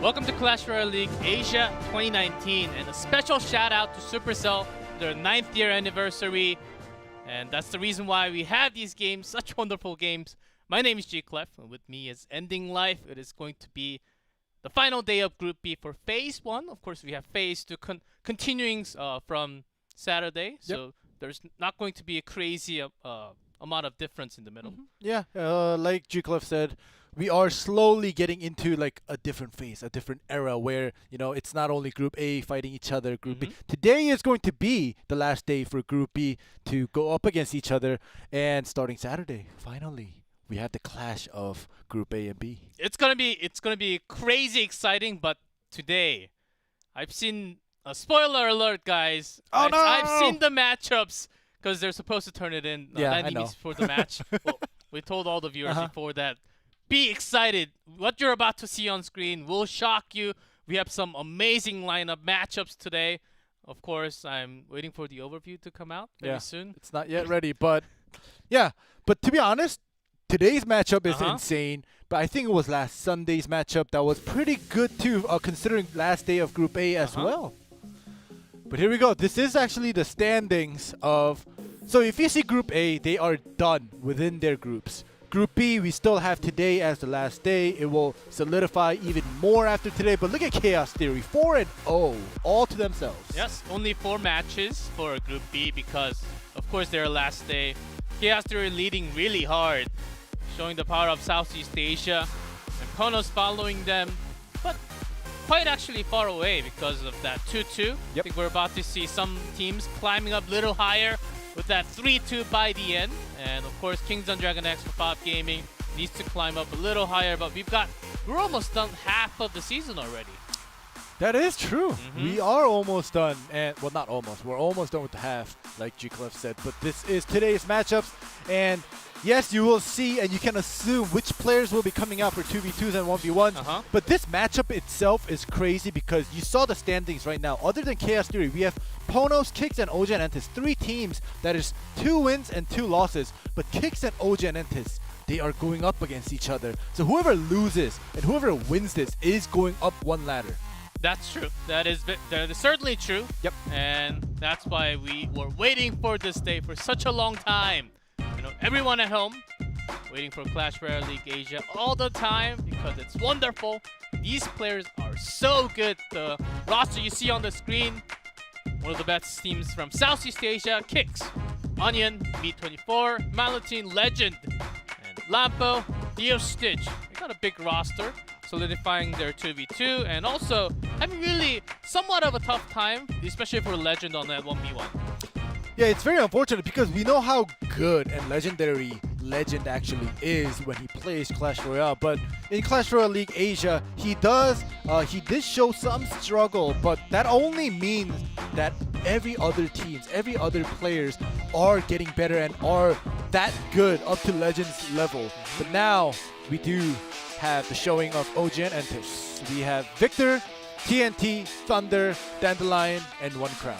Welcome to Clash Royale League Asia 2019, and a special shout out to Supercell, their 9th year anniversary. And that's the reason why we have these games, such wonderful games. My name is G-Clef, and with me is Ending Life. It is going to be the final day of Group B for Phase 1. Of course, we have Phase 2 continuing from Saturday, so there's not going to be a crazy amount of difference in the middle. Yeah, like G-Clef said, we are slowly getting into like a different phase, a different era where, you know, it's not only Group A fighting each other, Group B. Today is going to be the last day for Group B to go up against each other, and starting Saturday, finally, we have the clash of Group A and B. It's gonna be crazy exciting, but today, I've seen a spoiler alert, guys. Oh no! I've seen the matchups because they're supposed to turn it in 90 minutes before the match. Well, we told all the viewers before that. Be excited. What you're about to see on screen will shock you. We have some amazing lineup matchups today. Of course, I'm waiting for the overview to come out very soon. It's not yet ready, but yeah. But to be honest, today's matchup is insane. But I think it was last Sunday's matchup that was pretty good too, considering last day of Group A as well. But here we go. This is actually the standings of... So if you see Group A, they are done within their groups. Group B, we still have today as the last day. It will solidify even more after today. But look at Chaos Theory, 4-0, all to themselves. Yes, only 4 matches for Group B because, of course, their last day. Chaos Theory leading really hard, showing the power of Southeast Asia. And Konos following them, but quite actually far away because of that 2-2. I think we're about to see some teams climbing up a little higher with that 3-2 by the end. And of course, Kings on Dragon X for OP.GAMING needs to climb up a little higher, but we're almost done half of the season already. That is true. We are almost done. And well, not almost. We're almost done with the half, like G-Clef said. But this is today's matchups. And yes, you will see and you can assume which players will be coming out for 2v2s and 1v1s. But this matchup itself is crazy because you saw the standings right now. Other than Chaos Theory, we have Ponos, Kicks, and OG and Entis. 3 teams that is 2 wins and 2 losses. But Kicks and OG and Entis, they are going up against each other. So whoever loses and whoever wins this is going up one ladder. That's true. That is certainly true. Yep. And that's why we were waiting for this day for such a long time. You know, everyone at home waiting for Clash Royale League Asia all the time because it's wonderful. These players are so good. The roster you see on the screen, one of the best teams from Southeast Asia, Kicks, Onion, B24, Malutine, Legend, and Lampo, Dio Stitch. They got a big roster, solidifying their 2v2 and also having really somewhat of a tough time, especially for Legend on that 1v1. Yeah, it's very unfortunate because we know how good and legendary Legend actually is when he plays Clash Royale. But in Clash Royale League Asia, he did show some struggle, but that only means that every other teams, every other players are getting better and are that good up to Legend's level. But now we do have the showing of OG and Entis. We have Victor, TNT, Thunder, Dandelion, and One Crown.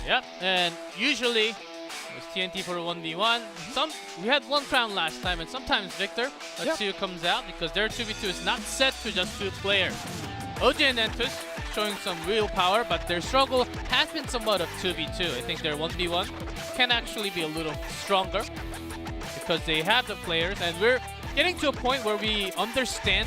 Yep, and usually it was TNT for 1v1. We had One Crown last time, and sometimes Victor. Let's see who comes out because their 2v2 is not set to just 2 players. OG and Entus showing some real power, but their struggle has been somewhat of 2v2. I think their 1v1 can actually be a little stronger because they have the players, and we're getting to a point where we understand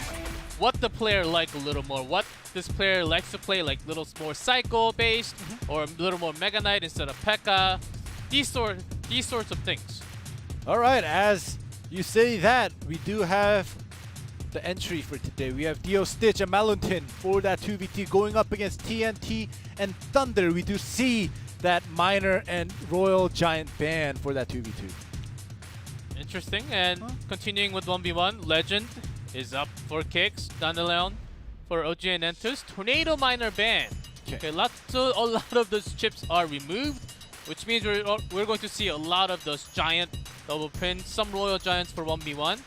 what the player likes a little more, what this player likes to play, like little more cycle based or a little more Mega Knight instead of P.E.K.K.A. These sorts of things. All right, as you say that, we do have the entry for today. We have Dio Stitch and Maluntin for that 2v2 going up against TNT and Thunder. We do see that Minor and Royal Giant ban for that 2v2. Interesting. And continuing with 1v1, Legend is up for kicks. Dandelion for OG and Entus. Tornado Minor ban. Okay, a lot of those chips are removed, which means we're going to see a lot of those giant double pins, some Royal Giants for 1v1.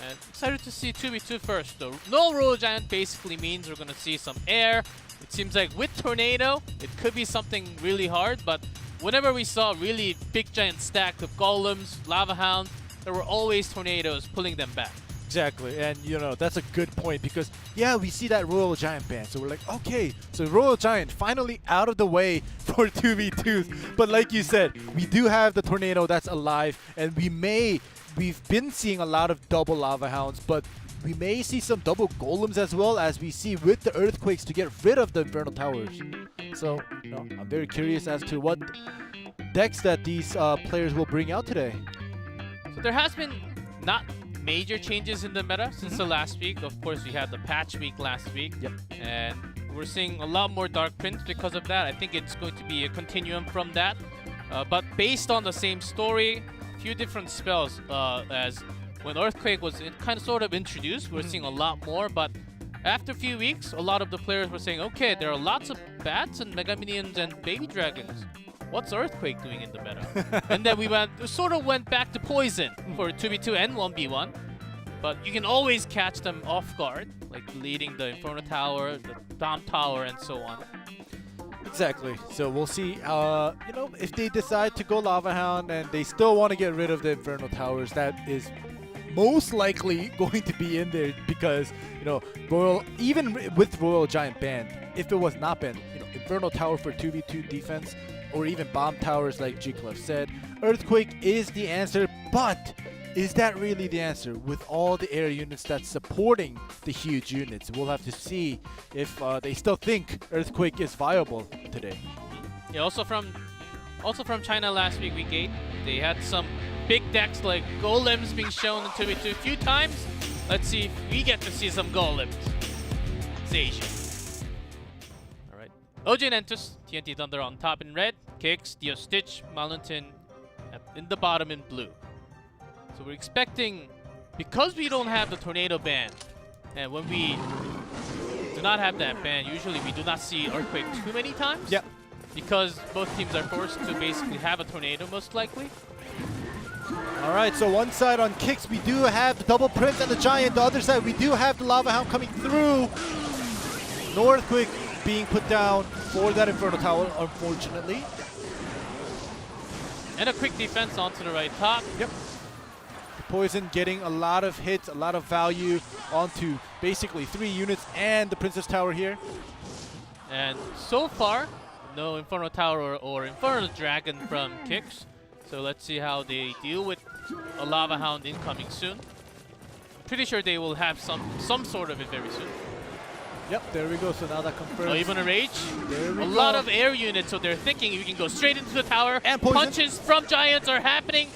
And excited to see 2v2 first though. No Royal Giant basically means we're going to see some air. It seems like with Tornado, it could be something really hard, but whenever we saw really big giant stack of Golems, Lava Hound, there were always Tornadoes pulling them back. Exactly, and you know, that's a good point because, yeah, we see that Royal Giant ban, so we're like, okay, so Royal Giant finally out of the way for 2v2s. But like you said, we do have the Tornado that's alive, and we've been seeing a lot of double Lava Hounds, but we may see some double Golems as well, as we see with the Earthquakes to get rid of the Infernal Towers. So, you know, I'm very curious as to what decks that these players will bring out today. So there has been not major changes in the meta since the last week. Of course, we had the patch week last week. Yep. And we're seeing a lot more Dark Prince because of that. I think it's going to be a continuum from that. But based on the same story, a few different spells. As when Earthquake was kind of sort of introduced, we're seeing a lot more. But after a few weeks, a lot of the players were saying, okay, there are lots of bats and Mega Minions and Baby Dragons. What's Earthquake doing in the meta? And then we sort of went back to Poison for 2v2 and 1v1. But you can always catch them off guard, like leading the Inferno Tower, the Bomb Tower, and so on. Exactly. So we'll see, you know, if they decide to go Lava Hound and they still want to get rid of the Inferno Towers, that is most likely going to be in there because, you know, even with Royal Giant banned, if it was not banned, you know, Inferno Tower for 2v2 defense, or even bomb towers like G-Clef said, Earthquake is the answer, but is that really the answer with all the air units that's supporting the huge units? We'll have to see if they still think Earthquake is viable today. Yeah, also from China last week, week 8, they had some big decks like Golems being shown in 2v2 a few times. Let's see if we get to see some Golems. It's Asia. OG and Entus, TNT Thunder on top in red, kicks, Dio Stitch, Maluntin in the bottom in blue. So we're expecting, because we don't have the Tornado ban, and when we do not have that ban, usually we do not see Earthquake too many times. Yep. Because both teams are forced to basically have a Tornado most likely. Alright, so one side on kicks, we do have the Double Prince and the Giant. The other side, we do have the Lava Hound coming through. No Earthquake being put down for that Inferno Tower, unfortunately. And a quick defense onto the right top. Yep. The Poison getting a lot of hits, a lot of value onto basically 3 units and the Princess Tower here. And so far, no Inferno Tower or Inferno Dragon from kicks. So let's see how they deal with a Lava Hound incoming soon. Pretty sure they will have some sort of it very soon. Yep, there we go. So now that confirms. Oh, even a Rage. There we a go. lot of air units, so they're thinking you can go straight into the tower. And Poison. Punches from Giants are happening.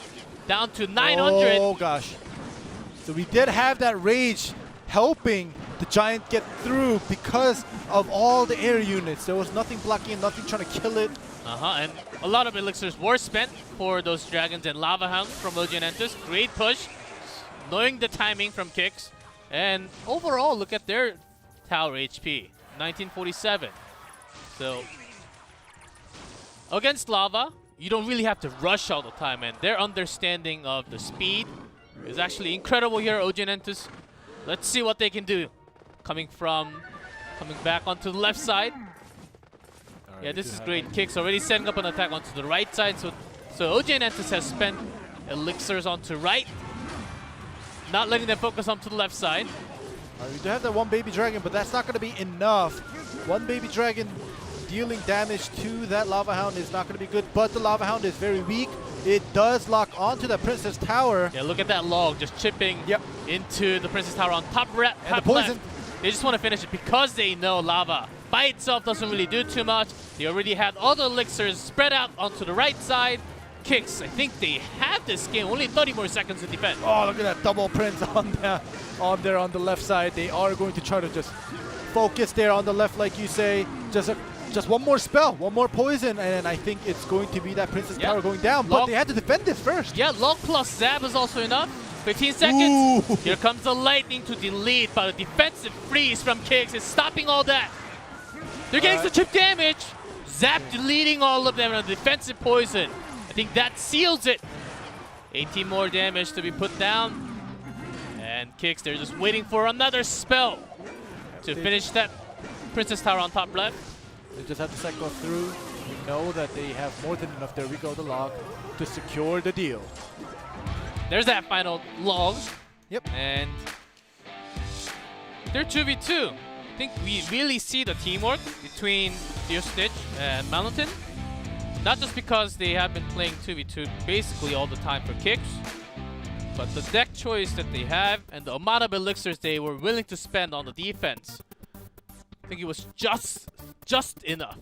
Down to 900. Oh, gosh. So we did have that Rage helping the Giant get through because of all the air units. There was nothing blocking it, nothing trying to kill it. And a lot of elixirs were spent for those Dragons and Lava Hounds from OG and Entus. Great push. Knowing the timing from kicks. And overall, look at their tower HP, 1947. So against Lava, you don't really have to rush all the time, and their understanding of the speed is actually incredible here, OG and Entus. Let's see what they can do. Coming back onto the left side. Right, yeah, this is great. Kicks already setting up an attack onto the right side. So OG and Entus has spent elixirs onto right, not letting them focus onto the left side. We do have that one Baby Dragon, but that's not going to be enough. One Baby Dragon dealing damage to that Lava Hound is not going to be good, but the Lava Hound is very weak. It does lock onto the Princess Tower. Yeah, look at that log just chipping into the Princess Tower on top, top the Poison. left. They just want to finish it because they know Lava by itself doesn't really do too much. They already had all the elixirs spread out onto the right side. Kicks, I think they have this game. Only 30 more seconds to defend. Oh, look at that double Prince on there on the left side. They are going to try to just focus there on the left, like you say. Just one more spell, one more poison, and I think it's going to be that Princess Tower going down. But they had to defend this first. Yeah, Long plus Zap is also enough. 15 seconds. Ooh. Here comes the lightning to delete, but a defensive freeze from Kicks is stopping all that. They're getting some chip damage. Zap deleting all of them and a defensive poison. I think that seals it. 18 more damage to be put down. And Kicks, they're just waiting for another spell to finish that Princess Tower on top left. They just have to cycle through. We know that they have more than enough. There we go, the log, to secure the deal. There's that final log. Yep. And they're 2v2. I think we really see the teamwork between Stitch and Mountain. Not just because they have been playing 2v2 basically all the time for Kicks, but the deck choice that they have and the amount of elixirs they were willing to spend on the defense. I think it was just enough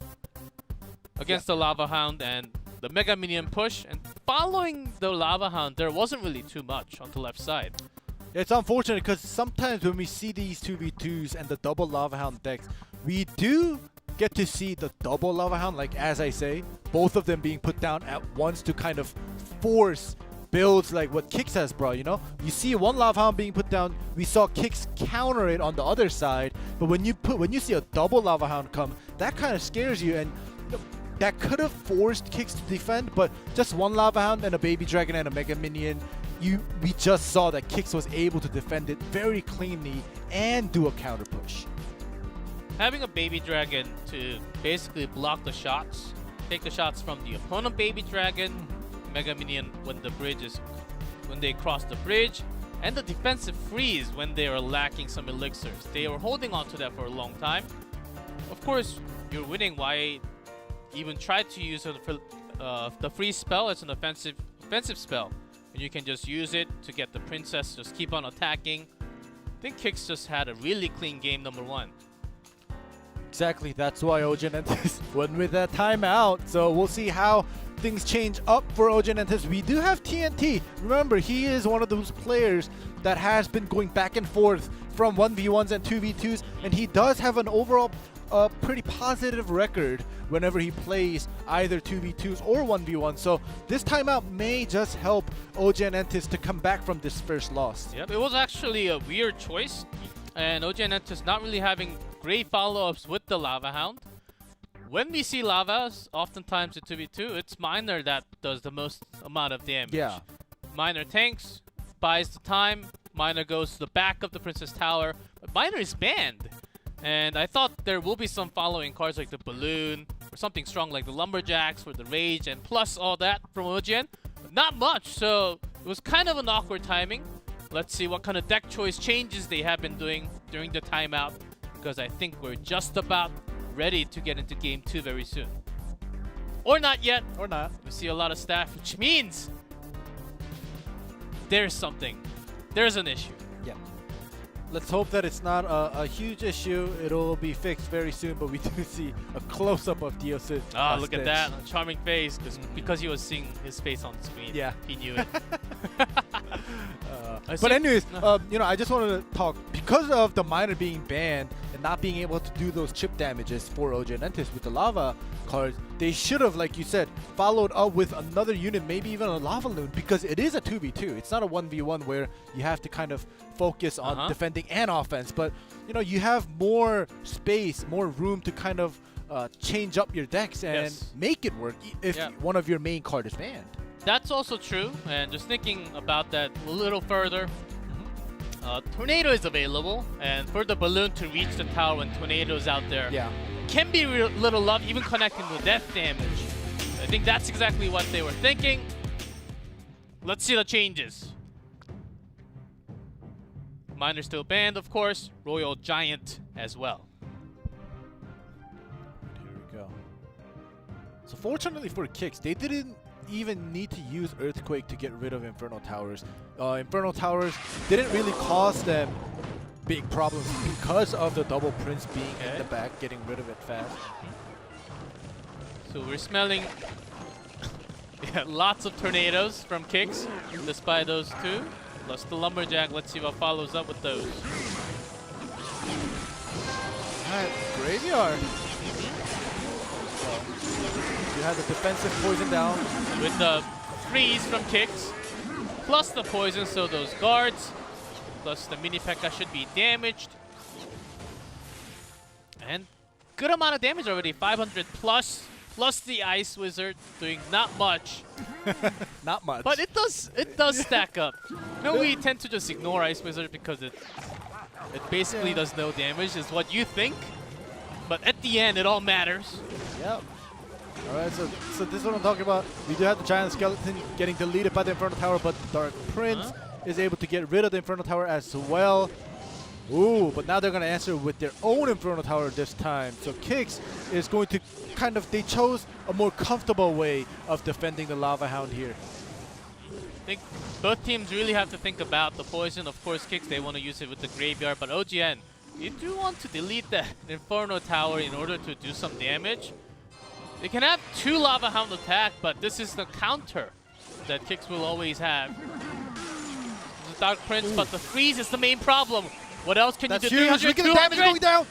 against the Lava Hound and the Mega Minion push. And following the Lava Hound, there wasn't really too much on the left side. It's unfortunate because sometimes when we see these 2v2s and the double Lava Hound decks, we do get to see the double Lava Hound, like as I say, both of them being put down at once to kind of force builds like what Kicks has brought, you know? You see one Lava Hound being put down, we saw Kicks counter it on the other side, but when you see a double Lava Hound come, that kind of scares you, and that could have forced Kicks to defend, but just one Lava Hound and a Baby Dragon and a Mega Minion, we just saw that Kicks was able to defend it very cleanly and do a counter push. Having a Baby Dragon to basically block the shots, take the shots from the opponent Baby Dragon, Mega Minion when they cross the bridge, and the defensive freeze when they are lacking some elixirs. They were holding on to that for a long time. Of course, you're winning. Why even try to use the freeze spell as an offensive spell? And you can just use it to get the princess, just keep on attacking. I think Kicks just had a really clean game number one. Exactly, that's why OG&Entis went with that timeout. So we'll see how things change up for OG&Entis. We do have TNT. Remember, he is one of those players that has been going back and forth from 1v1s and 2v2s, and he does have an overall pretty positive record whenever he plays either 2v2s or 1v1. So this timeout may just help OG&Entis to come back from this first loss. Yep, it was actually a weird choice, and OG&Entis not really having great follow-ups with the Lava Hound. When we see Lavas, oftentimes in 2v2, it's Miner that does the most amount of damage. Yeah. Miner tanks, buys the time, Miner goes to the back of the Princess Tower, but Miner is banned. And I thought there will be some following cards like the Balloon, or something strong like the Lumberjacks, or the Rage, and plus all that from OGN. But not much, so it was kind of an awkward timing. Let's see what kind of deck choice changes they have been doing during the timeout, because I think we're just about ready to get into Game 2 very soon. Or not yet. Or not. We see a lot of staff, which means there's something. There's an issue. Yeah. Let's hope that it's not a huge issue. It'll be fixed very soon, but we do see a close-up of Diosid. Ah, look at that. A charming face, because he was seeing his face on the screen. Yeah. He knew it. But anyways, you know, I just wanted to talk, because of the Miner being banned and not being able to do those chip damages for OG&Entis with the Lava cards, they should have, like you said, followed up with another unit, maybe even a Lava Loon, because it is a 2v2. It's not a 1v1 where you have to kind of focus on defending and offense, but you know, you have more space, more room to kind of change up your decks and make it work if one of your main card is banned. That's also true, and just thinking about that a little further, Tornado is available, and for the Balloon to reach the tower when Tornado is out there can be little love, even connecting with death damage. I think that's exactly what they were thinking. Let's see the changes. Miner still banned, of course. Royal Giant as well. Here we go. So fortunately for Kicks, they didn't even need to use Earthquake to get rid of Inferno Towers. Inferno Towers didn't really cause them big problems because of the double Prince being in the back, getting rid of it fast. So we're smelling Yeah, lots of tornadoes from kicks, despite those two. Plus the lumberjack. Let's see what follows up with those. Alright, graveyard. So, you have the defensive poison down. With the freeze from kicks, plus the poison, so those guards, plus the mini P.E.K.K.A should be damaged. And good amount of damage already, 500 plus the Ice Wizard doing not much. Not much. But it does stack up. We tend to just ignore Ice Wizard because it basically does no damage, is what you think. But at the end, it all matters. Yep. Alright, so this is what I'm talking about. We do have the Giant Skeleton getting deleted by the Inferno Tower, but the Dark Prince is able to get rid of the Inferno Tower as well. Ooh, but now they're going to answer with their own Inferno Tower this time. So Kicks is going to they chose a more comfortable way of defending the Lava Hound here. I think both teams really have to think about the poison. Of course, Kicks, they want to use it with the graveyard, but OGN, you do want to delete that Inferno Tower in order to do some damage. They can have 2 Lava Hound attack, but this is the counter that Kicks will always have. The Dark Prince, but the freeze is the main problem. What else can you do? Huge. Look at the damage going down.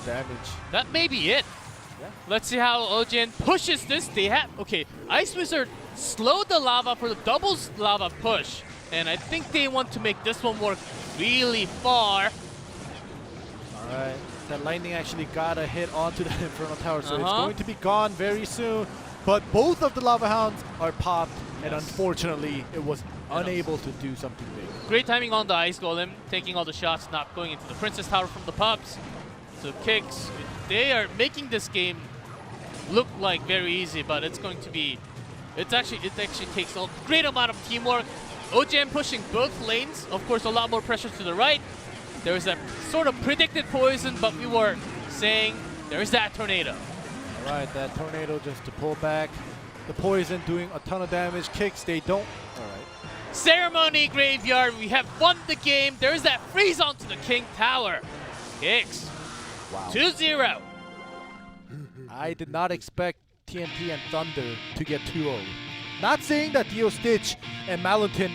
Damage. That may be it. Yeah. Let's see how OGN pushes this. They have Ice Wizard slowed the lava for the doubles lava push, and I think they want to make this one work really far. All right. That lightning actually got a hit onto the Inferno Tower, so it's going to be gone very soon. But both of the Lava Hounds are popped, and unfortunately, it was unable to do something big. Great timing on the Ice Golem, taking all the shots, not going into the Princess Tower from the pups. So Kicks, they are making this game look like very easy, but it's going to be, it actually takes a great amount of teamwork. OGN pushing both lanes, of course, a lot more pressure to the right. There is that sort of predicted poison, but we were saying there is that tornado. All right, that tornado just to pull back. The poison doing a ton of damage. Kicks, they don't. All right. Ceremony Graveyard, we have won the game. There is that freeze onto the King Tower. Kicks, wow. 2-0. I did not expect TNT and Thunder to get 2-0. Not saying that Dio Stitch and Malenton,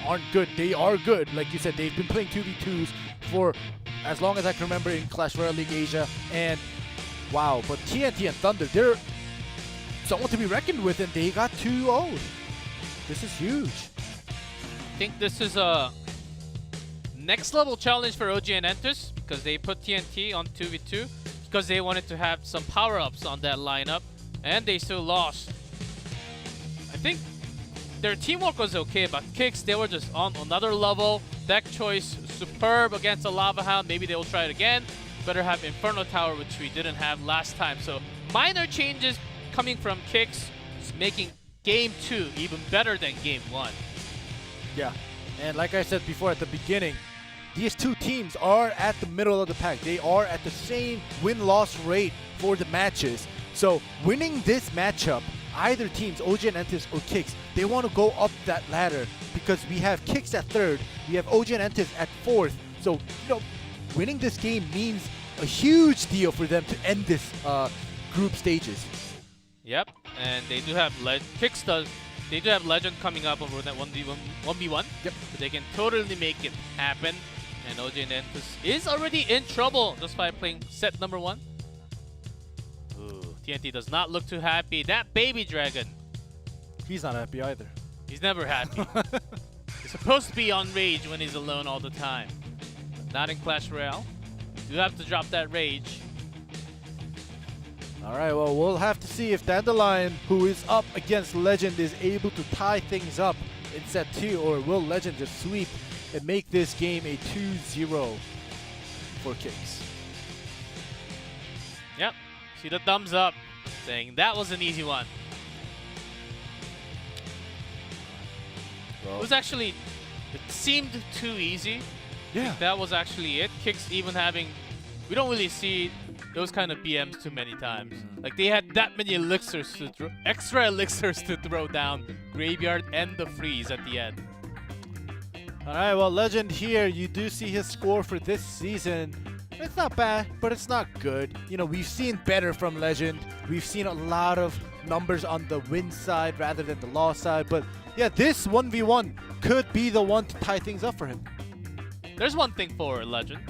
aren't good. They are good. Like you said, they've been playing 2v2s for as long as I can remember in Clash Royale League Asia. And wow, but TNT and Thunder, they're someone to be reckoned with, and they got 2-0. This is huge. I think this is a next level challenge for OG and Entus because they put TNT on 2v2 because they wanted to have some power-ups on that lineup, and they still lost. I think their teamwork was okay, but Kicks, they were just on another level. Deck choice, superb against a Lava Hound. Maybe they will try it again. Better have Inferno Tower, which we didn't have last time. So minor changes coming from Kicks, making Game 2 even better than Game 1. Yeah, and like I said before at the beginning, these two teams are at the middle of the pack. They are at the same win-loss rate for the matches. So winning this matchup, either teams, OG and Entis or Kicks, they want to go up that ladder because we have Kicks at 3rd, we have OG and Entis at 4th. So, winning this game means a huge deal for them to end this group stages. Yep, and they do have Kicks does. They do have Legend coming up over that 1v1. Yep. So they can totally make it happen. And OG and Entus is already in trouble just by playing set number 1. Ooh, TNT does not look too happy. That baby dragon. He's not happy either. He's never happy. He's supposed to be on rage when he's alone all the time. But not in Clash Royale. You have to drop that rage. All right, well, we'll have to see if Dandelion, who is up against Legend, is able to tie things up in set 2, or will Legend just sweep and make this game a 2-0 for Kicks. Yep. See the thumbs up saying that was an easy one. Well, It was actually, it seemed too easy. yeah. That was actually it. Kicks even having, we don't really see those kind of BMs too many times. Like they had that many elixirs to extra elixirs to throw down, Graveyard and the freeze at the end. All right, well, Legend here, you do see his score for this season. It's not bad, but it's not good. You know, we've seen better from Legend. We've seen a lot of numbers on the win side rather than the loss side. But yeah, this 1v1 could be the one to tie things up for him. There's one thing for Legend.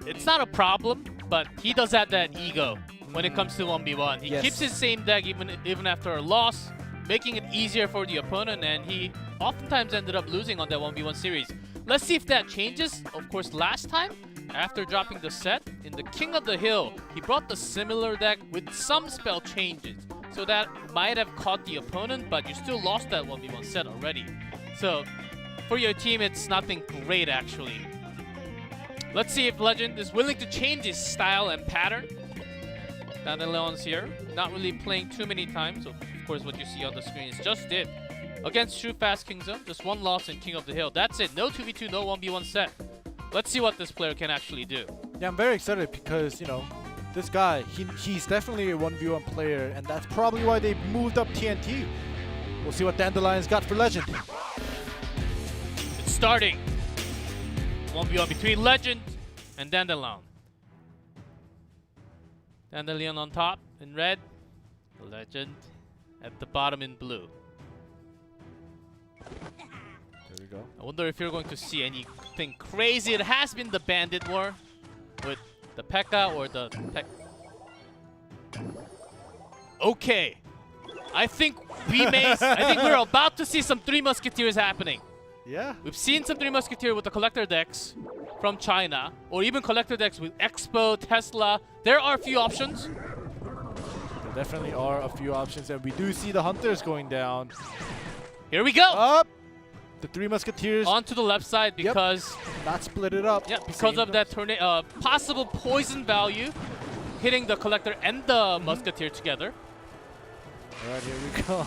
It's not a problem, but he does have that ego when it comes to 1v1. He keeps his same deck even after a loss, making it easier for the opponent, and he oftentimes ended up losing on that 1v1 series. Let's see if that changes. Of course, last time, after dropping the set, in the King of the Hill, he brought the similar deck with some spell changes. So that might have caught the opponent, but you still lost that 1v1 set already. So, for your team, it's nothing great, actually. Let's see if Legend is willing to change his style and pattern. Dandelions here, not really playing too many times. So of course, what you see on the screen is just it. Against True Fast Kingdom, just one loss in King of the Hill. That's it. No 2v2, no 1v1 set. Let's see what this player can actually do. Yeah, I'm very excited because, you know, this guy, he's definitely a 1v1 player, and that's probably why they moved up TNT. We'll see what Dandelion's got for Legend. It's starting. 1v1 between Legend and Dandelion. Dandelion on top in red. Legend at the bottom in blue. There we go. I wonder if you're going to see anything crazy. It has been the Bandit War with the P.E.K.K.A. or the Okay. I think we're about to see some Three Musketeers happening. Yeah. We've seen some Three Musketeers with the collector decks from China, or even collector decks with Expo, Tesla. There are a few options. There definitely are a few options, and we do see the Hunters going down. Here we go! Up! The Three Musketeers. Onto the left side because... Not split it up. Yeah, because of that possible poison value hitting the collector and the Musketeer together. Alright, here we go.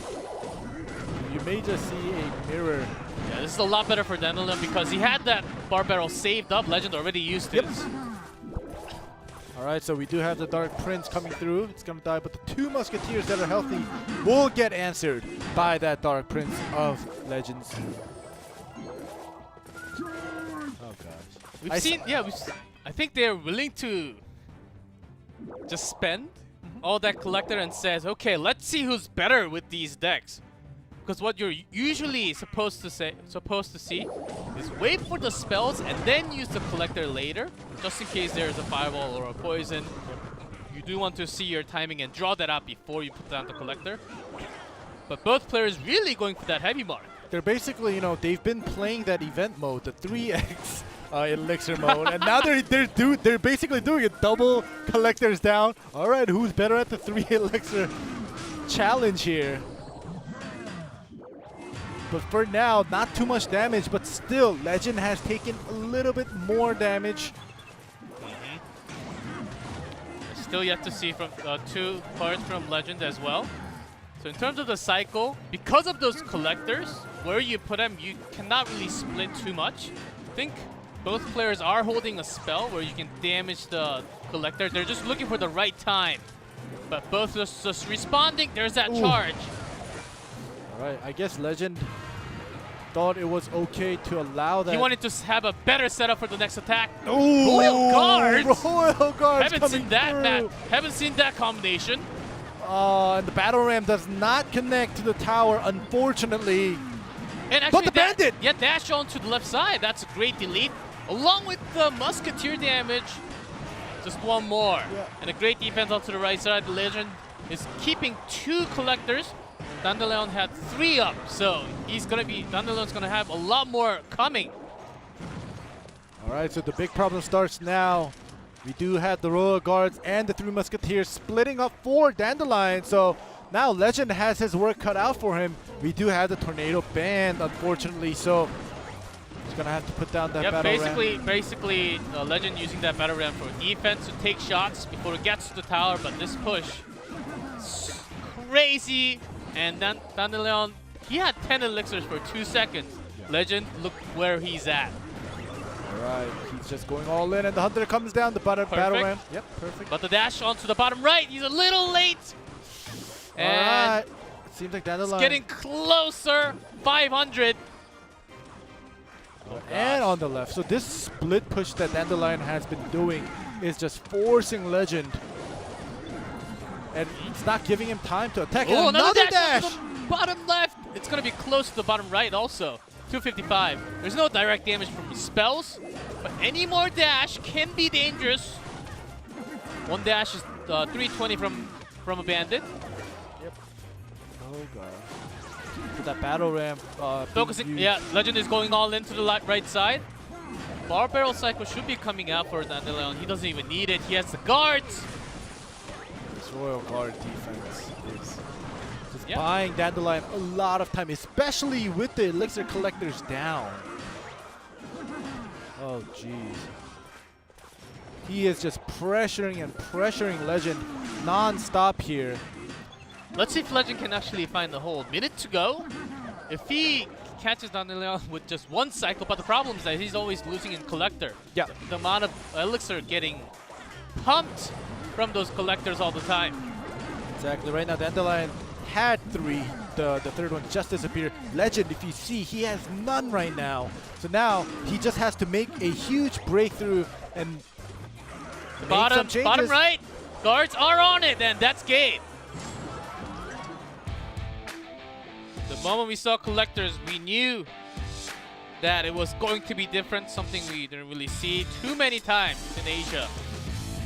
You may just see a mirror. Yeah, this is a lot better for Dandelion because he had that bar barrel saved up. Legend already used it. Alright, so we do have the Dark Prince coming through. It's going to die, but the two Musketeers that are healthy will get answered by that Dark Prince of Legends. Oh gosh. We've seen, I think they're willing to just spend all that collector and says, okay, let's see who's better with these decks. Because what you're usually supposed to see is wait for the spells and then use the collector later, just in case there's a fireball or a poison. You do want to see your timing and draw that out before you put down the collector. But both players really going for that heavy mark. They're basically, you know, they've been playing that event mode, the 3x elixir mode, and now they're basically doing it. Double collectors down. All right, who's better at the 3 elixir challenge here? But for now, not too much damage, but still, Legend has taken a little bit more damage. Still yet to see from 2 cards from Legend as well. So in terms of the cycle, because of those collectors, where you put them, you cannot really split too much. I think both players are holding a spell where you can damage the collector. They're just looking for the right time. But both just responding, there's that charge. Alright, I guess Legend thought it was okay to allow that. He wanted to have a better setup for the next attack. Ooh, Royal Guards! Royal Guards Haven't seen that, Matt. Haven't seen that combination. And the Battle Ram does not connect to the tower, unfortunately. And actually, but the Bandit! Yeah, dash on to the left side. That's a great delete. Along with the Musketeer damage. Just one more. Yeah. And a great defense onto the right side. The Legend is keeping 2 collectors. Dandelion had 3 up, so Dandelion's gonna have a lot more coming. Alright, so the big problem starts now. We do have the Royal Guards and the 3 Musketeers splitting up for Dandelion, so now Legend has his work cut out for him. We do have the Tornado banned, unfortunately, so he's gonna have to put down that Battle Ram. Basically, Legend using that Battle Ram for defense to take shots before it gets to the tower, but this push is crazy. And then Dandelion, he had 10 elixirs for 2 seconds. Yeah. Legend, look where he's at. Alright, he's just going all in, and the Hunter comes down, the Battle Ram. Yep, perfect. But the dash onto the bottom right, he's a little late. Alright, it seems like Dandelion. It's getting closer, 500. and on the left. So this split push that Dandelion has been doing is just forcing Legend. And it's not giving him time to attack. Oh, and another dash! To the bottom left. It's going to be close to the bottom right also. 255. There's no direct damage from spells, but any more dash can be dangerous. One dash is 320 from a bandit. Yep. Oh god. So that battle ramp. Focusing. Yeah, Legend is going all into the right side. Bar barrel cycle should be coming out for Dandelion. He doesn't even need it. He has the guards. This Royal Guard defense is just buying Dandelion a lot of time, especially with the elixir collectors down. Oh jeez. He is just pressuring and pressuring Legend non-stop here. Let's see if Legend can actually find the hole. Minute to go. If he catches Dandelion with just one cycle, but the problem is that he's always losing in collector. Yeah. The amount of elixir getting pumped from those collectors all the time. Exactly. Right now, Dandelion had 3. The third one just disappeared. Legend, if you see, he has none right now. So now he just has to make a huge breakthrough and bottom right. Guards are on it, and that's game. The moment we saw collectors, we knew that it was going to be different, something we didn't really see too many times in Asia.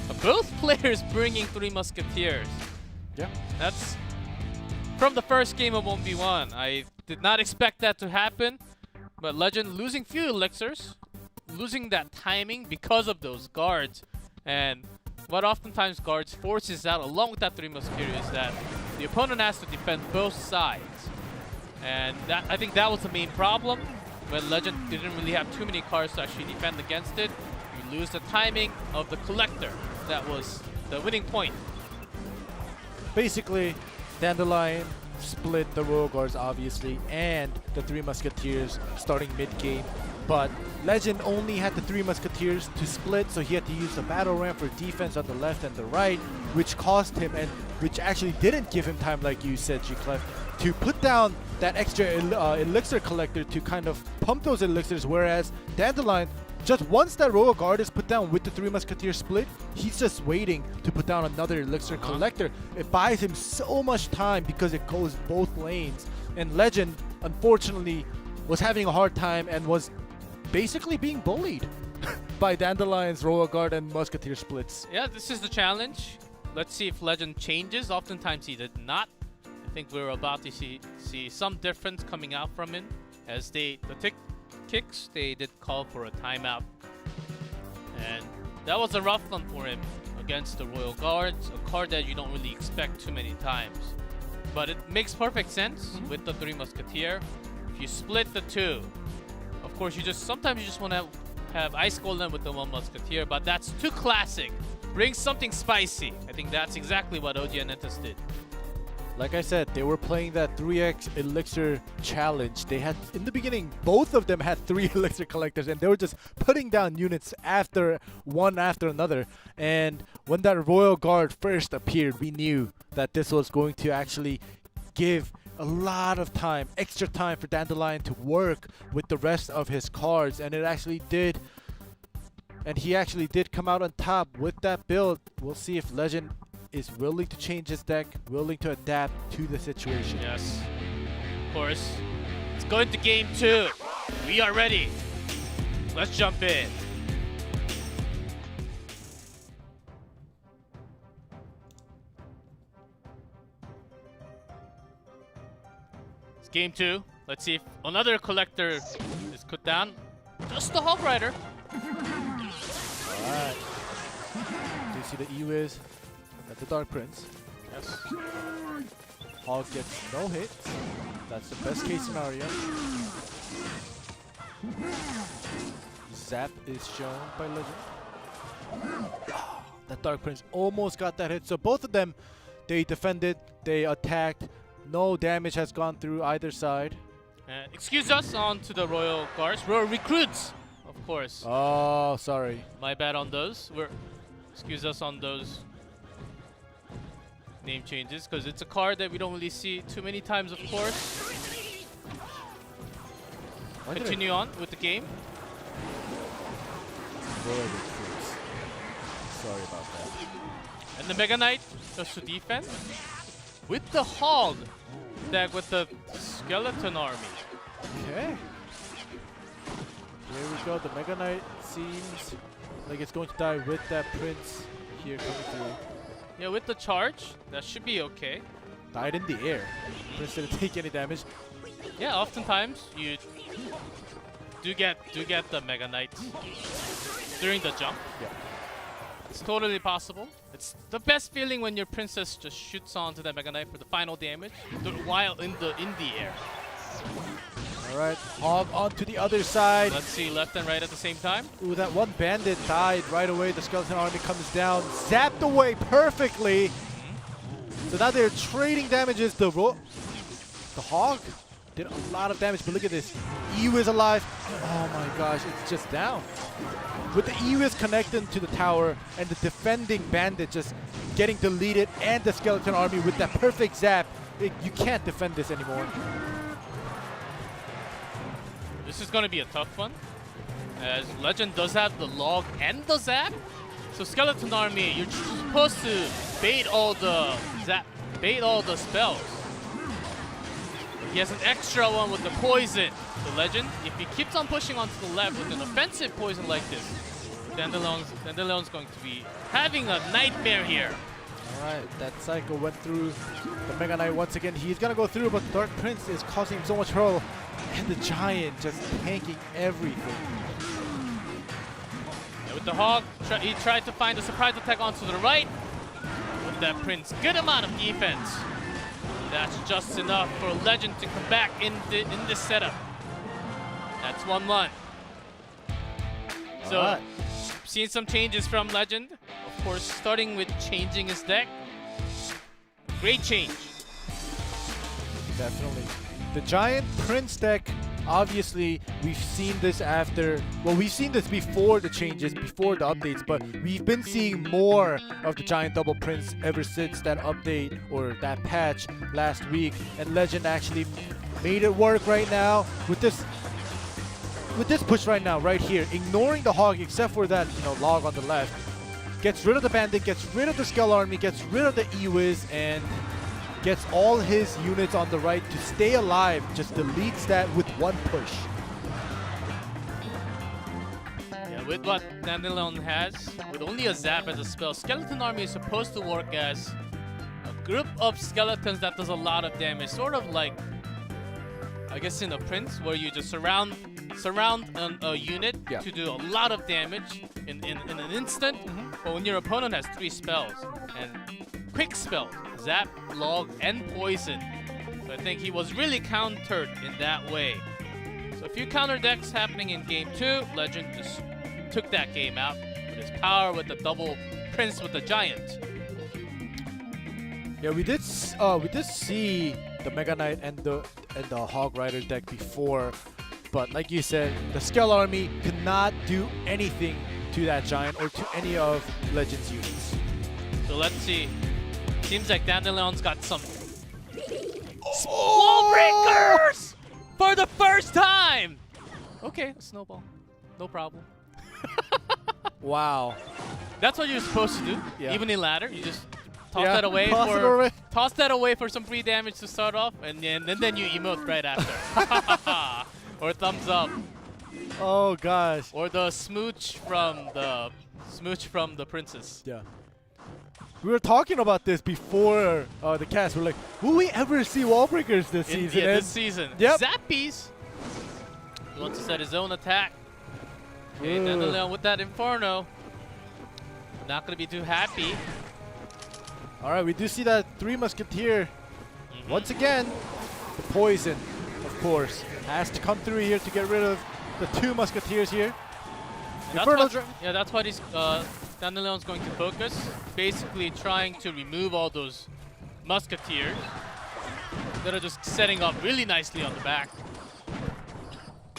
But both players bringing 3 Musketeers. Yeah. That's from the first game of 1v1. I did not expect that to happen, but Legend losing few elixirs, losing that timing because of those guards. And what oftentimes guards forces out along with that 3 Musketeers is that the opponent has to defend both sides. And that, I think that was the main problem. When Legend didn't really have too many cards to actually defend against it, you lose the timing of the collector. That was the winning point. Basically, Dandelion split the Royal Guards, obviously, and the 3 Musketeers starting mid-game. But Legend only had the 3 Musketeers to split, so he had to use the battle ramp for defense on the left and the right, which cost him, and which actually didn't give him time, like you said, G-Clef, to put down that extra elixir collector to kind of pump those elixirs, whereas Dandelion, just once that Royal Guard is put down with the 3 Musketeers split, he's just waiting to put down another elixir collector. It buys him so much time because it goes both lanes. And Legend, unfortunately, was having a hard time and was basically being bullied by Dandelion's Royal Guard and Musketeer splits. Yeah, this is the challenge. Let's see if Legend changes. Oftentimes he did not. I think we're about to see some difference coming out from him as the tick kicks, they did call for a timeout. And that was a rough one for him against the Royal Guards, a card that you don't really expect too many times. But it makes perfect sense with the 3 Musketeer. If you split the 2, of course sometimes you just want to have Ice Golem with the 1 Musketeer, but that's too classic. Bring something spicy. I think that's exactly what OG Anetas did. Like I said, they were playing that 3x elixir challenge. They had, in the beginning, both of them had 3 elixir collectors, and they were just putting down units one after another. And when that Royal Guard first appeared, we knew that this was going to actually give a lot of time, extra time for Dandelion to work with the rest of his cards, and it actually did. And he actually did come out on top with that build. We'll see if Legend is willing to change his deck, willing to adapt to the situation. Yes, of course. Let's go into game 2. We are ready. Let's jump in. It's game 2. Let's see if another collector is put down. Just the Hog Rider. Alright. Do you see the E-Wiz? At the Dark Prince. Yes. Hog gets no hits. That's the best case scenario. Zap is shown by Legend. Oh, that Dark Prince almost got that hit. So both of them, they defended, they attacked. No damage has gone through either side. Excuse us on to the Royal Guards. Royal Recruits, of course. Oh, sorry. My bad on those. Excuse us on those name changes, because it's a card that we don't really see too many times, of course. continue on with the game. Sorry about that. And the Mega Knight goes to defense with the Hog deck with the Skeleton Army. Okay. Here we go. The Mega Knight seems like it's going to die with that Prince here coming through. Yeah, with the charge, that should be okay. Died in the air. Prince didn't take any damage. Yeah, oftentimes you do get the Mega Knight during the jump. Yeah. It's totally possible. It's the best feeling when your princess just shoots onto that Mega Knight for the final damage while in the air. Alright, Hog onto the other side. Let's see, left and right at the same time. Ooh, that one bandit died right away. The Skeleton Army comes down, zapped away perfectly. So now they're trading damages. The Hog did a lot of damage, but look at this. EU is alive. Oh my gosh, it's just down. With the EU is connected to the tower and the defending bandit just getting deleted and the Skeleton Army with that perfect zap, you can't defend this anymore. This is going to be a tough one, as Legend does have the log and the zap. So Skeleton Army, you're supposed to bait all the spells. He has an extra one with the poison. The Legend, if he keeps on pushing onto the left with an offensive poison like this, Dandelion's going to be having a nightmare here. Alright, that cycle went through the Mega Knight once again. He's gonna go through, but Dark Prince is causing him so much trouble. And the Giant just tanking everything. Yeah, with the Hog, he tried to find a surprise attack onto the right. With that Prince, good amount of defense. That's just enough for Legend to come back in this setup. That's 1-1. So, seeing some changes from Legend. Of course, starting with changing his deck. Great change. Definitely. The Giant Prince deck, obviously, we've seen this after... Well, we've seen this before the changes, before the updates, but we've been seeing more of the Giant Double Prince ever since that update or that patch last week. And Legend actually made it work right now with this push right now, right here. Ignoring the Hog, except for that, log on the left. Gets rid of the Bandit, gets rid of the Skull Army, gets rid of the Ewiz, and gets all his units on the right to stay alive. Just deletes that with one push. Yeah, with what Dandelion has, with only a zap as a spell, Skeleton Army is supposed to work as a group of skeletons that does a lot of damage. Sort of like, I guess in a Prince, where you just surround a unit to do a lot of damage in an instant. But when your opponent has 3 spells and quick spells, zap, log, and poison, so I think he was really countered in that way. So a few counter decks happening in game 2. Legend just took that game out with his power with the double Prince with the Giant. Yeah, we did see the Mega Knight and the Hog Rider deck before, but like you said, the Skull Army could not do anything to that Giant or to any of Legend's units. So let's see. Seems like Dandelion's got some wall breakers for the first time. Okay, a snowball, no problem. Wow. That's what you're supposed to do. Yeah. Even in ladder, you just toss that away for some free damage to start off, and then you emote right after. Or thumbs up. Oh gosh. Or the smooch from the princess. Yeah. We were talking about this before the cast. We're like, will we ever see wall breakers this season? Yeah, this season. Yep. Zappies. He wants to set his own attack. Okay, Dandelion with that Inferno. Not gonna be too happy. All right, we do see that 3 Musketeer. Once again, the poison, of course, has to come through here to get rid of the 2 Musketeers here. That's what he's Dandelion's going to focus. Basically trying to remove all those Musketeers that are just setting up really nicely on the back.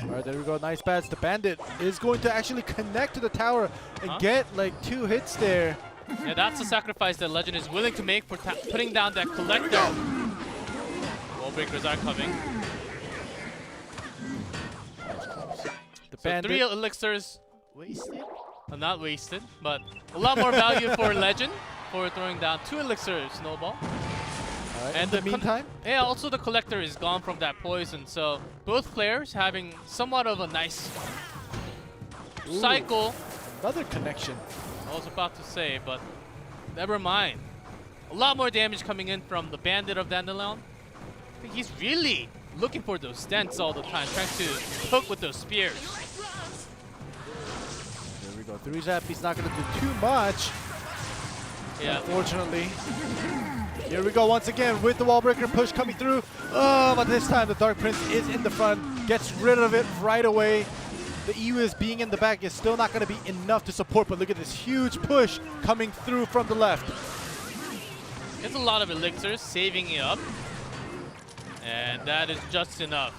All right, there we go. Nice bats. The Bandit is going to actually connect to the tower and get like 2 hits there. Yeah, that's the sacrifice that Legend is willing to make for putting down that Collector. Wall breakers are coming. So Bandit. 3 elixirs wasted? Not wasted, but a lot more value for Legend for throwing down 2 elixir snowball. Alright, And in the meantime, yeah, also the collector is gone from that poison, so both players having somewhat of a nice cycle. another connection. I was about to say, but never mind. A lot more damage coming in from the Bandit of Dandelion. I think he's really looking for those stents all the time, trying to hook with those spears. There we go. 3-zap. He's not going to do too much. Yeah. Unfortunately. Here we go once again with the wall breaker push coming through. Oh, but this time the Dark Prince is in the front. Gets rid of it right away. The EUS being in the back is still not going to be enough to support, but look at this huge push coming through from the left. Gets a lot of elixirs, saving it up. And that is just enough.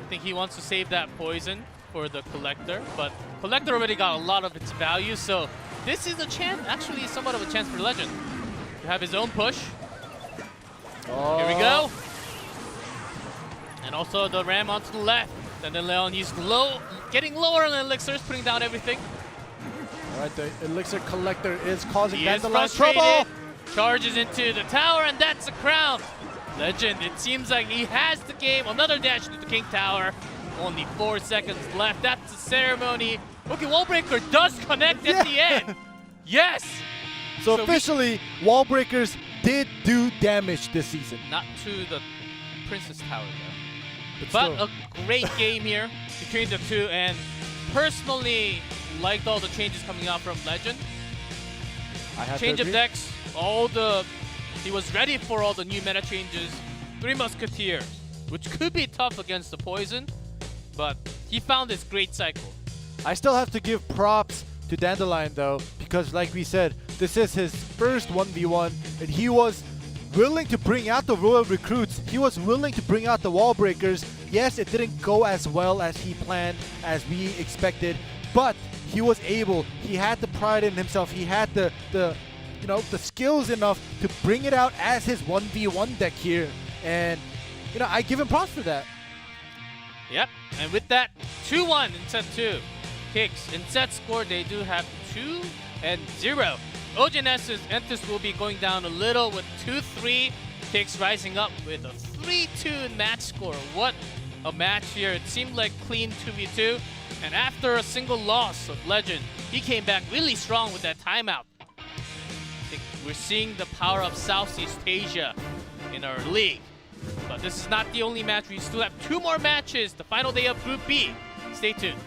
I think he wants to save that poison for the collector, but collector already got a lot of its value, so this is a chance, actually somewhat of a chance for Legend to have his own push. Oh. Here we go. And also the ram onto the left. And then Leon, he's low, getting lower on the elixirs, putting down everything. All right, the elixir collector is causing He is Dandelion frustrated. trouble. Charges into the tower, and that's a crown. Legend, it seems like he has the game. Another dash to the King Tower. Only 4 seconds left. That's the ceremony. Okay, Wallbreaker does connect at the end. Yes! So officially, wall breakers did do damage this season. Not to the Princess Tower, though. But But still. a great game here between the two, and personally liked all the changes coming out from Legend. I have Change to of agree. decks, he was ready for all the new meta changes. 3 Musketeers, which could be tough against the poison, but he found this great cycle. I still have to give props to Dandelion though, because like we said, this is his first 1v1, and he was willing to bring out the Royal recruits. He was willing to bring out the wall breakers. Yes, it didn't go as well as he planned, as we expected, but he was able. He had the pride in himself. He had the skills enough to bring it out as his 1v1 deck here, and I give him props for that. Yep, and with that, 2-1 in set 2. Kicks in set score, they do have 2-0. OGNS's Entis will be going down a little with 2-3. Kicks rising up with a 3-2 match score. What a match here. It seemed like clean 2v2. And after a single loss of Legend, he came back really strong with that timeout. I think we're seeing the power of Southeast Asia in our league. But this is not the only match. We still have 2 more matches. The final day of Group B. Stay tuned.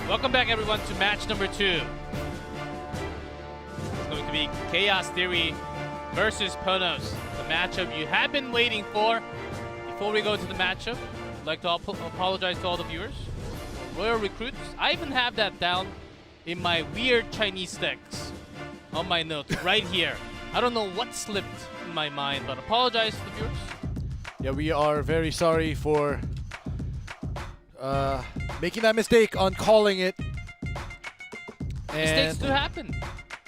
Welcome back, everyone, to match number 2. It's going to be Chaos Theory versus Ponos, the matchup you have been waiting for. Before we go into the matchup, I'd like to apologize to all the viewers. Royal recruits. I even have that down in my weird Chinese text on my notes right here. I don't know what slipped in my mind, but apologize to the viewers. Yeah, we are very sorry for making that mistake on calling it. Mistakes do happen.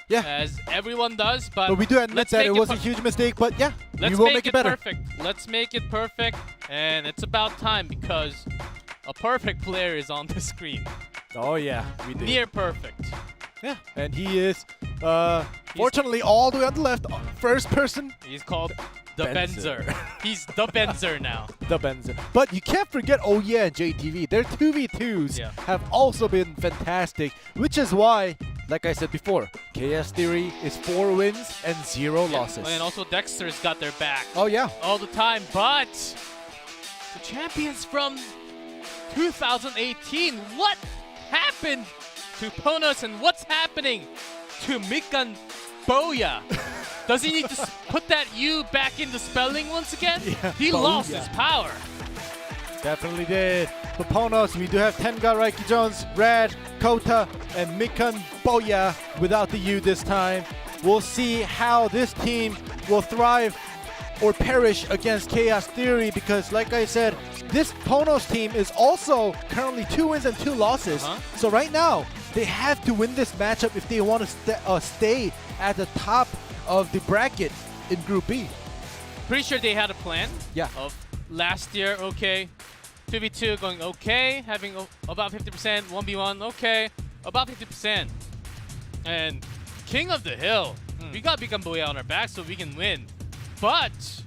Yeah. As everyone does, but we do admit that it was a huge mistake, but yeah, we will make it better. Perfect. Let's make it perfect, and it's about time because a perfect player is on the screen. Oh yeah, we did. Near perfect. Yeah, and he is, fortunately, all the way on the left, first person. He's called the Benzer. He's the Benzer now. The Benzer. But you can't forget Oh Yeah and JTV. Their 2v2s have also been fantastic, which is why, like I said before, Chaos Theory is 4 wins and 0 losses. And also Dexter's got their back. Oh yeah. All the time, but the champions from 2018, what happened to Ponos and what's happening to Mikan Boya? Does he need to put that U back in the spelling once again? Yeah, he lost his power. Definitely did. For Ponos, we do have Tenga, Raiki Jones, Rad, Kota, and Mikan Boya without the U this time. We'll see how this team will thrive or perish against Chaos Theory because, like I said, this Ponos team is also currently 2 wins and 2 losses. So right now, they have to win this matchup if they want to stay at the top of the bracket in Group B. Pretty sure they had a plan. Yeah. Of last year, okay. 2v2 going okay, having about 50%, 1v1, okay, about 50%. And King of the Hill, we got Bikambuya on our back so we can win. But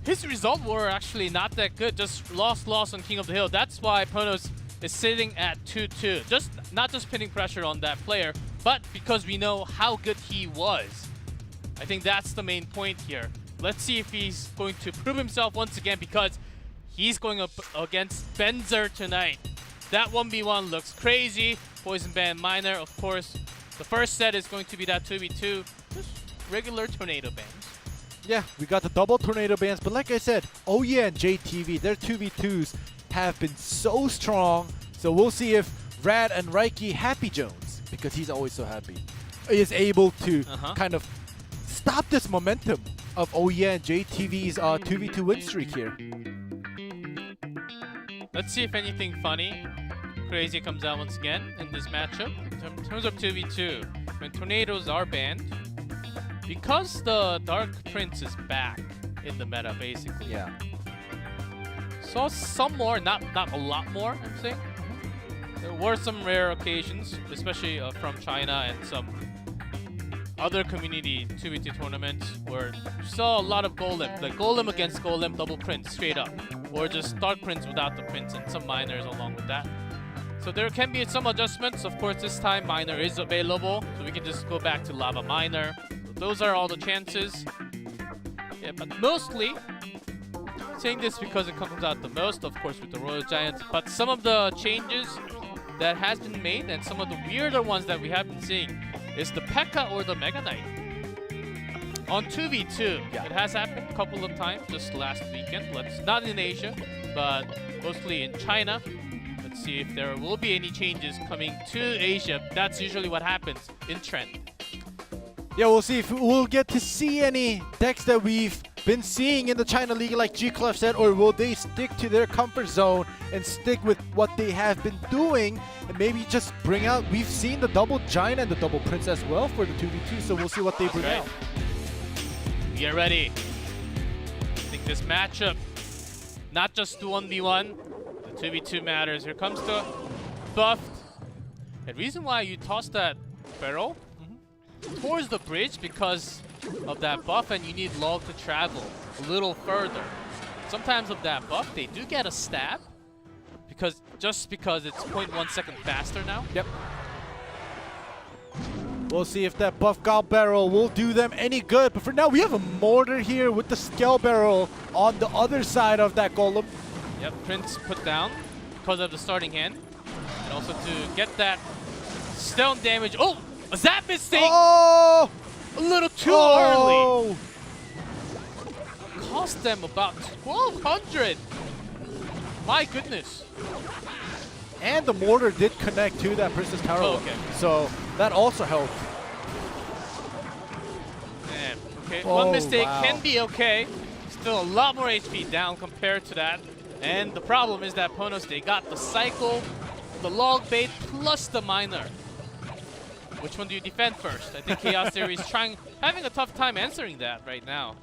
his results were actually not that good, just lost on King of the Hill. That's why Ponos is sitting at 2-2. Just not just putting pressure on that player, but because we know how good he was. I think that's the main point here. Let's see if he's going to prove himself once again because he's going up against Benzer tonight. That 1v1 looks crazy. Poison Band Minor, of course. The first set is going to be that 2v2. Just regular tornado bands. Yeah, we got the double tornado bands, but like I said, Oh Yeah and JTV, their 2v2s have been so strong. So we'll see if Rad and Raiki Happy Jones, because he's always so happy, is able to kind of stop this momentum of Oh Yeah and JTV's 2v2 win streak here. Let's see if anything funny, crazy comes out once again in this matchup. In terms of 2v2, when tornadoes are banned, because the Dark Prince is back in the meta, basically. Yeah. Saw some more, not a lot more, I'm saying. There were some rare occasions, especially from China and some other community 2v2 tournaments where you saw a lot of Golem, like Golem against Golem, double Prince, straight up. Or just Dark Prince without the Prince and some minors along with that. So there can be some adjustments. Of course, this time Minor is available, so we can just go back to Lava Minor. So those are all the chances. Yeah, but mostly, saying this because it comes out the most, of course, with the Royal Giants, but some of the changes that has been made and some of the weirder ones that we have been seeing is the P.E.K.K.A or the Mega Knight. On 2v2, it has happened a couple of times just last weekend. Not in Asia, but mostly in China. Let's see if there will be any changes coming to Asia. That's usually what happens in trend. Yeah, we'll see if we'll get to see any decks that we've been seeing in the China League, like G-Clef said, or will they stick to their comfort zone and stick with what they have been doing and maybe just bring out. We've seen the double Giant and the double Prince as well for the 2v2, so we'll see what they bring out. Get ready. I think this matchup, not just the 1v1, the 2v2 matters. Here comes the buff. The reason why you toss that barrel towards the bridge because of that buff, and you need Log to travel a little further. Sometimes with that buff, they do get a stab because it's 0.1 second faster now. Yep. We'll see if that buff Gob Barrel will do them any good. But for now, we have a Mortar here with the Scale Barrel on the other side of that Golem. Yep, Prince put down because of the starting hand. And also to get that stone damage. Oh! A zap mistake! Oh! A little too early! Cost them about 1,200! My goodness. And the Mortar did connect to that Princess Tower. Oh, okay. So that also helped. Man, okay. Oh, one mistake wow. can be okay. Still a lot more HP down compared to that. And the problem is that Ponos, they got the cycle, the log bait, plus the miner. Which one do you defend first? I think Chaos Theory is having a tough time answering that right now.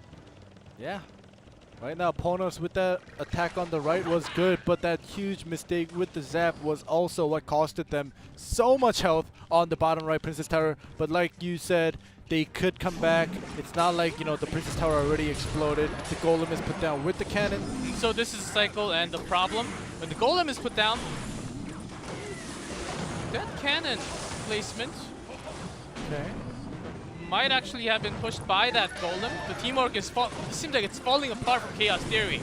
Yeah. Right now, Ponos with that attack on the right was good, but that huge mistake with the zap was also what costed them so much health on the bottom right Princess Tower. But like you said, they could come back. It's not like, you know, the Princess Tower already exploded. The Golem is put down with the cannon. So this is a cycle, and the problem, when the Golem is put down, that cannon placement might actually have been pushed by that Golem. The teamwork is it seems like it's falling apart from Chaos Theory.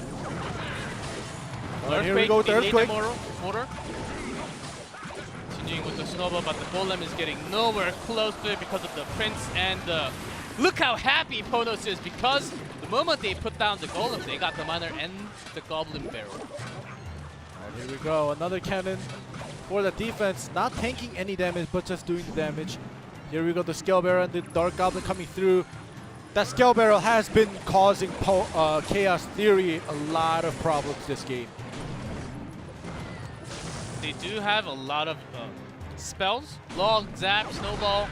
Here we go with the Earthquake. Mortar. Continuing with the Snowball, but the Golem is getting nowhere close to it because of the Prince and the... Look how happy Ponos is, because the moment they put down the Golem, they got the Miner and the Goblin Barrel. Alright, here we go. Another cannon for the defense. Not tanking any damage, but just doing the damage. Here we go, the Scale Barrel and the Dark Goblin coming through. That Scale Barrel has been causing Chaos Theory a lot of problems this game. They do have a lot of spells, Log, Zap, Snowball,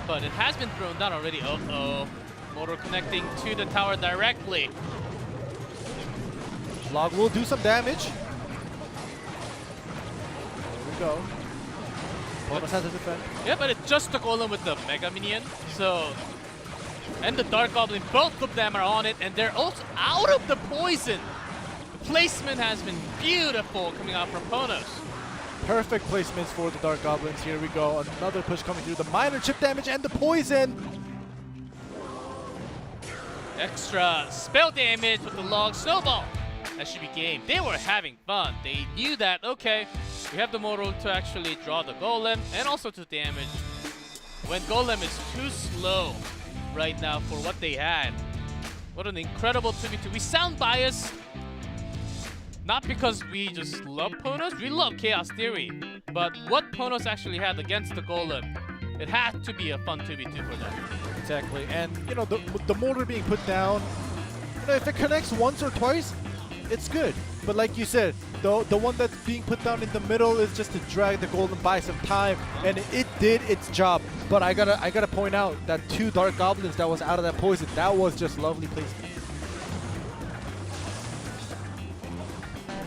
but it has been thrown down already. Uh-oh. Mortar connecting to the tower directly. Log will do some damage. There we go. Ponos has to defend. Yeah, but it's just the Golem with the Mega Minion. So, and the Dark Goblin, both of them are on it, and they're also out of the poison. The placement has been beautiful coming out from Ponos. Perfect placements for the Dark Goblins. Here we go. Another push coming through. The minor chip damage and the poison. Extra spell damage with the Log Snowball. That should be game. They were having fun. They knew that, okay, we have the Mortal to actually draw the Golem and also to damage. When Golem is too slow right now for what they had. What an incredible 2v2. We sound biased, not because we just love Ponos, we love Chaos Theory. But what Ponos actually had against the Golem, it had to be a fun 2v2 for them. Exactly, and you know, the Mortar being put down, you know, if it connects once or twice, it's good. But like you said, the one that's being put down in the middle is just to drag the Golem by some time, and it did its job. But I gotta point out that 2 Dark Goblins that was out of that poison, that was just lovely placement.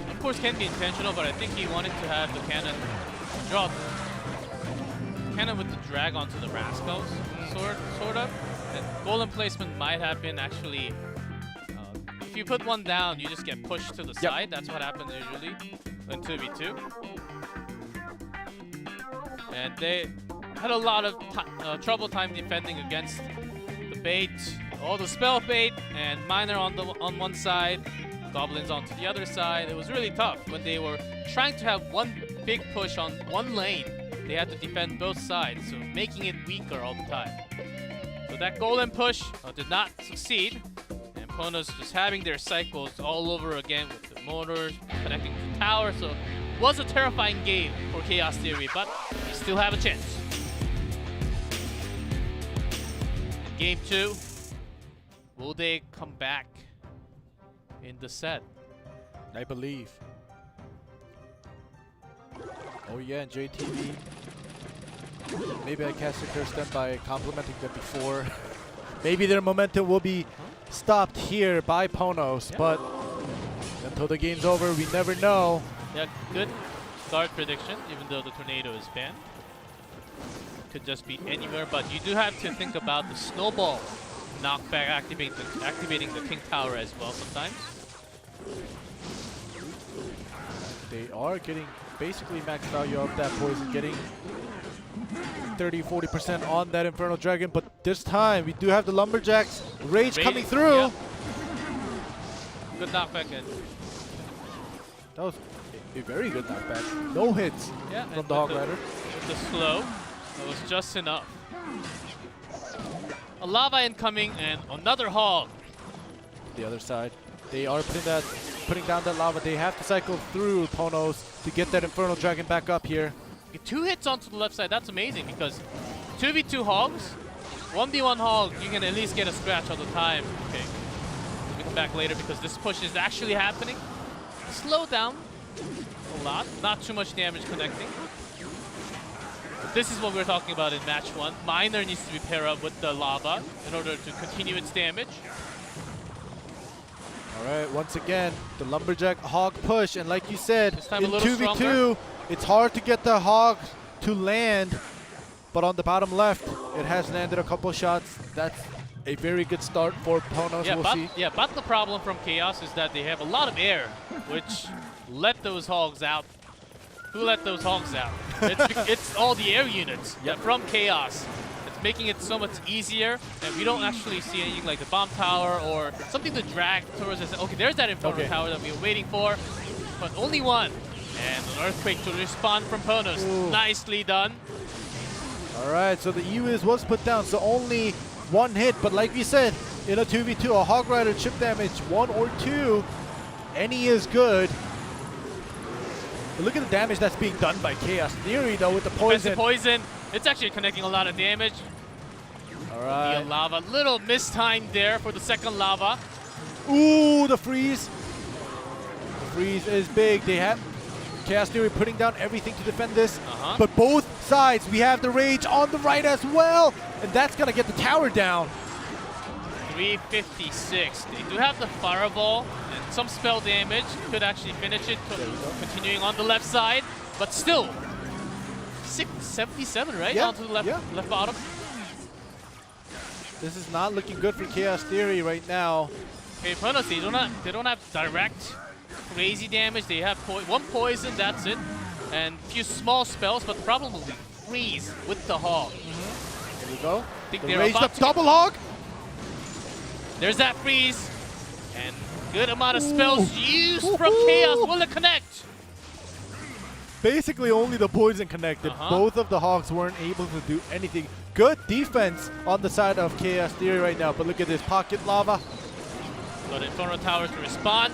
Of course, can be intentional, but I think he wanted to have the cannon drop. Cannon with the drag onto the Rascals, sort of. And Golem placement might have been actually. If you put one down, you just get pushed to the side. That's what happens usually in 2v2. And they had a lot of trouble time defending against the bait, all the spell bait, and Miner on one side, Goblins onto the other side. It was really tough when they were trying to have one big push on one lane. They had to defend both sides, so making it weaker all the time. So that Golem push did not succeed. Ponos just having their cycles all over again with the Mortars connecting to the tower, so was a terrifying game for Chaos Theory, but they still have a chance. Game 2. Will they come back in the set? I believe. Oh yeah, and JTV. Maybe I cast a curse them by complimenting them before. Maybe their momentum will be stopped here by Ponos, but until the game's over, we never know. Yeah, good start prediction, even though the tornado is banned. Could just be anywhere, but you do have to think about the snowball knockback activating the King Tower as well sometimes. They are getting basically max value of that poison, getting 30-40% on that Infernal Dragon, but this time we do have the Lumberjacks Rage coming through. Yeah. Good knockback in. That was a very good knockback. No hits from the Hog Rider. With the slow, that was just enough. A lava incoming and another hog. The other side, they are putting down that lava. They have to cycle through Ponos to get that Infernal Dragon back up here. Get 2 hits onto the left side. That's amazing because 2v2 hogs, 1v1 hog, you can at least get a scratch all the time. Okay, we'll come back later because this push is actually happening. Slow down a lot, not too much damage connecting. This is what we're talking about in match 1. Miner needs to be paired up with the lava in order to continue its damage. Alright, once again, the Lumberjack Hog push, and like you said, This time in a little 2v2, stronger. it's hard to get the Hog to land, but on the bottom left, it has landed a couple shots. That's a very good start for Ponos, we'll see. Yeah, but the problem from Chaos is that they have a lot of air, which let those hogs out. Who let those hogs out? It's all the air units from Chaos. It's making it so much earlier, and we don't actually see anything like the bomb tower or something to drag towards us. Okay, there's that Infernal Tower that we were waiting for, but only one. And an Earthquake to respond from Ponos. Ooh. Nicely done. Alright, so the EWIZ was put down, so only 1 hit, but like we said, in a 2v2, a Hog Rider chip damage, 1 or 2, any is good. But look at the damage that's being done by Chaos Theory though with the poison. Poison. It's actually connecting a lot of damage. Alright. The lava, little mistime there for the second lava. Ooh, the freeze. The freeze is big. They have Chaos Theory putting down everything to defend this. But both sides, we have the Rage on the right as well. And that's going to get the tower down. 356. They do have the Fireball and some spell damage. Could actually finish it. Continuing on the left side. But still, 677, right? Yeah. Onto the left bottom. This is not looking good for Chaos Theory right now. Okay, Ponos, they don't have direct crazy damage. They have 1 poison, that's it. And a few small spells, but the problem will be freeze with the hog. Here we go. Think The they're raised about up to double hog. There's that freeze. And good amount of spells used from Chaos. Will it connect? Basically only the poison connected. Both of the hogs weren't able to do anything. Good defense on the side of Chaos Theory right now, but look at this pocket lava. But Infernal Tower to respond.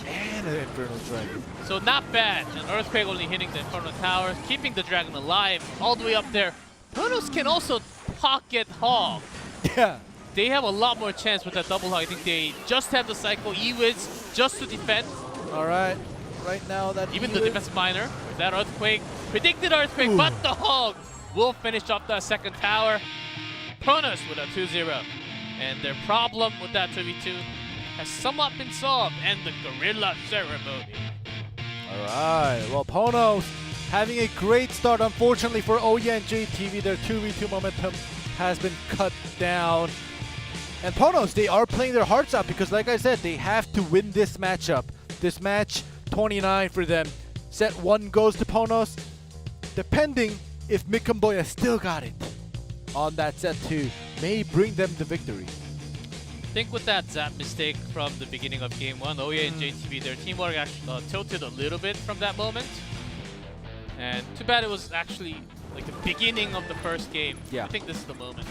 And an Infernal Dragon. So not bad. An Earthquake only hitting the Infernal Tower, keeping the Dragon alive all the way up there. Ponos can also pocket hog. Yeah. They have a lot more chance with that double hog. I think they just have the cycle EWIZ just to defend. Alright. Right now that Even the defensive miner, that Earthquake, predicted Earthquake, but the hog will finish off that second tower. Ponos with a 2-0. And their problem with that 2v2 has somewhat been solved, and the Gorilla Ceremony. Alright, well Ponos having a great start. Unfortunately for Oya and JTV, their 2v2 momentum has been cut down. And Ponos, they are playing their hearts out because like I said, they have to win this matchup. This match, 29 for them. Set 1 goes to Ponos, depending if Mikamboya still got it on that set 2, may bring them the victory. I think with that Zap mistake from the beginning of game 1, Oya and JTV, their teamwork actually tilted a little bit from that moment. And too bad it was actually like the beginning of the first game. Yeah. I think this is the moment.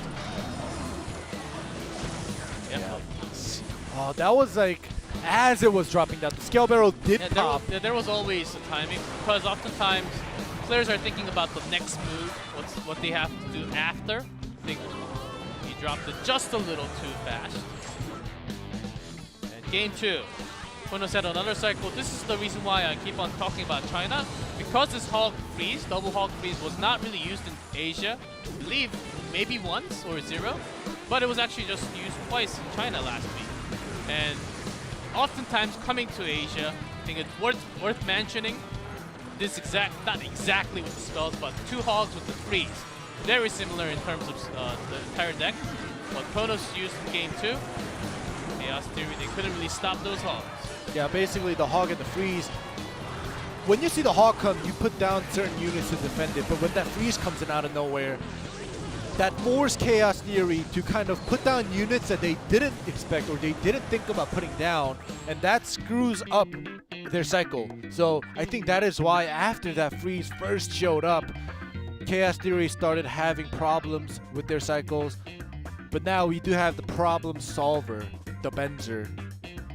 Yeah. Oh, that was like as it was dropping down. The scale barrel did pop. There was always a timing, because oftentimes players are thinking about the next move, what they have to do after. I think he dropped it just a little too fast. And game 2. Kono said another cycle. This is the reason why I keep on talking about China. Because this hog freeze, double hog freeze, was not really used in Asia. I believe maybe once or 0. But it was actually just used twice in China last week. And oftentimes coming to Asia, I think it's worth mentioning this not exactly with the spells, but 2 hogs with the freeze. Very similar in terms of the entire deck. What Konos used in game 2, Chaos Theory, they couldn't really stop those hogs. Yeah, basically the hog and the freeze. When you see the hog come, you put down certain units to defend it, but when that freeze comes in out of nowhere, that forced Chaos Theory to kind of put down units that they didn't expect or they didn't think about putting down, and that screws up their cycle. So I think that is why after that freeze first showed up, Chaos Theory started having problems with their cycles. But now we do have the problem solver, the Benzer,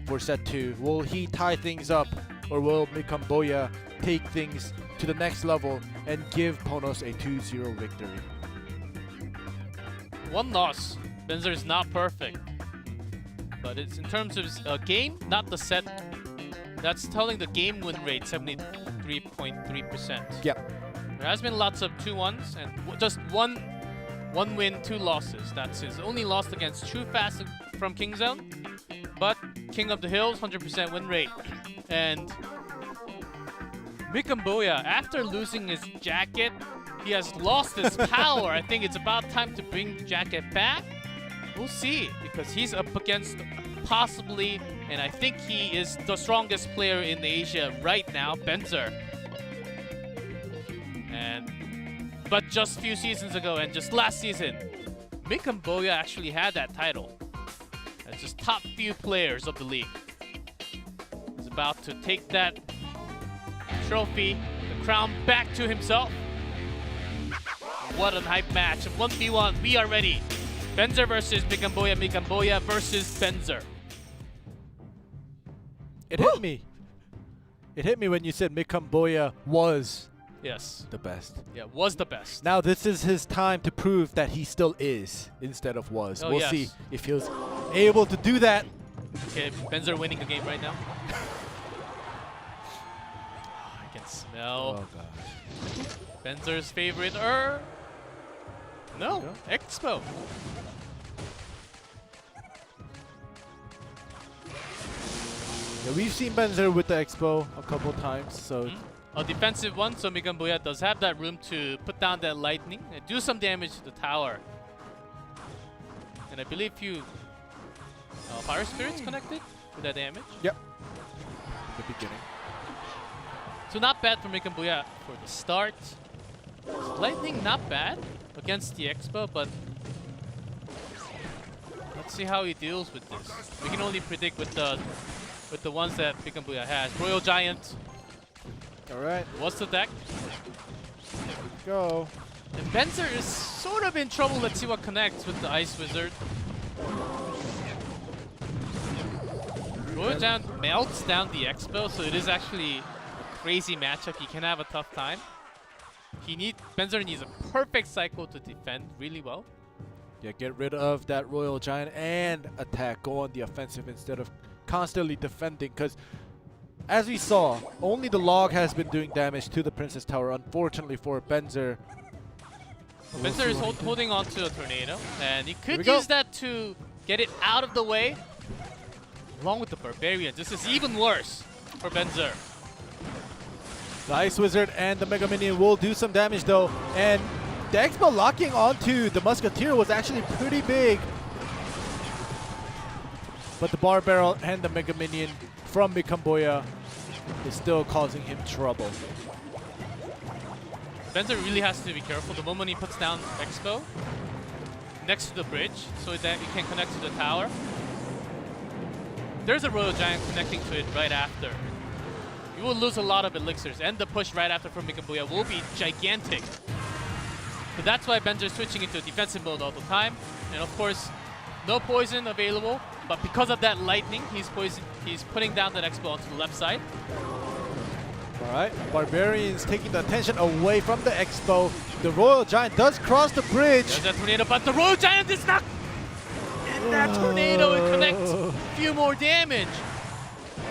for set 2. Will he tie things up, or will Mikamboya take things to the next level and give Ponos a 2-0 victory? 1 loss. Benzer is not perfect, but it's in terms of game, not the set. That's telling the game win rate 73.3%. Yeah. There has been lots of 2-1s and just one win, 2 losses. That's his only loss against True Fast from King Zone, but King of the Hills 100% win rate. And Mikamboya, after losing his jacket, he has lost his power. I think it's about time to bring the jacket back. We'll see, because he's up against possibly, and I think he is the strongest player in Asia right now, Benzer. But just a few seasons ago and just last season, Mikamboya actually had that title. As just top few players of the league. He's about to take that trophy, the crown, back to himself. What a hype match. 1v1, we are ready. Benzer versus Mikamboya, Mikamboya versus Benzer. It hit me. It hit me when you said Mikamboya was the best. Yeah, was the best. Now this is his time to prove that he still is instead of was. Oh, we'll see if he was able to do that. Okay, Benzer winning the game right now. I can smell Benzer's favorite No, Expo. Yeah, we've seen Benzer with the Expo a couple times, so a defensive one, so Mikamboya does have that room to put down that lightning and do some damage to the tower. And I believe few Fire Spirits connected with that damage. Yep. The beginning. So not bad for Mikamboya for the start. Lightning not bad against the Expo, but let's see how he deals with this. We can only predict with the ones that Mikamboya has. Royal Giant. Alright. What's the deck? There we go. And Benzer is sort of in trouble. Let's see what connects with the Ice Wizard. Royal Giant melts down the Expo, so it is actually a crazy matchup. He can have a tough time. Benzer needs a perfect cycle to defend really well. Yeah, get rid of that Royal Giant and attack. Go on the offensive instead of constantly defending, because as we saw, only the log has been doing damage to the Princess Tower, unfortunately for Benzer. Benzer is holding on to a tornado, and he could use that to get it out of the way. Along with the Barbarian, this is even worse for Benzer. The Ice Wizard and the Mega Minion will do some damage though, and the Expo locking onto the Musketeer was actually pretty big. But the Bar Barrel and the Mega Minion from Mikamboya is still causing him trouble. Benzer really has to be careful the moment he puts down Expo next to the bridge so that he can connect to the tower. There's a Royal Giant connecting to it right after. You will lose a lot of elixirs, and the push right after from Mikamboya will be gigantic. So that's why Benzer is switching into defensive mode all the time. And of course, no poison available. but because of that lightning, he's putting down that Expo onto the left side. All right, Barbarians taking the attention away from the Expo. The Royal Giant does cross the bridge. There's that tornado, but the Royal Giant is not. And that tornado, it connects a few more damage.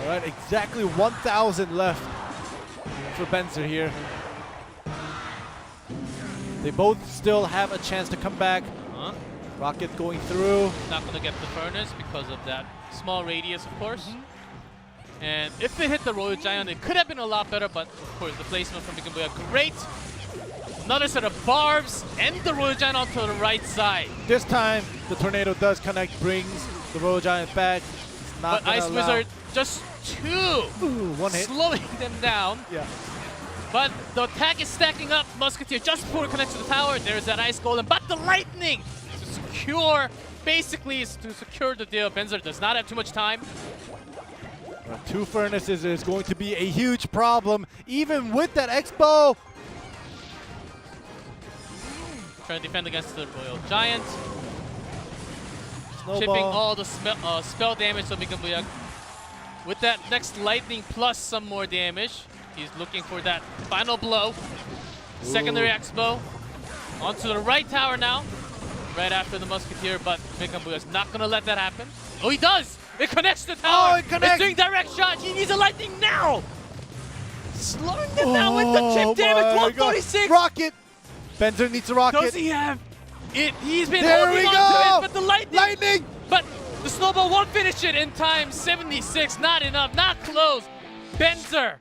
All right, exactly 1,000 left for Benzer here. They both still have a chance to come back. Rocket going through. Not going to get the furnace because of that small radius, of course. And if it hit the Royal Giant, it could have been a lot better, but of course the placement from Mikambuya, great. Another set of barbs and the Royal Giant onto the right side. This time, the tornado does connect, brings the Royal Giant back. It's not but Ice Wizard just one hit. slowing them down. Yeah. But the attack is stacking up. Musketeer just before it connects to the tower. There's that Ice Golem, but the lightning to secure, basically is to secure the deal. Benzer does not have too much time. Two furnaces is going to be a huge problem, even with that Expo. Trying to defend against the Royal Giant. Snowball. Chipping all the spell damage to Mikambuya. With that next lightning plus some more damage. He's looking for that final blow. Secondary Expo. Onto the right tower now. Right after the Musketeer, but Mikambuya's not going to let that happen. Oh, he does! It connects the tower! Oh, it connects! It's doing direct shot! He needs a lightning now! Slowing them down with the chip damage! 146! Rocket! Benzer needs a rocket. Does he have it? He's been There holding we on go! to it, but the lightning! Lightning! But the snowball won't finish it in time. 76, not enough, not close. Benzer,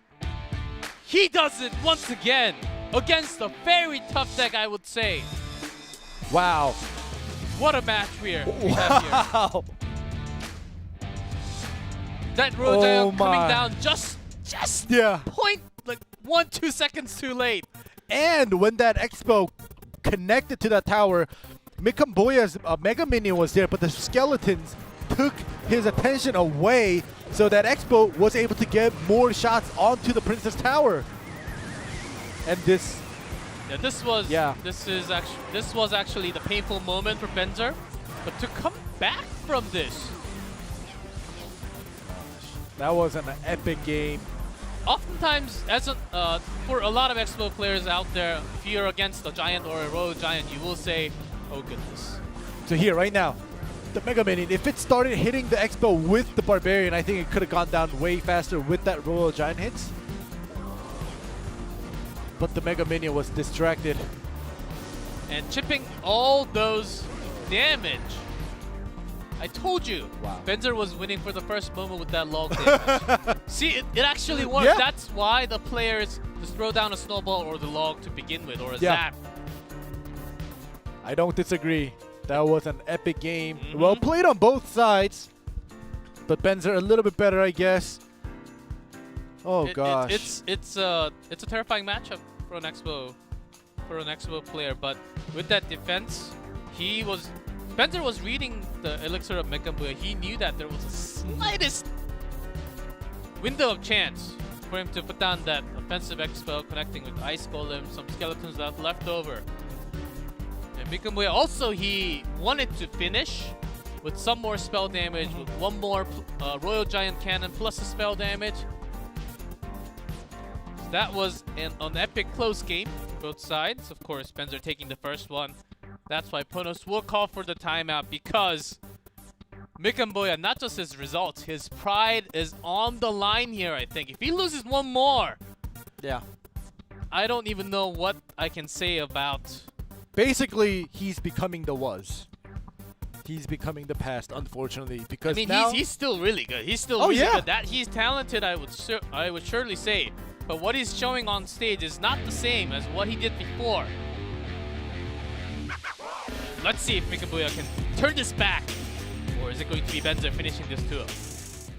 he does it once again against a very tough deck, I would say. Wow. What a match we have here. Wow. That Royal Giant coming my. down just Yeah. 1-2 seconds too late. And when that Expo connected to that tower, Mikambuya's Mega Minion was there, but the skeletons took his attention away, so that Expo was able to get more shots onto the Princess Tower. And this... Yeah, this was actually the painful moment for Benzer, but to come back from this, that was an epic game. oftentimes, for a lot of Expo players out there, if you're against a Giant or a Royal Giant, you will say, "Oh goodness." So here, right now, the Mega Minion, if it started hitting the Expo with the Barbarian, I think it could have gone down way faster with that Royal Giant hits. But the Mega Minion was distracted. And chipping all those damage. I told you, Wow. Benzer was winning for the first moment with that log damage. See, it actually worked. Yeah. That's why the players just throw down a snowball or the log to begin with, or a zap. I don't disagree. That was an epic game. Well played on both sides. But Benzer a little bit better, I guess. Oh gosh. It's a terrifying matchup for an Expo player, but with that defense, Benzer was reading the elixir of Mikambuya. He knew that there was a slightest window of chance for him to put down that offensive Expo, connecting with Ice Golem, some skeletons left over. And Mikambuya also, he wanted to finish with some more spell damage, with one more Royal Giant Cannon plus a spell damage. That was an epic close game, both sides. Of course, Benzer taking the first one. That's why Ponos will call for the timeout, because Mikambuya, not just his results, his pride is on the line here, I think. If he loses one more, Yeah. I don't even know what I can say about... Basically, he's becoming the was. He's becoming the past, unfortunately, because I mean, now he's still really good. He's still Oh, really yeah. good. That he's talented, I would surely say. But what he's showing on stage is not the same as what he did before. Let's see if Mikambuya can turn this back, or is it going to be Benzer finishing this 2-0?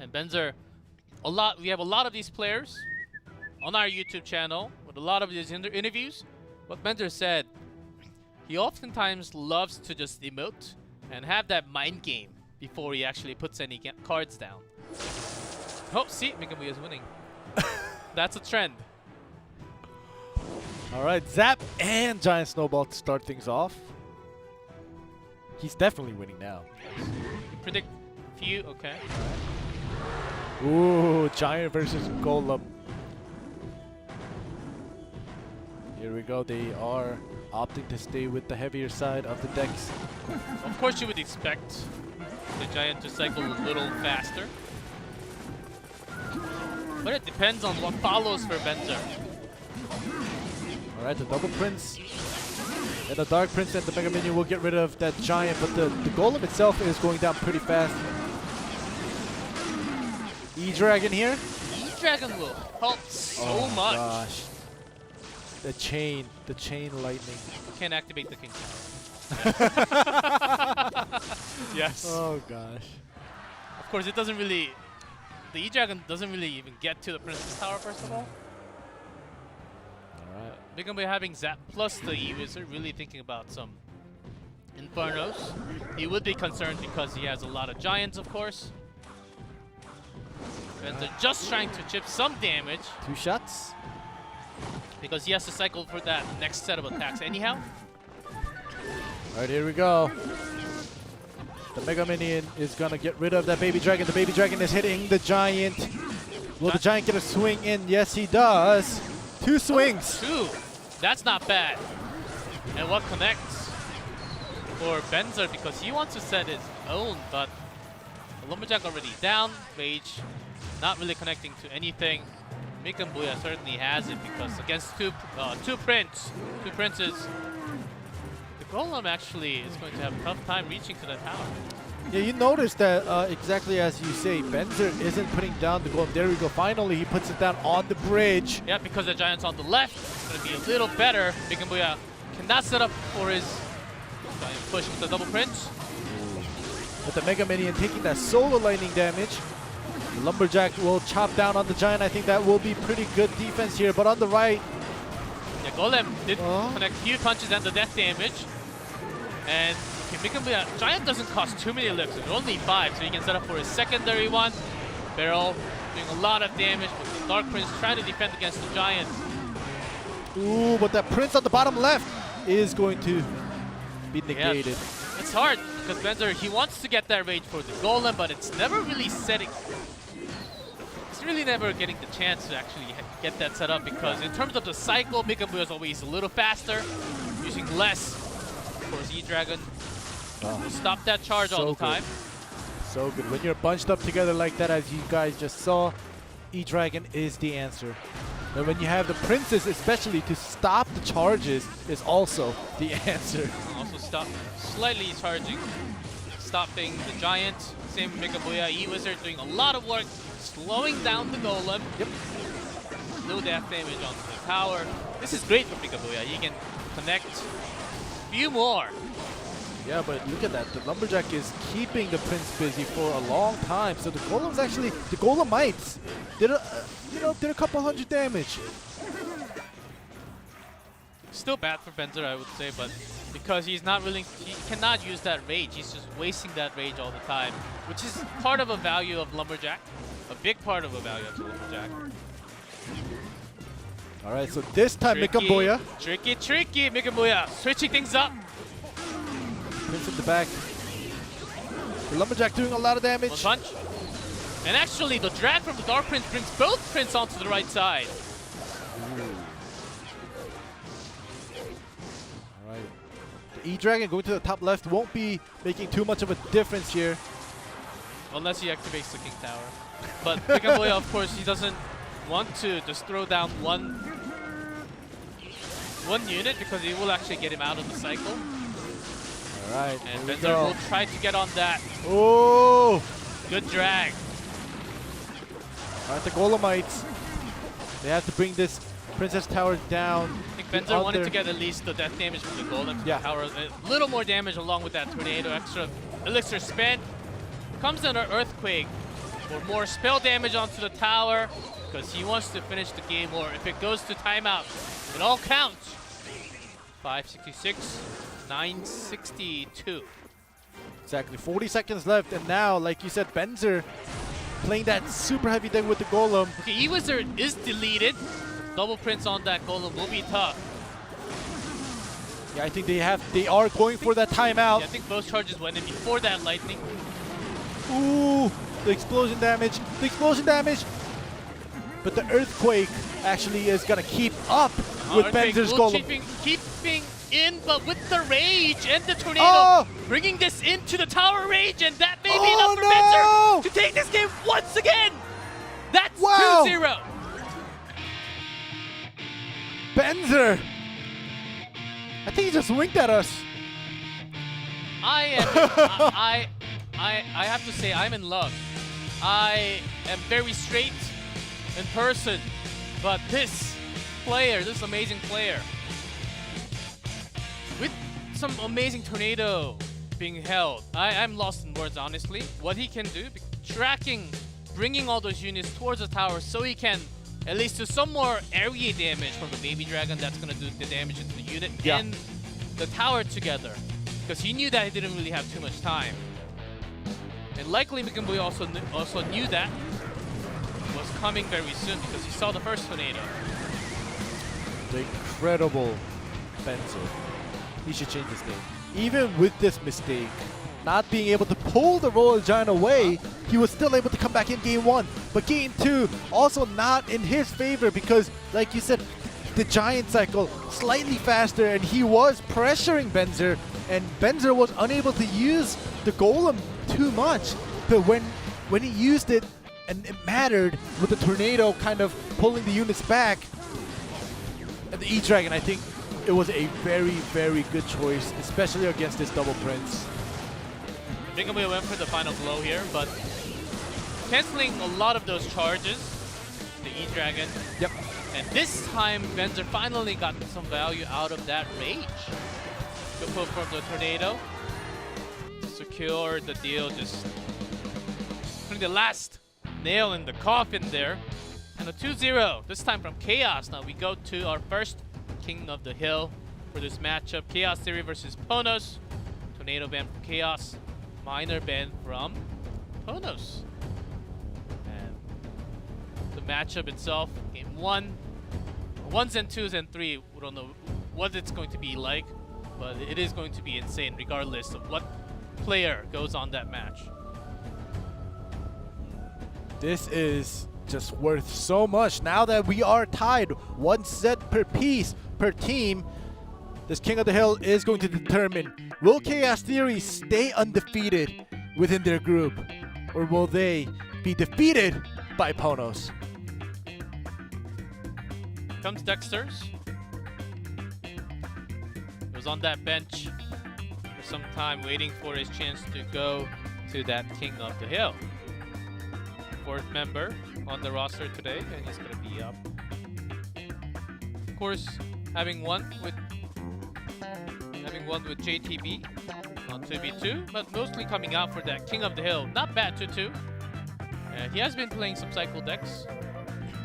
And Benzer, we have a lot of these players on our YouTube channel with a lot of these interviews. What Benzer said, he oftentimes loves to just emote and have that mind game before he actually puts any cards down. Oh, see, Mikambuya is winning. That's a trend. All right, Zap and Giant Snowball to start things off. He's definitely winning now. predict few. Okay. Ooh, Giant versus Golem. Here we go. They are opting to stay with the heavier side of the decks. Of course, you would expect the Giant to cycle a little faster. But it depends on what follows for Benzer. Alright, the double Prince and the Dark Prince and the Mega Minion will get rid of that Giant, but the Golem itself is going down pretty fast. E-Dragon here. E-Dragon will help so much. Gosh. The chain lightning. You can't activate the King Tower. Yes. Oh gosh. Of course, it doesn't really. The E-Dragon doesn't really even get to the Princess Tower, first of all. Alright. Big Boy having Zap plus the E-Wizard, really thinking about some Infernos. He would be concerned because he has a lot of Giants, of course. And they're just trying to chip some damage. 2 shots. Because he has to cycle for that next set of attacks anyhow. Alright, here we go. The Mega Minion is gonna get rid of that Baby Dragon. The Baby Dragon is hitting the Giant. Will the Giant get a swing in? Yes, he does. 2 swings. 2. That's not bad. And what connects for Benzer, because he wants to set his own, but the Lumberjack already down. Rage not really connecting to anything. Mikan Booyah certainly has it because against two princes, the Golem actually is going to have a tough time reaching to the tower. Yeah, you notice that exactly as you say, Benzer isn't putting down the Golem. There we go. Finally, he puts it down on the bridge. Yeah, because the Giant's on the left, it's going to be a little better. Mikan Booyah cannot set up for his Giant push with the double prince. But the Mega Minion taking that solo lightning damage. The Lumberjack will chop down on the Giant. I think that will be pretty good defense here. But on the right, yeah, Golem did connect few punches and the death damage. And Giant doesn't cost too many elixirs, only 5, so he can set up for his secondary one. Barrel doing a lot of damage, but the Dark Prince trying to defend against the Giant. ooh, but that Prince on the bottom left is going to be negated. Yeah, it's hard because Benzer, he wants to get that rage for the Golem, but it's never really setting. It's really never getting the chance to actually get that set up because in terms of the cycle, Mikan Booyah is always a little faster, using less. Of course, E-Dragon will stop that charge all the time. So good. When you're bunched up together like that, as you guys just saw, E-Dragon is the answer. And when you have the Princess, especially to stop the charges, is also the answer. Also stop slightly charging, stopping the Giant. Same with Mikan Booyah. E-Wizard doing a lot of work, slowing down the Golem. Yep. No death damage onto the tower. This is great for Mikan Booyah. He can connect a few more. Yeah, but look at that. The Lumberjack is keeping the Prince busy for a long time. So the Golems actually, the Golemites, did a couple hundred damage. Still bad for Benzer, I would say, but because he's not really, he cannot use that rage. He's just wasting that rage all the time, which is part of a value of Lumberjack, a big part of a value of the Lumberjack. All right, so this time Mikan Booyah. Tricky, Mikan Booyah, switching things up. Prince in the back. The Lumberjack doing a lot of damage. One punch. And actually, the drag from the Dark Prince brings both Prince onto the right side. All right. The E-Dragon going to the top left won't be making too much of a difference here. Unless he activates the King Tower. But Mikan Booyah, of course, he doesn't want to just throw down one unit because it will actually get him out of the cycle. All right. And Benzer will try to get on that. Oh! Good drag. All right, the Golemites. They have to bring this Princess Tower down. I think Benzer wanted to get at least the death damage from the Golem. Yeah. Tower, a little more damage along with that tornado, extra elixir spent. Comes in an Earthquake for more spell damage onto the tower because he wants to finish the game, or if it goes to timeout, it all counts. 566, 962. Exactly, 40 seconds left, and now, like you said, Benzer playing that super heavy deck with the Golem. Okay, E-Wizard is deleted. Double Prince on that Golem will be tough. Yeah, I think they are going for that timeout. Yeah, I think both charges went in before that lightning. Ooh, the explosion damage. The explosion damage. But the earthquake actually is gonna keep up with Benzer's golem. Keeping in, but with the rage and the tornado, bringing this into the tower rage, and that may be enough for Benzer to take this game once again. That's 2-0. Benzer. I think he just winked at us. I have to say I'm in love. I am very straight in person, but this player, this amazing player, with some amazing tornado being held, I'm lost in words, honestly. What he can do, tracking, bringing all those units towards the tower so he can at least do some more area damage from the baby dragon that's going to do the damage into the unit and the tower together. Because he knew that he didn't really have too much time. And likely Mikenboy also knew that was coming very soon because he saw the first tornado. The incredible Benzer. He should change his game. Even with this mistake, not being able to pull the Royal Giant away, he was still able to come back in game 1. But game 2, also not in his favor because, like you said, the Giant cycle slightly faster and he was pressuring Benzer, and Benzer was unable to use the Golem too much. But when he used it, and it mattered with the tornado kind of pulling the units back, and the E-Dragon, I think it was a very, very good choice, especially against this double Prince. Mikenboy went for the final blow here, but canceling a lot of those charges, the E-Dragon. Yep. And this time, Benzer finally got some value out of that rage. Good pull from the tornado. Secure the deal, just putting the last nail in the coffin there. And a 2-0, this time from Chaos. Now we go to our first King of the Hill for this matchup. Chaos Theory versus Ponos. Tornado ban from Chaos. Minor ban from Ponos. And the matchup itself, game 1. 1s and 2s and 3, we don't know what it's going to be like, but it is going to be insane regardless of what player goes on that match. This is just worth so much. Now that we are tied, 1 set per piece per team, this King of the Hill is going to determine, will Chaos Theory stay undefeated within their group, or will they be defeated by Ponos? Comes Dexter's. He was on that bench for some time waiting for his chance to go to that King of the Hill. 4th member on the roster today, and he's going to be up. Of course, having won with JTB on 2v2, but mostly coming out for that King of the Hill. Not bad 2-2. He has been playing some cycle decks,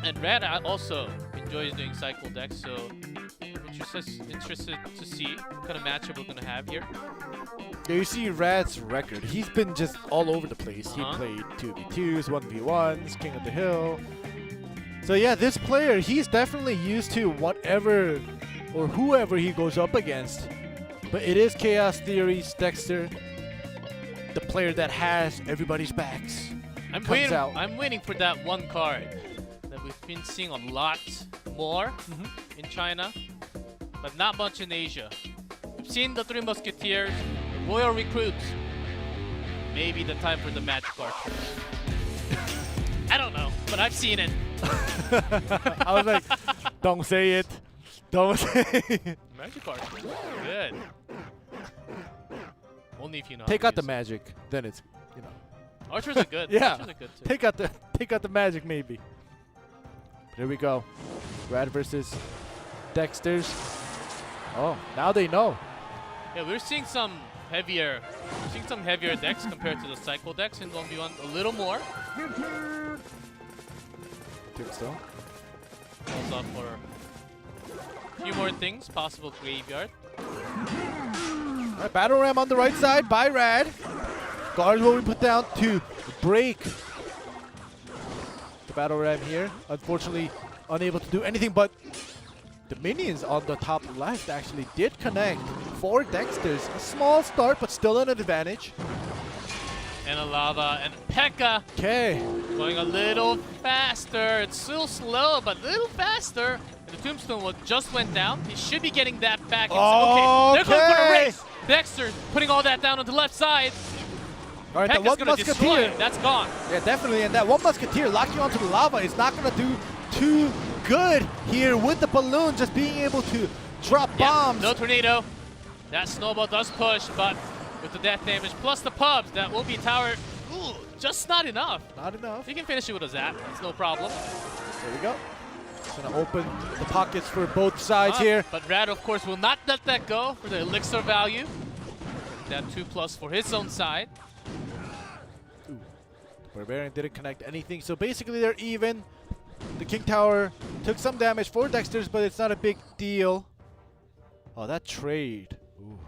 and Red also enjoys doing cycle decks, so interested to see what kind of matchup we're going to have here. Yeah, you see Rad's record. He's been just all over the place. He played 2v2s, 1v1s, King of the Hill. So yeah, this player, he's definitely used to whatever or whoever he goes up against. But it is Chaos Theory's Dexter, the player that has everybody's backs. I'm waiting for that one card that we've been seeing a lot more in China, but not much in Asia. We've seen the 3 Musketeers, Royal Recruits. Maybe the time for the Magic Archers. I don't know, but I've seen it. I was like, don't say it. Don't say it. Magic Archers, good. Only if you know. Take out the magic, then it's, you know. Archers are good. Yeah. Archers are good too. Take out the magic maybe. But here we go. Rad versus Dexter's. Oh, now they know. Yeah, we're seeing some heavier decks compared to the cycle decks in 1v1 a little more. Think so. Also for a few more things, possible graveyard. Alright, Battle Ram on the right side by Rad. Guards will be put down to break the Battle Ram here. Unfortunately, unable to do anything, but the minions on the top left actually did connect for Dexter's. A small start, but still an advantage. And a lava, and P.E.K.K.A. Okay. going a little faster. It's still slow, but a little faster. And the tombstone just went down. He should be getting that back. Okay, they're going for the race. Dexter putting all that down on the left side. All right, that P.E.K.K.A.'s one gonna destroy musketeer. him. That's gone. Yeah, definitely. And that one musketeer locking onto the lava is not going to do too good here with the balloon just being able to drop bombs. No tornado. That snowball does push, but with the death damage plus the pubs, that will be tower. Ooh, just not enough. Not enough. He can finish it with a zap. That's no problem. There we go. Gonna open the pockets for both sides here. But Rad, of course, will not let that go for the elixir value. That 2+ for his own side. Ooh. Barbarian didn't connect anything, so basically they're even. The King Tower took some damage for Dexter's, but it's not a big deal. Oh, that trade. Ooh,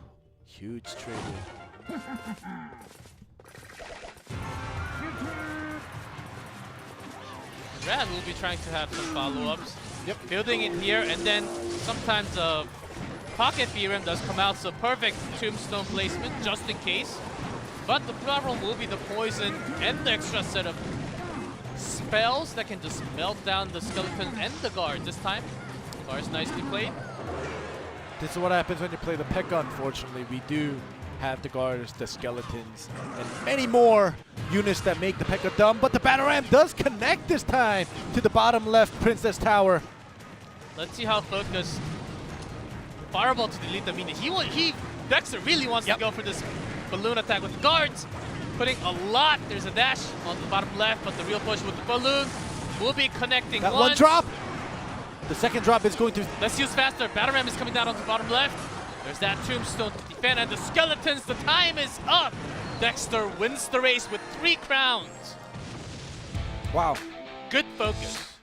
huge trade. Rad will be trying to have some follow-ups. Yep. Building it here, and then sometimes Pocket BRM does come out, so perfect tombstone placement just in case. But the problem will be the poison and the extra set of spells that can just melt down the skeleton and the guard this time. Guard's nicely played. This is what happens when you play the P.E.K.K.A. Unfortunately, we do have the guards, the skeletons, and many more units that make the P.E.K.K.A. dumb. But the Battle Ram does connect this time to the bottom left Princess Tower. Let's see how focused Fireball to delete the minion. Dexter really wants to go for this balloon attack with the guards. Putting a lot. There's a dash on the bottom left, but the real push with the balloon will be connecting That once. one drop. The second drop is going to... Let's use faster. Battle Ram is coming down on the bottom left. There's that tombstone to defend, and the skeletons. The time is up. Dexter wins the race with 3 crowns. Wow. Good focus.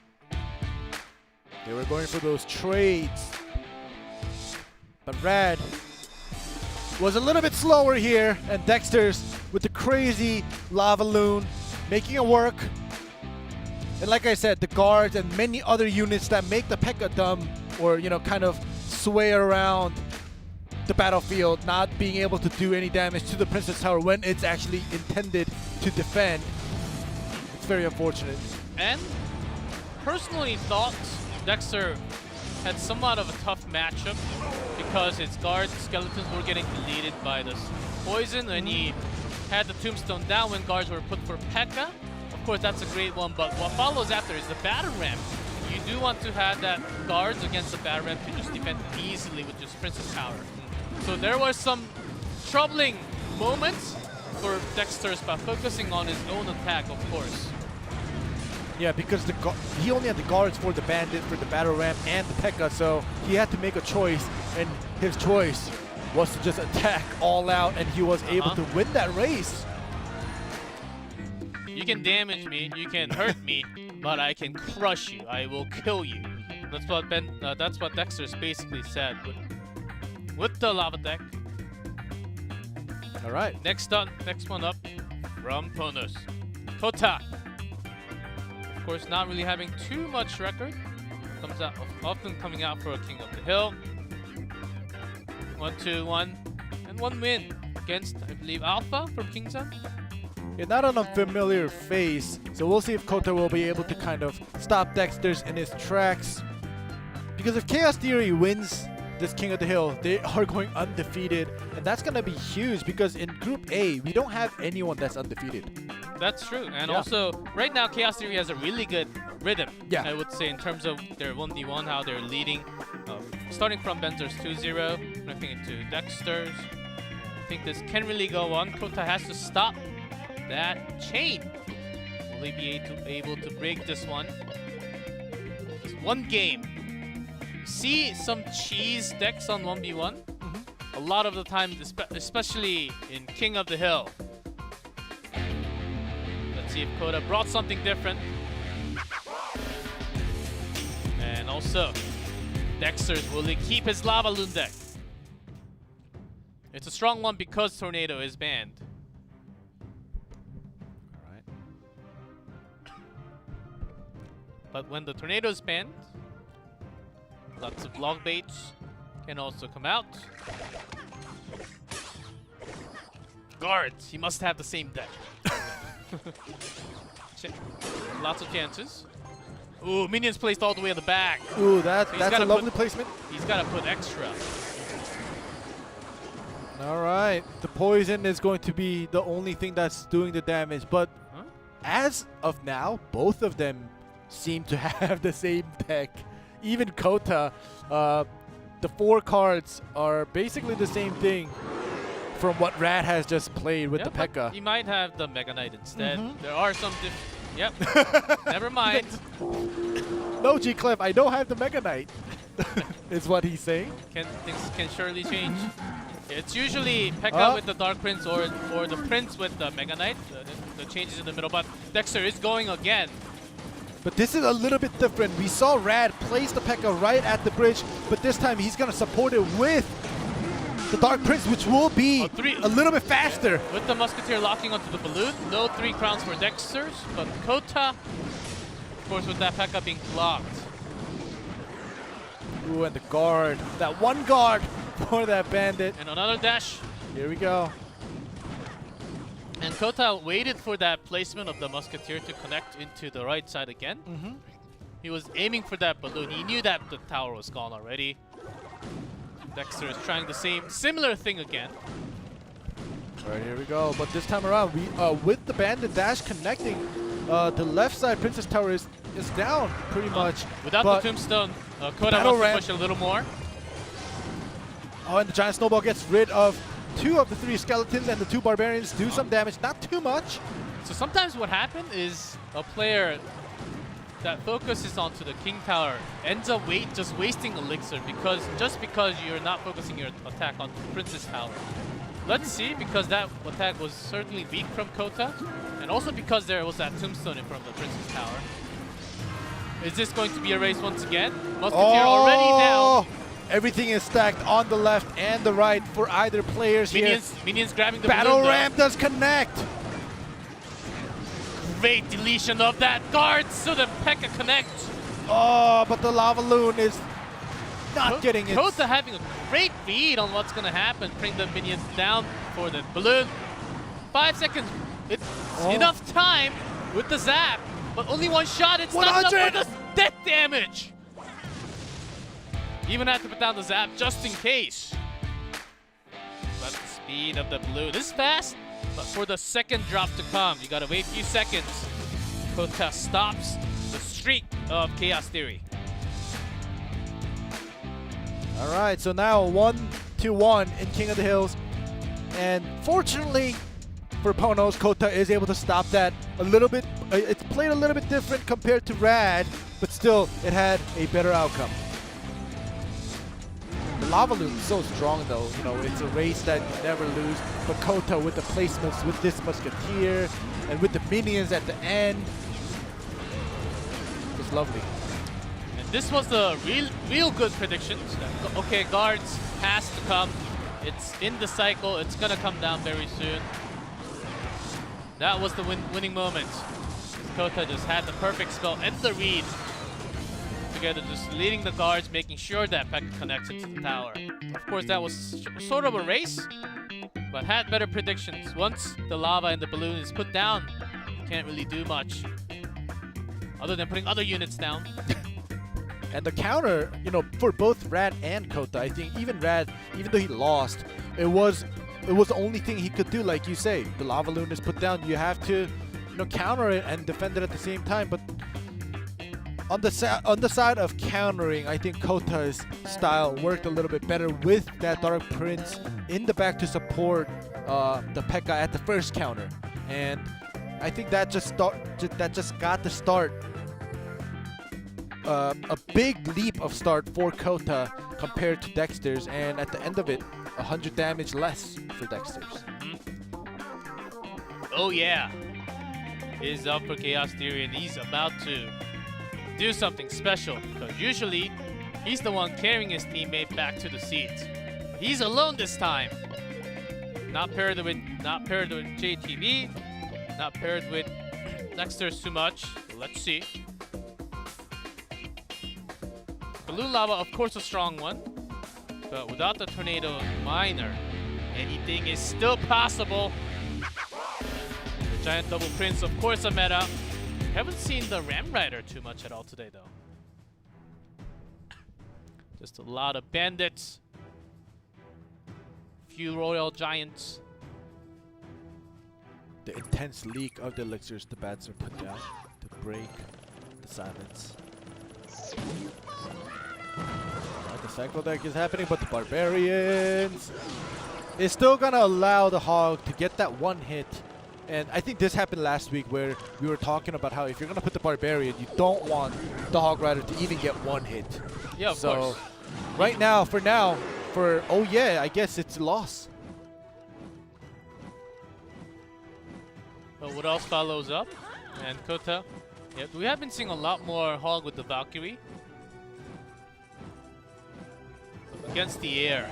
They were going for those trades. But Rad was a little bit slower here, and Dexter's with the crazy lava loon making it work. And like I said, the guards and many other units that make the P.E.K.K.A. dumb, or kind of sway around the battlefield, not being able to do any damage to the Princess Tower when it's actually intended to defend. It's very unfortunate. And personally thought Dexter had somewhat of a tough matchup because his guards and skeletons were getting deleted by this poison, and he had the tombstone down when guards were put for P.E.K.K.A. Of course, that's a great one, but what follows after is the Battle Ram. You do want to have that guards against the Battle Ram to just defend easily with just Princess Tower. So there were some troubling moments for Dexter's by focusing on his own attack, of course. Yeah, because he only had the guards for the bandit, for the battle ram, and the P.E.K.K.A., so he had to make a choice, and his choice was to just attack all out, and he was able to win that race. You can damage me, you can hurt me, but I can crush you. I will kill you. That's what Dexter's basically said with the lava deck. All right. Next one up from Ponus, Kota. Of course, not really having too much record. Comes out often coming out for a King of the Hill. 1-2-1 and 1 win against, I believe, Alpha from Kingson. Yeah, not an unfamiliar face, so we'll see if Kota will be able to kind of stop Dexter's in his tracks. Because if Chaos Theory wins this King of the Hill, they are going undefeated, and that's going to be huge because in Group A, we don't have anyone that's undefeated. That's true, and also, right now, Chaos Theory has a really good rhythm, I would say, in terms of their 1v1, how they're leading. Starting from Benzer's 2-0, connecting it to Dexter's. I think this can really go on. Kota has to stop that chain. Will he be able to break this one? Just one game. See some cheese decks on 1v1? A lot of the time, especially in King of the Hill. Let's see if Kota brought something different. And also, Dexter's, will he keep his Lava Loon deck? It's a strong one because Tornado is banned. Alright. But when the Tornado is banned, lots of log baits can also come out. Guards, he must have the same deck. Lots of chances. Ooh, minions placed all the way at the back. Ooh, So that's a lovely placement. He's got to put extra. All right, the poison is going to be the only thing that's doing the damage. But as of now, both of them seem to have the same deck. Even Kota, the 4 cards are basically the same thing from what Rad has just played with the P.E.K.K.A. He might have the Mega Knight instead. There are some Yep. Never mind. No, G-Clef, I don't have the Mega Knight. Is what he's saying. Things can surely change. It's usually P.E.K.K.A. with the Dark Prince or the Prince with the Mega Knight. The changes in the middle, but Dexter is going again. But this is a little bit different. We saw Rad place the P.E.K.K.A. right at the bridge, but this time he's going to support it with the Dark Prince, which will be a little bit faster. With the Musketeer locking onto the balloon, no 3 crowns for Dexter's, but Kota, of course, with that P.E.K.K.A. being blocked. Ooh, and the guard. That one guard for that bandit. And another dash. Here we go. And Kota waited for that placement of the Musketeer to connect into the right side again. He was aiming for that balloon. He knew that the tower was gone already. Dexter is trying the similar thing again. All right, here we go. But this time around, we with the bandit dash connecting, the left side Princess Tower is down pretty much. Without the tombstone, Kota wants to push a little more. Oh, and the giant snowball gets rid of 2 of the 3 skeletons, and the 2 barbarians do some damage. Not too much. So sometimes what happens is a player that focuses onto the King Tower ends up just wasting elixir because you're not focusing your attack on Princess Tower. Let's see, because that attack was certainly weak from Kota, and also because there was that tombstone in front of the Princess Tower. Is this going to be a race once again? Musketeer already down. Everything is stacked on the left and the right for either players here. Minions grabbing the Battle balloon, ramp does connect. Great deletion of that guard so the P.E.K.K.A. connects. Oh, but the lava loon is not getting it. Kota having a great read on what's going to happen. Bring the minions down for the balloon. 5 seconds. It's enough time with the zap, but only 1 shot. It's not enough for the death damage. Even had to put down the zap just in case. But the speed of the balloon is fast, but for the second drop to come, you gotta wait a few seconds. Kota stops the streak of Chaos Theory. All right, so now 1-1 in King of the Hills. And fortunately for Ponos, Kota is able to stop that a little bit. It's played a little bit different compared to Rad, but still, it had a better outcome. The lava loon is so strong though, you know, it's a race that you never lose. But Kota with the placements with this Musketeer and with the minions at the end, it's lovely. And this was the real good predictions. Okay, guards has to come. It's in the cycle, it's gonna come down very soon. That was the winning moment. Kota just had the perfect spell and the read. Together, just leading the guards, making sure that P.E.K.K.A. connects into the tower. Of course, that was sort of a race, but had better predictions. Once the lava and the balloon is put down, you can't really do much other than putting other units down. And the counter, you know, for both Rad and Kota, I think even Rad, even though he lost, it was the only thing he could do. Like you say, the lava loon is put down. You have to, you know, counter it and defend it at the same time. But on the side of countering, I think Kota's style worked a little bit better with that Dark Prince in the back to support the P.E.K.K.A. at the first counter, and I think that just got the start. A big leap of start for Kota compared to Dexter's, and at the end of it, 100 damage less for Dexter's. Oh yeah, he's up for Chaos Theory, and he's about to do something special, because usually he's the one carrying his teammate back to the seats. He's alone this time. Not paired with JTV, not paired with Dexter too much. Let's see. Balloon Lava, of course, a strong one, but without the Tornado Miner, anything is still possible. The Giant Double Prince, of course, a meta. Haven't seen the Ram Rider too much at all today, though. Just a lot of bandits. Few Royal Giants. The intense leak of the elixirs the bats are put down to break the silence. The cycle deck is happening, but the Barbarians is still gonna allow the Hog to get that one hit. And I think this happened last week where we were talking about how if you're gonna put the Barbarian, you don't want the Hog Rider to even get one hit. Yeah, of course. Right now, for oh yeah, I guess it's a loss. But what else follows up? And Kota. Yeah, we have been seeing a lot more Hog with the Valkyrie. Against the air.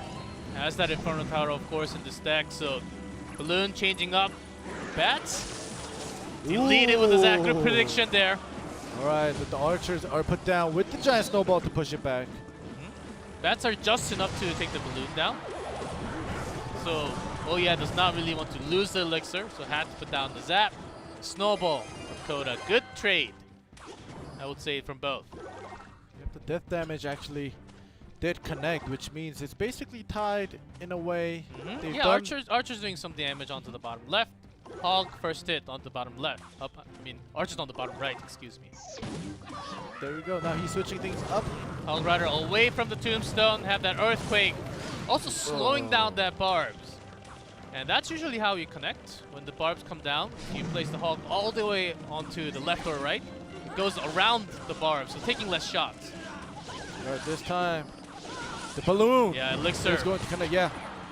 Has that Inferno Tower, of course, in this deck, so Balloon changing up. Bats. He lead it with his accurate prediction there. Alright, but the archers are put down with the giant snowball to push it back. Bats are just enough to take the balloon down. So, oh yeah, does not really want to lose the elixir, so had to put down the zap. Snowball from Kota. Good trade, I would say, from both. Yep, the death damage actually did connect, which means it's basically tied in a way. Yeah, Archer's doing some damage onto the bottom left. Hog first hit on the bottom left. Archer's on the bottom right, excuse me. There we go. Now he's switching things up. Hog Rider away from the tombstone, have that earthquake. Also slowing down that barbs. And that's usually how you connect. When the barbs come down, you place the Hog all the way onto the left or right. It goes around the barbs, so taking less shots. Right, this time, the balloon. Yeah, elixir. Is going to connect. Yeah,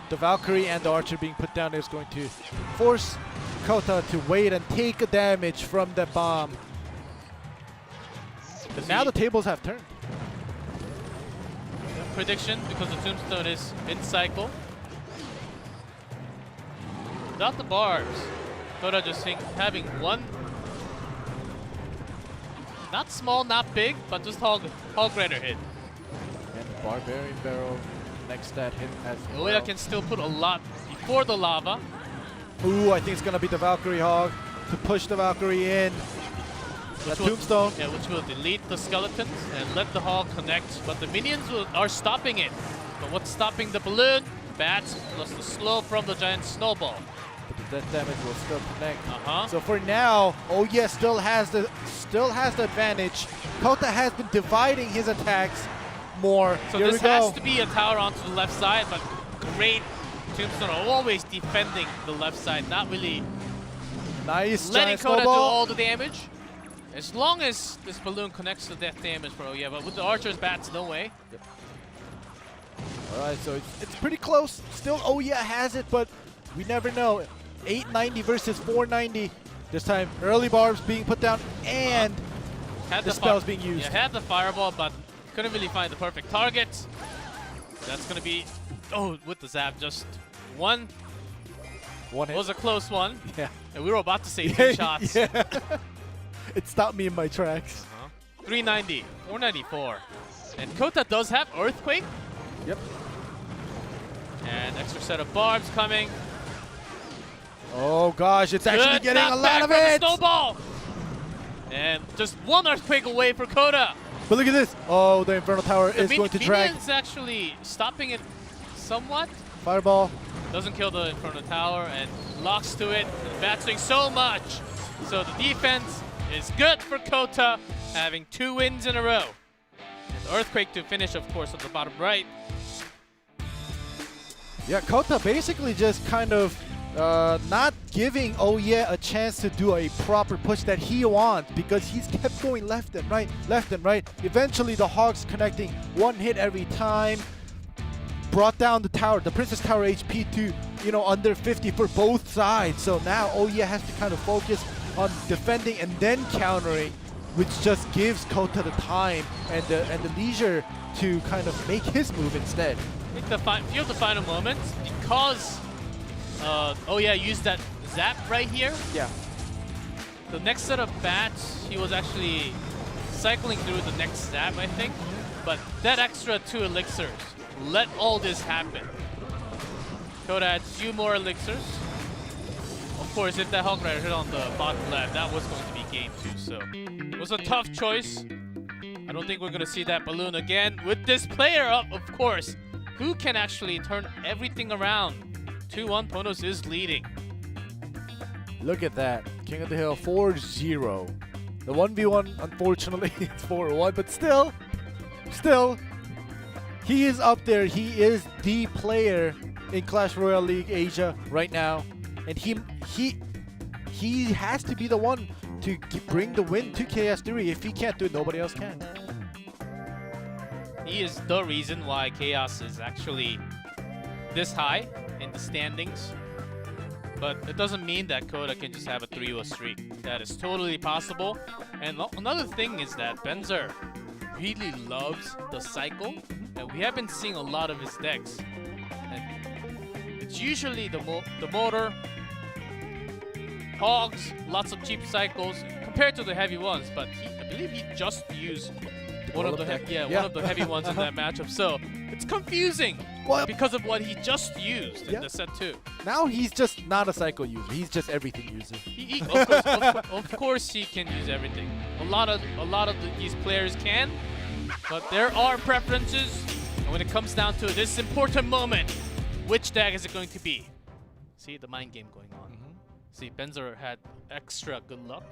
the Valkyrie and the Archer being put down is going to force Kota to wait and take a damage from the bomb. But now the tables have turned. Prediction, because the tombstone is mid-cycle. Without the barbs, Kota just having one, not small, not big, but just Hog Rider hit. And the Barbarian Barrel next that hit as well. Oya can still put a lot before the lava. Ooh, I think it's gonna be the Valkyrie Hog to push the Valkyrie in. That tombstone. Yeah, which will delete the skeletons and let the Hog connect. But the minions are stopping it. But what's stopping the balloon? Bats plus the slow from the giant snowball. But the death damage will still connect. Uh-huh. So for now, oh yeah, still has the advantage. Kota has been dividing his attacks more. So Here this has to be a tower onto the left side, but great Tombstone are always defending the left side, not really nice letting giant Kota do snowball. all the damage. As long as this balloon connects to death damage for Oya, but with the Archer's bats, no way. Yep. Alright, so it's pretty close. Still Oya has it, but we never know. 890 versus 490. This time, early barbs being put down and had the spells being used. Yeah, had the fireball, but couldn't really find the perfect target. That's gonna be, oh, with the zap, just one. One hit. It was a close one. Yeah. And we were about to say 2 shots. Yeah. It stopped me in my tracks. 390, 494. And Kota does have Earthquake. Yep. And extra set of barbs coming. Oh gosh, it's actually Good getting a lot knockback of from the it. snowball. And just one Earthquake away for Kota. But look at this. Oh, the Inferno Tower is going to drag. Minions actually stopping it somewhat. Fireball. Doesn't kill the Inferno Tower and locks to it. The bat's doing so much. So the defense is good for Kota, having 2 wins in a row. And Earthquake to finish, of course, at the bottom right. Yeah, Kota basically just kind of not giving Oye a chance to do a proper push that he wants because he's kept going left and right, left and right. Eventually, the Hogs connecting one hit every time. Brought down the tower, the Princess Tower HP to, under 50 for both sides. So now Oye has to kind of focus on defending and then countering, which just gives Kota the time and the leisure to kind of make his move instead. I think the few of the final moments, because Oya used that zap right here. Yeah. The next set of bats, he was actually cycling through the next zap, I think. But that extra 2 elixirs let all this happen. Kota had 2 more elixirs. Of course, if that Hog Rider hit on the bottom left, that was going to be game 2. So it was a tough choice. I don't think we're going to see that balloon again. With this player up, of course, who can actually turn everything around. 2-1, Ponos is leading. Look at that. King of the Hill 4-0. The 1v1, unfortunately, it's 4-1, but still, he is up there. He is the player in Clash Royale League Asia right now, and he has to be the one to bring the win to Chaos Theory. If he can't do it, nobody else can. He is the reason why Chaos is actually this high in the standings. But it doesn't mean that Koda can just have a 3-0 streak. That is totally possible. And another thing is that Benzer really loves the cycle, and we have been seeing a lot of his decks. And it's usually the motor, hogs, lots of cheap cycles compared to the heavy ones. But I believe he just used one of the heavy ones in that matchup. So it's confusing because of what he just used in the set 2. Now he's just not a cycle user. He's just everything user. Of course he can use everything. A lot of these players can, but there are preferences. And when it comes down to this important moment, which deck is it going to be? See the mind game going on. See, Benzer had extra good luck.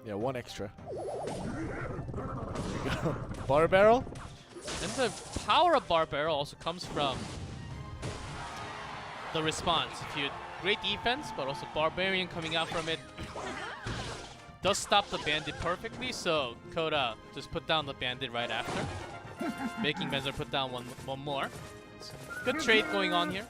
Yeah, one extra. Bar barrel. And the power of bar barrel also comes from the response. If you great defense, but also barbarian coming out from it does stop the bandit perfectly. So Koda just put down the bandit right after, making Benzer put down one more. So good trade going on here.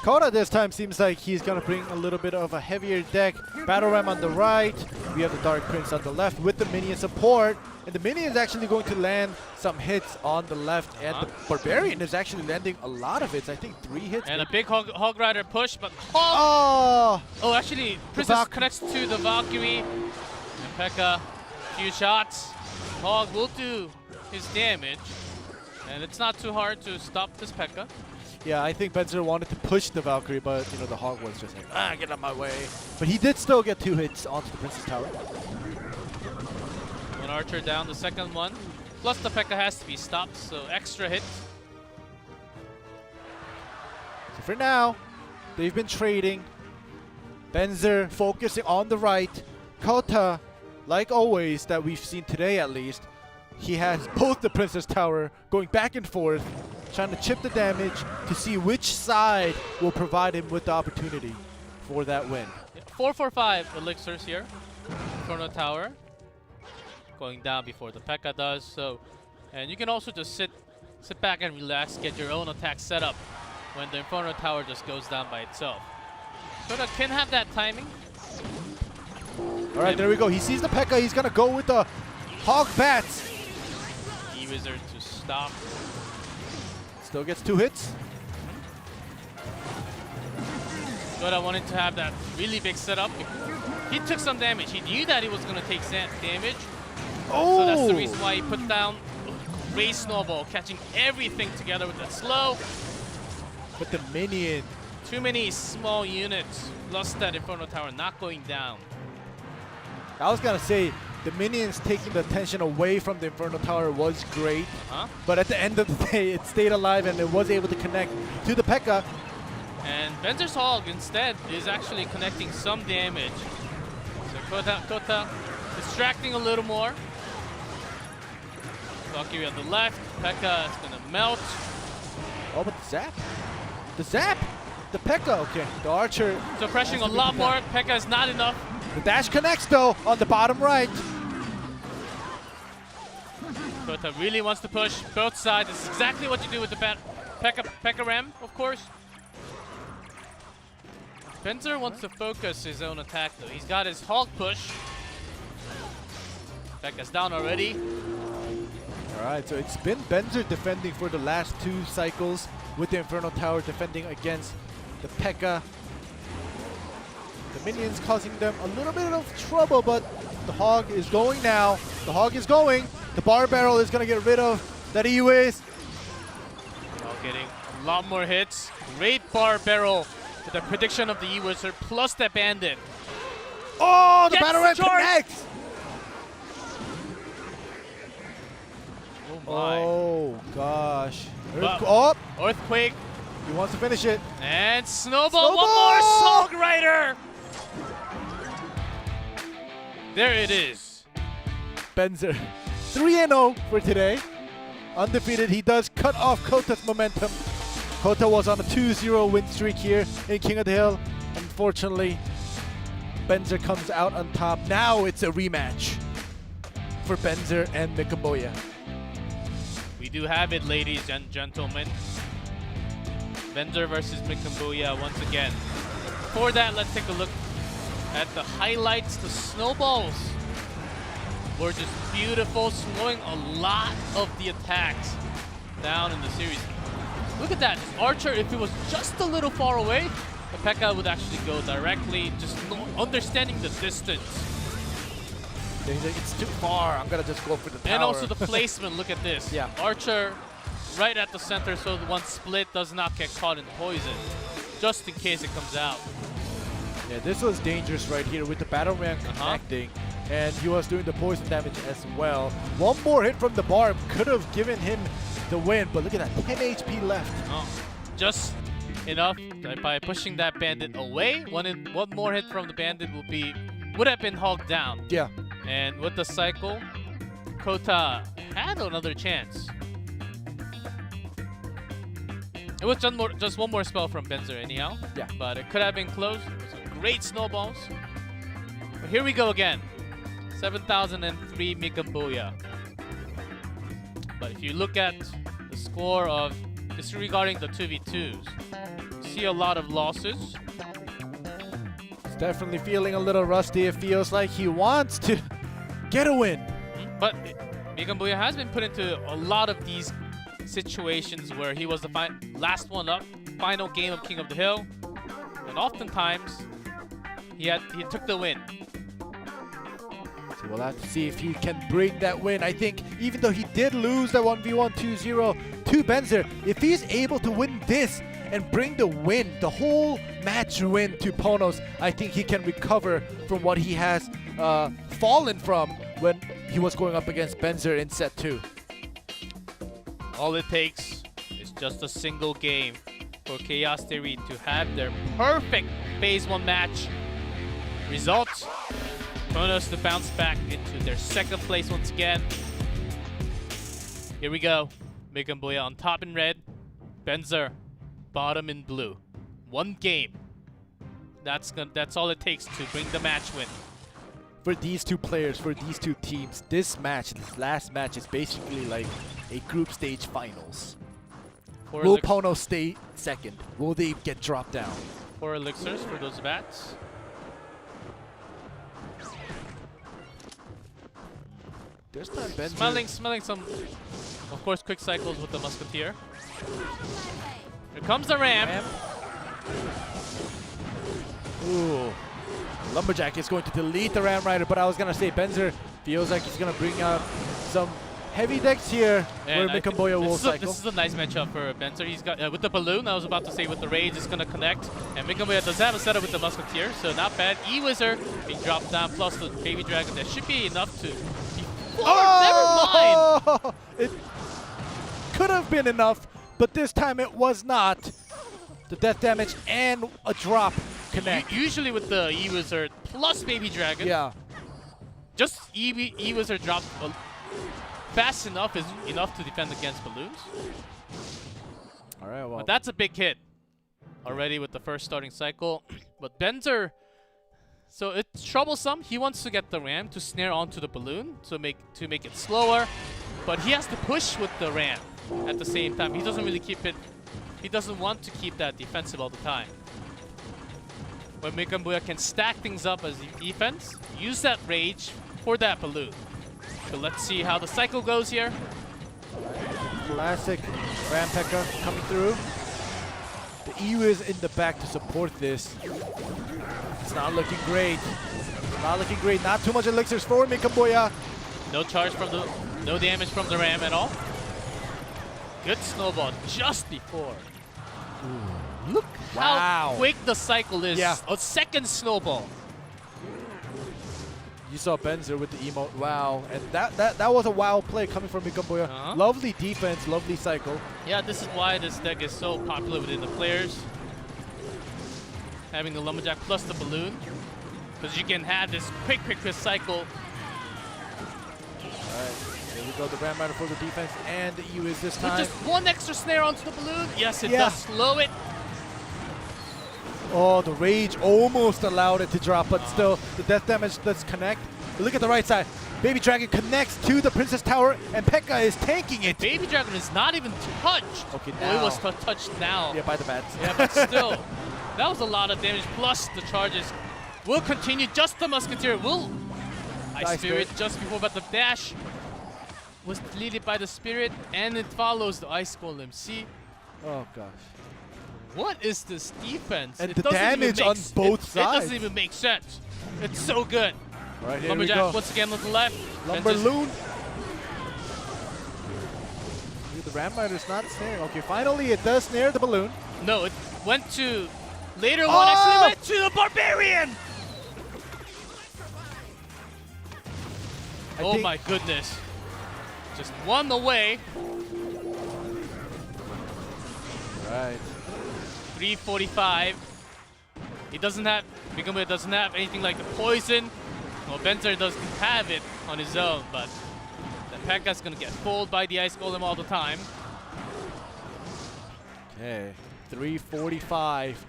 Koda this time seems like he's going to bring a little bit of a heavier deck. Battle Ram on the right. We have the Dark Prince on the left with the minion support. And the minion is actually going to land some hits on the left. And the Barbarian is actually landing a lot of hits. I think 3 hits. And a big Hog Rider push, but Hog! Oh, actually, Princess connects to the Valkyrie. And P.E.K.K.A, few shots. Hog will do his damage. And it's not too hard to stop this P.E.K.K.A. Yeah, I think Benzer wanted to push the Valkyrie, but you know the Hog was just like, get out of my way. But he did still get 2 hits onto the Princess Tower. One archer down, the second one. Plus the P.E.K.K.A has to be stopped, so extra hit. So for now, they've been trading. Benzer focusing on the right. Kota, like always that we've seen today at least, he has both the Princess Tower going back and forth, trying to chip the damage to see which side will provide him with the opportunity for that win. 4-4-5 elixirs here. Inferno Tower going down before the P.E.K.K.A does. So, and you can also just sit back and relax, get your own attack set up when the Inferno Tower just goes down by itself. Koda can have that timing. All right, there we go. He sees the P.E.K.K.A. He's gonna go with the Hog Bats. E-Wizard to stop. Still gets 2 hits. Koda wanted to have that really big setup. He took some damage. He knew that he was going to take damage. Oh! So that's the reason why he put down Ray Snowball, catching everything together with that slow. But the minion. Too many small units, plus that Inferno Tower not going down. I was going to say, the minions taking the attention away from the Inferno Tower was great. But at the end of the day, it stayed alive and it was able to connect to the P.E.K.K.A. And Benzer's Hog instead is actually connecting some damage. So Kota distracting a little more. Valkyrie on the left. P.E.K.K.A is going to melt. Oh, but the zap. The zap! The P.E.K.K.A, okay. The archer. So pressuring a lot more. P.E.K.K.A is not enough. The dash connects though on the bottom right. Kota really wants to push both sides. This is exactly what you do with the P.E.K.K.A Ram, of course. Benzer wants to focus his own attack though. He's got his Hog push. P.E.K.K.A's down already. Alright, so it's been Benzer defending for the last 2 cycles with the Inferno Tower defending against the P.E.K.K.A. The minions causing them a little bit of trouble, but the Hog is going now. The Hog is going. The Bar Barrel is going to get rid of that E-Wiz. Now getting a lot more hits. Great bar barrel with the prediction of the E-Wizard plus the bandit. Oh, the Gets battle the ram charge! connects! Oh my. Oh, gosh. But- Oh, Earthquake he wants to finish it. and Snowball. Snowball! One more Song Rider. There it is. Benzer 3-0 for today. Undefeated. He does cut off Kota's momentum. Kota was on a 2-0 win streak here in King of the Hill. Unfortunately, Benzer comes out on top. Now it's a rematch for Benzer and Mikamboya. We do have it, ladies and gentlemen. Benzer versus Mikamboya once again. Before that, let's take a look at the highlights. The snowballs were just beautiful, slowing a lot of the attacks down in the series. Look at that. Archer, if it was just a little far away, the P.E.K.K.A would actually go directly, just understanding the distance. He's like, it's too far. I'm going to just go for the tower. And also the placement, look at this. Yeah. Archer right at the center so the one split does not get caught in poison, just in case it comes out. Yeah, this was dangerous right here with the battle ram connecting. And he was doing the poison damage as well. One more hit from the barb could have given him the win, but look at that, 10 HP left. Oh, just enough that by pushing that bandit away. One more hit from the bandit would have been hogged down. Yeah. And with the cycle, Kota had another chance. It was just one more spell from Benzer anyhow. Yeah. But it could have been close. It was a great snowballs. But here we go again. 7,003 Mikamboya. But if you look at the score of disregarding the 2v2s, you see a lot of losses. He's definitely feeling a little rusty. It feels like he wants to get a win. But Mikamboya has been put into a lot of these situations where he was the last one up, final game of King of the Hill, and oftentimes he took the win. So we'll have to see if he can bring that win. I think even though he did lose that 1v1 2-0 to Benzer, if he's able to win this and bring the win, the whole match win to Ponos, I think he can recover from what he has fallen from when he was going up against Benzer in set 2. All it takes is just a single game for Chaos Theory to have their perfect Phase 1 match results. Ponos to bounce back into their second place once again. Here we go. Mikamboya on top in red. Benzer bottom in blue. One game. That's all it takes to bring the match win. For these two players, for these two teams, this last match is basically like a group stage finals. Will Ponos stay second? Will they get dropped down? 4 elixirs for those bats. This time Benzer Smelling some, of course, quick cycles with the Musketeer. Here comes the Ram. Ooh. Lumberjack is going to delete the Ram Rider, but I was going to say Benzer feels like he's going to bring out some heavy decks here where Mikamboya will cycle. This is a nice matchup for Benzer. He's got with the balloon. I was about to say with the rage, it's going to connect, and Mikamboya does have a setup with the Musketeer, so not bad. E-Wizard being dropped down, plus the Baby Dragon. That should be enough to. Oh! Never mind. It could have been enough, but this time it was not. The death damage and a drop connect. Usually with the E-Wizard plus Baby Dragon, Yeah. just E-Wizard dropped fast enough is enough to defend against balloons. All right, well. But that's a big hit already with the first starting cycle. But Benzer, so it's troublesome. He wants to get the Ram to snare onto the balloon to make it slower, but he has to push with the Ram at the same time. He doesn't really keep it. He doesn't want to keep that defensive all the time. When Mikamboya can stack things up as defense, use that rage for that balloon. So let's see how the cycle goes here. Classic Ram P.E.K.K.A coming through. The EU is in the back to support this. It's not looking great. Not looking great. Not too much elixirs for Mikamboya. No charge from the, no damage from the Ram at all. Good snowball just before. Ooh. Look Wow. how quick the cycle is. Yeah. A second snowball. You saw Benzer with the emote. Wow. And that was a wild play coming from Mikamboya. Lovely defense, lovely cycle. Yeah, this is why this deck is so popular within the players. Having the Lumberjack plus the balloon. Because you can have this quick cycle. Alright, here we go. The Ram Rider for the defense and the EU is this time. With just one extra snare onto the balloon. Yes, it does slow it. Oh, the Rage almost allowed it to drop, but still, the death damage does connect. But look at the right side. Baby Dragon connects to the Princess Tower, and Pekka is tanking it. Baby Dragon is not even touched. Okay, well, now. it was touched now. Yeah, by the bats. Yeah, but still, that was a lot of damage. Plus, the charges will continue. Just the Musketeer will Ice Spirit just before, but the dash was deleted by the Spirit, and it follows the Ice Golem. See? Oh, gosh. What is this defense? And it the damage on both sides. It doesn't even make sense. It's so good. Right, here Lumberjack we go. once again on the left. Lumberloon. The Ram Rider's not snaring. Okay, finally it does snare the balloon. No, it went to... Later one actually went to the Barbarian! Oh my goodness. Just one away. Right. 345. He doesn't have... Mikamboya doesn't have anything like the poison. Well, Benzer doesn't have it on his own, but the Pekka's gonna get fooled by the Ice Golem all the time. Okay, 345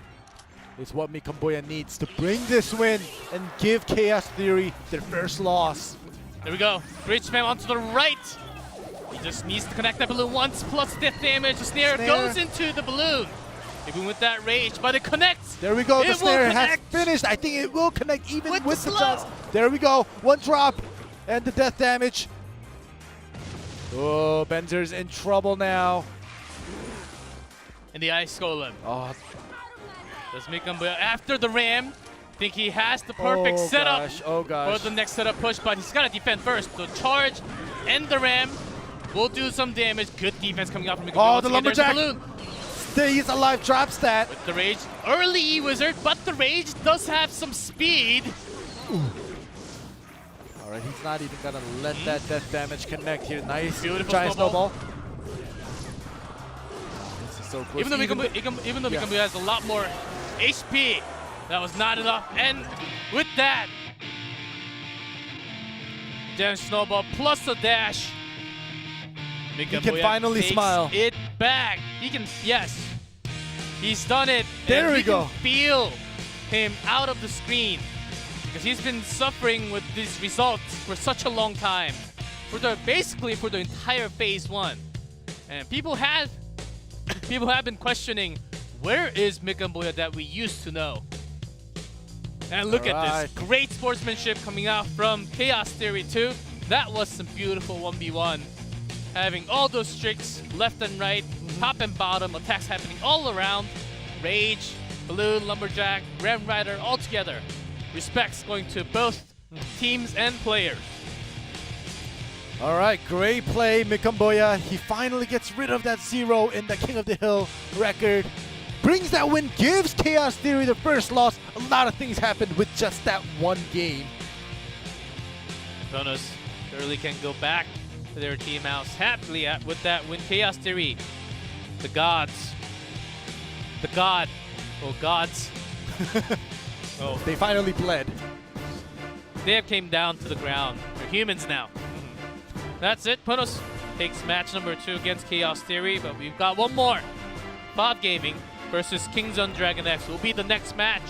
is what Mikamboya needs to bring this win and give Chaos Theory their first loss. There we go. Bridge spam onto the right. He just needs to connect that balloon once, plus death damage. The snare goes into the balloon. Even with that rage, but it connects. There we go. The snare has connect. finished. I think it will connect even with the slow. shots. There we go. One drop and the death damage. Oh, Benzer's in trouble now. And the Ice Golem. Oh, Does Mikamboya after the Ram think he has the perfect setup gosh. for the next setup push, but he's got to defend first. The charge and the Ram will do some damage. Good defense coming out from Mikamboya. Oh, the Lumberjack stays alive, drops that. With the Rage, early Wizard, but the Rage does have some speed. All right, he's not even gonna let that death damage connect here. Nice, Beautiful giant snowball. This is so close. Even though Mikamboya has a lot more HP, that was not enough. And with that, damage snowball plus the dash. he can finally smile. It back. He can, yes. He's done it. There and we go. Can feel him out of the screen because he's been suffering with these results for such a long time, basically for the entire phase one. And people have been questioning, where is Mikamboya that we used to know? And look at this great sportsmanship coming out from Chaos Theory 2. That was some beautiful 1v1. Having all those tricks left and right, top and bottom, attacks happening all around. Rage, Balloon, Lumberjack, Ram Rider, all together. Respects going to both teams and players. All right, great play, Mikamboya. He finally gets rid of that 0 in the King of the Hill record. Brings that win, gives Chaos Theory the first loss. A lot of things happened with just that one game. Bonus surely can go back to their team house happily with that win. Chaos Theory, the gods. The god. Oh, gods. Oh, They finally bled. they have came down to the ground. They're humans now. That's it. Punos takes match number 2 against Chaos Theory, but we've got one more. OP.GAMING versus Kings on Dragon X will be the next match.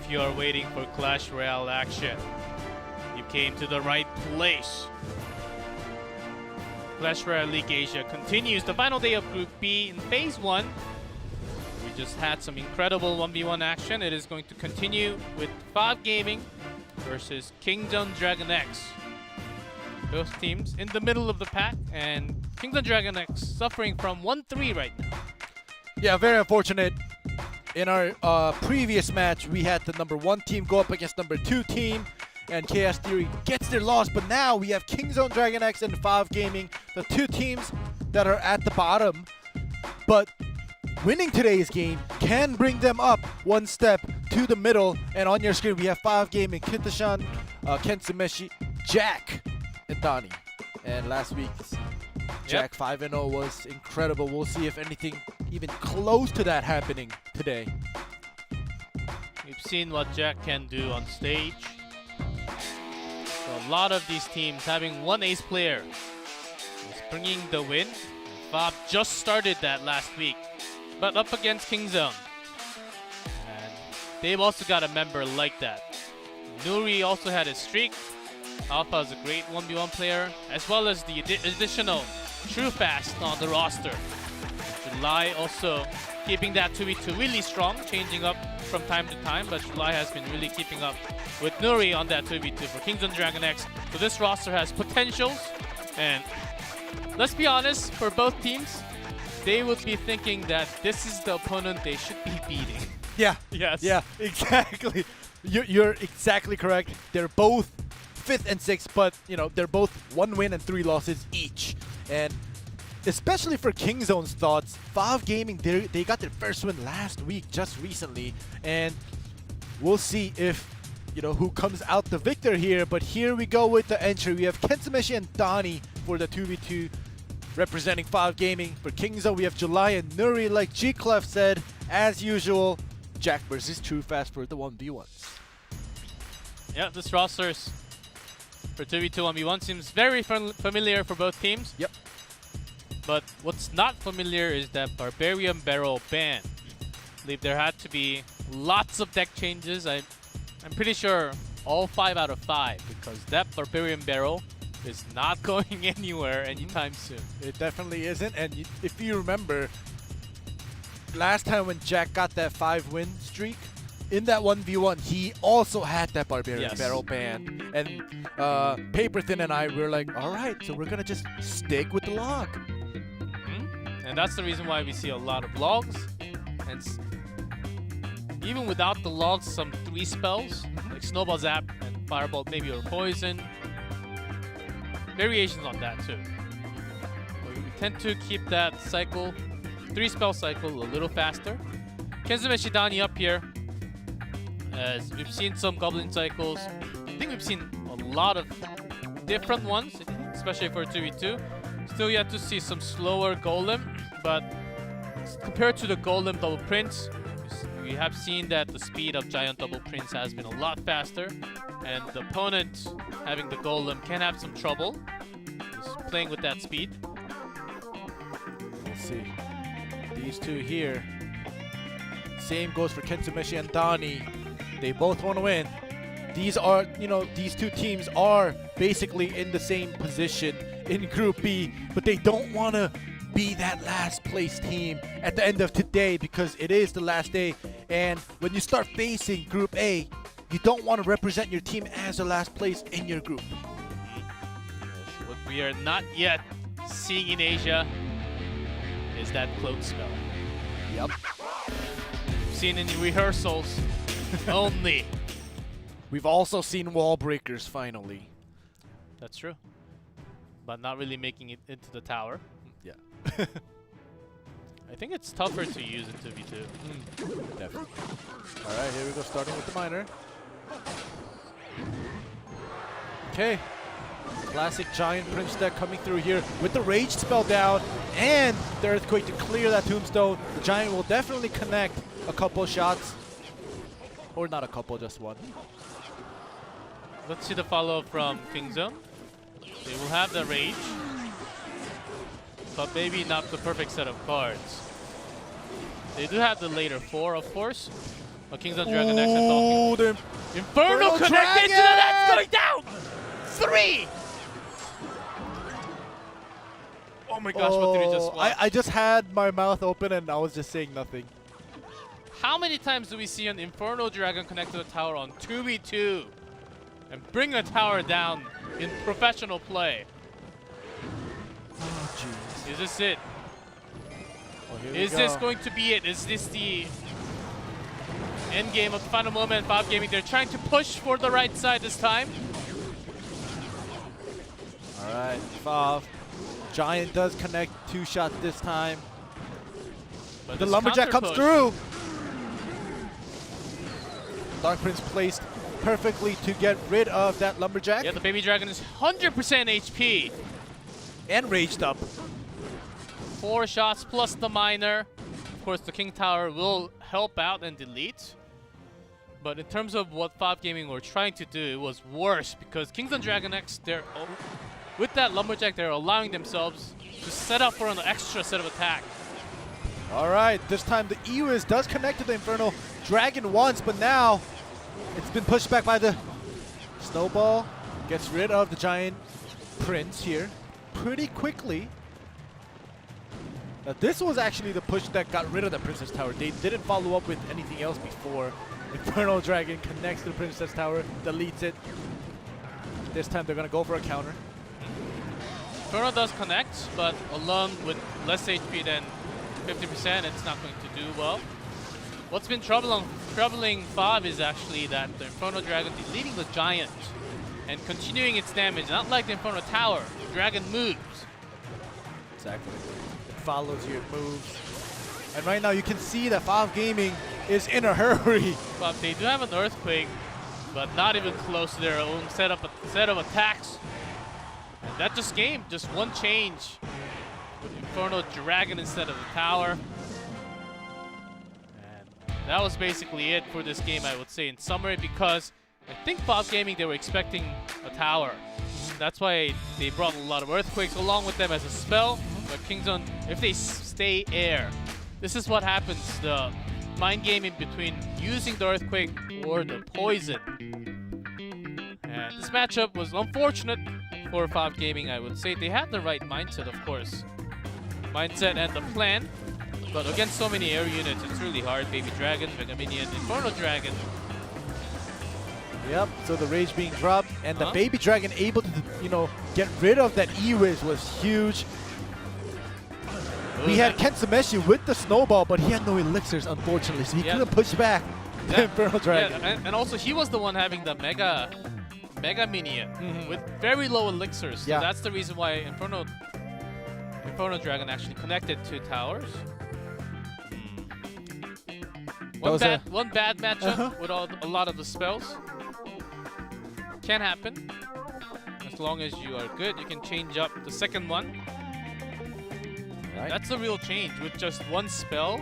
If you are waiting for Clash Royale action, you came to the right place. Clash Royale League Asia continues the final day of Group B in Phase 1. We just had some incredible 1v1 action. It is going to continue with OP.GAMING versus Kingdom Dragon X. Both teams in the middle of the pack, and Kingdom Dragon X suffering from 1-3 right now. Yeah, very unfortunate. In our previous match, we had the number 1 team go up against number 2 team, and Chaos Theory gets their loss. But now we have Kingdom Dragon X and OP.GAMING, the 2 teams that are at the bottom. But winning today's game can bring them up 1 step to the middle. And on your screen, we have OP.GAMING, Kintashan, Kentsumeshi, Jack, and Donnie. And last week's Jack 5-0 was incredible. We'll see if anything even close to that happening today. We've seen what Jack can do on stage. So a lot of these teams having 1 ace player is bringing the win. Bob just started that last week, but up against Kingzone. And they've also got a member like that. Nuri also had a streak. Alpha is a great 1v1 player, as well as the additional True Fast on the roster. July also keeping that 2v2 really strong, changing up from time to time, but July has been really keeping up with Nuri on that 2v2 for Kingdom Dragon X. So this roster has potentials, and let's be honest, for both teams, they would be thinking that this is the opponent they should be beating. Yeah. Yes. Yeah, exactly. You're exactly correct. They're both 5th and 6th, but you know, they're both 1 win and 3 losses each. And especially for Kingzone's thoughts, OP.GAMING, they got their first win last week, just recently, and we'll see if, you know, who comes out the victor here. But here we go with the entry. We have Kentsumeshi and Donnie for the 2v2 representing OP.GAMING. For Kingzone, we have July and Nuri, like G-Clef said, as usual. Jack versus True Fast for the 1v1s. Yeah, this roster for 2v2 1v1 seems very familiar for both teams. Yep. But what's not familiar is that Barbarian Barrel ban. I believe there had to be lots of deck changes. I'm pretty sure all 5 out of 5, because that Barbarian Barrel is not going anywhere anytime soon. It definitely isn't. And if you remember, last time when Jack got that 5-win streak, in that 1v1, he also had that Barbarian Barrel ban. And Paper Thin and I were like, all right, so we're going to just stick with the log. And that's the reason why we see a lot of logs. And even without the logs, some 3 spells, like Snowball Zap and Firebolt maybe, or Poison. Variations on that too. We tend to keep that cycle, 3-spell cycle, a little faster. Kentsumeshi Donnie up here. As we've seen some Goblin cycles. I think we've seen a lot of different ones, especially for 2v2. Still yet to see some slower Golem, but compared to the Golem Double Prince, we have seen that the speed of Giant Double Prince has been a lot faster, and the opponent having the Golem can have some trouble just playing with that speed. Let's see. These 2 here. Same goes for Kentsumeshi and Donnie. They both want to win. These are, you know, these 2 teams are basically in the same position in Group B, but they don't want to be that last place team at the end of today, because it is the last day. And when you start facing Group A, you don't want to represent your team as the last place in your group. Yes, what we are not yet seeing in Asia is that cloak spell. Yep. We've seen in rehearsals only. We've also seen wall breakers finally. That's true. But not really making it into the tower. Yeah. I think it's tougher to use in 2v2. Definitely. Alright, here we go, starting with the miner. Okay. Classic Giant Prince deck coming through here with the Rage spell down and the Earthquake to clear that Tombstone. The Giant will definitely connect a couple shots. Or not a couple, just 1. Let's see the follow from Kingzone. They will have the Rage, but maybe not the perfect set of cards. They do have the later 4, of course. But King's on Dragon X and talking. Ooh, the Inferno Inferno connected to the Dragon! net, going down! 3! Oh my gosh, what did we just watch? I just had my mouth open and I was just saying nothing. How many times do we see an Inferno Dragon connect to the tower on 2v2 and bring a tower down in professional play? Oh, jeez. Is this it? Oh, here we Is go. this going to be it? Is this the end game of the final moment? 5-Gaming, they're trying to push for the right side this time. All right, 5. Giant does connect 2 shots this time. But The this Lumberjack counter comes push- through. Dark Prince placed perfectly to get rid of that Lumberjack. Yeah, the Baby Dragon is 100% HP. And raged up. 4 shots plus the Miner. Of course, the King Tower will help out and delete. But in terms of what 5-Gaming were trying to do, it was worse because Kings on Dragon X, with that Lumberjack, they're allowing themselves to set up for an extra set of attack. All right, this time the Ewis does connect to the Infernal Dragon once, but now it's been pushed back by the Snowball. Gets rid of the Giant Prince here pretty quickly. Now this was actually the push that got rid of the Princess Tower. They didn't follow up with anything else before. Infernal Dragon connects to the Princess Tower, deletes it. This time they're gonna go for a counter. Inferno does connect, but alone with less HP than 50%, it's not going to do well. What's been troubling 5 is actually that the Inferno Dragon deleting the Giant and continuing its damage, not like the Inferno Tower. The Dragon moves. Exactly. It follows you, it moves. And right now you can see that 5-Gaming is in a hurry. But they do have an Earthquake, but not even close to their own set of attacks. And that just just one change with Inferno Dragon instead of the Tower. And that was basically it for this game, I would say, in summary, because I think 5-Gaming, they were expecting a Tower. That's why they brought a lot of Earthquakes along with them as a spell. But Kingzone, if they stay air, this is what happens. The mind game in between using the Earthquake or the Poison. And this matchup was unfortunate for 5-Gaming, I would say. They had the right mindset, of course. Mindset and the plan. But against so many air units, it's really hard. Baby Dragon, Mega Minion, Inferno Dragon. Yep, so the Rage being dropped, and the Baby Dragon able to, get rid of that E-Wiz was huge. We had Kensumeshi with the Snowball, but he had no elixirs, unfortunately, so he couldn't push back the Inferno Dragon. Yeah, and also he was the one having the Mega Minion with very low elixirs. So that's the reason why Inferno Dragon actually connected to towers. One bad matchup with a lot of the spells. Can happen. As long as you are good, you can change up the second one. Right. That's a real change. With just one spell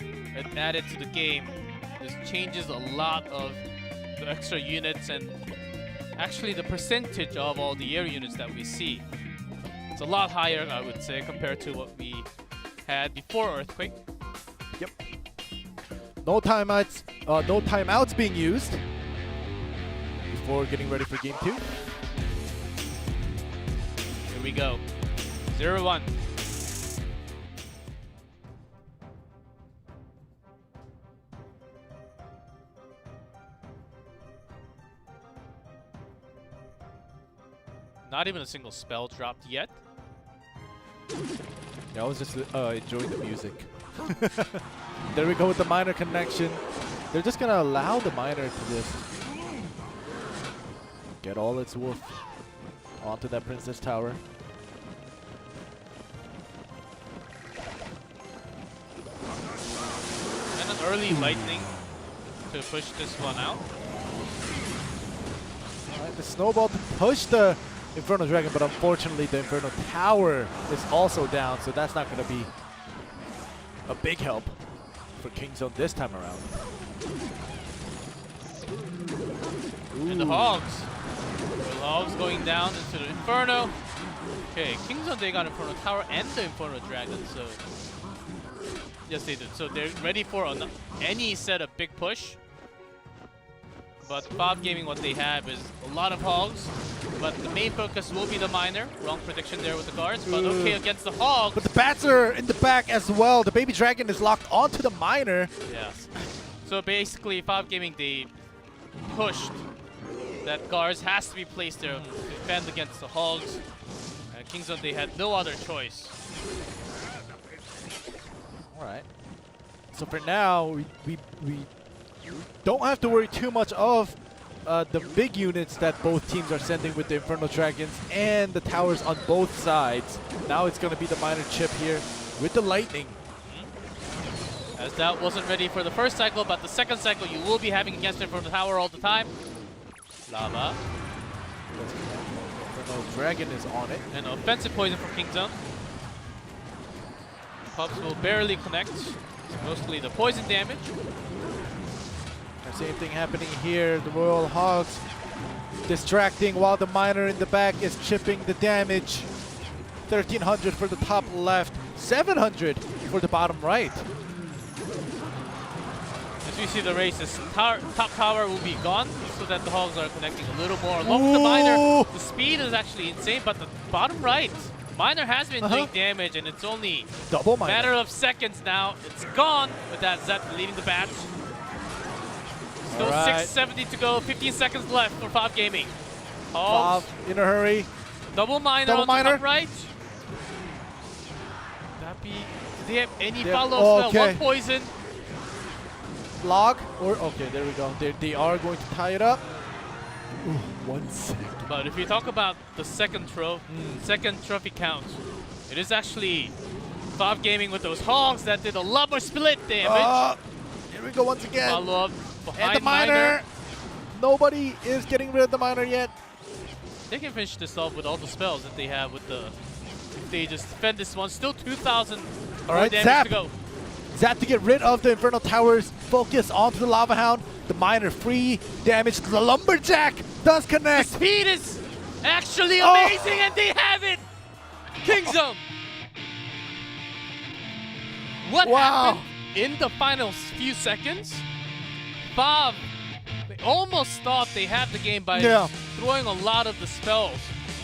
and added to the game, this changes a lot of the extra units and actually the percentage of all the air units that we see. It's a lot higher, I would say, compared to what we had before Earthquake. Yep. No timeouts being used before getting ready for game 2. Here we go. 0-1. Not even a single spell dropped yet. Yeah, I was just enjoying the music. There we go with the Miner connection. They're just going to allow the Miner to just get all its wolf onto that Princess Tower. And an early lightning to push this one out. Right, the Snowball to push the Inferno Dragon, but unfortunately the Inferno Tower is also down, so that's not going to be a big help for Kingzone this time around. And the Hogs. The Hogs going down into the Inferno. Okay, Kingzone, they got Inferno Tower and the Inferno Dragon, so... Yes, they did. So they're ready for any set of big push. But Gaming, what they have is a lot of hogs, but the main focus will be the miner. Wrong prediction there with the guards, but okay against the hogs. But the bats are in the back as well. The baby dragon is locked onto the miner. Yes. So basically, Gaming, they pushed that guards has to be placed there to defend against the hogs. And Kingzone, they had no other choice. All right. So for now, we don't have to worry too much of the big units that both teams are sending with the Infernal Dragons and the towers on both sides. Now it's going to be the miner chip here with the lightning. As that wasn't ready for the first cycle, but the second cycle you will be having against it from the tower all the time. Lava. Infernal Dragon is on it. And offensive poison from Kingzone. Pups will barely connect. It's mostly the poison damage. Same thing happening here. The Royal Hogs distracting while the miner in the back is chipping the damage. 1300 for the top left, 700 for the bottom right. As we see the races, top tower will be gone so that the hogs are connecting a little more. Along with the miner, the speed is actually insane, but the bottom right, miner has been doing damage, and it's only double a matter of seconds now. It's gone with that Zep leading the batch. Still 670 to go, 15 seconds left for Gaming. Hogs in a hurry. Double miner on the top right. That be? Do they have any follow-up spell? One poison. Log or okay, there we go. They are going to tie it up. Ooh, 1 second. But if you talk about the second trophy count, it is actually Gaming with those hogs that did a lot more split damage. Here we go once again. Follow up behind and the miner. Nobody is getting rid of the miner yet. They can finish this off with all the spells that they have with the. If they just defend this one, still 2,000 damage Zap. to go. Zap to get rid of the Infernal Towers. Focus onto the Lava Hound. The miner free damage. The Lumberjack does connect. The speed is actually amazing, and they have it. Kingzone. What happened in the final few seconds? They almost thought they had the game by throwing a lot of the spells.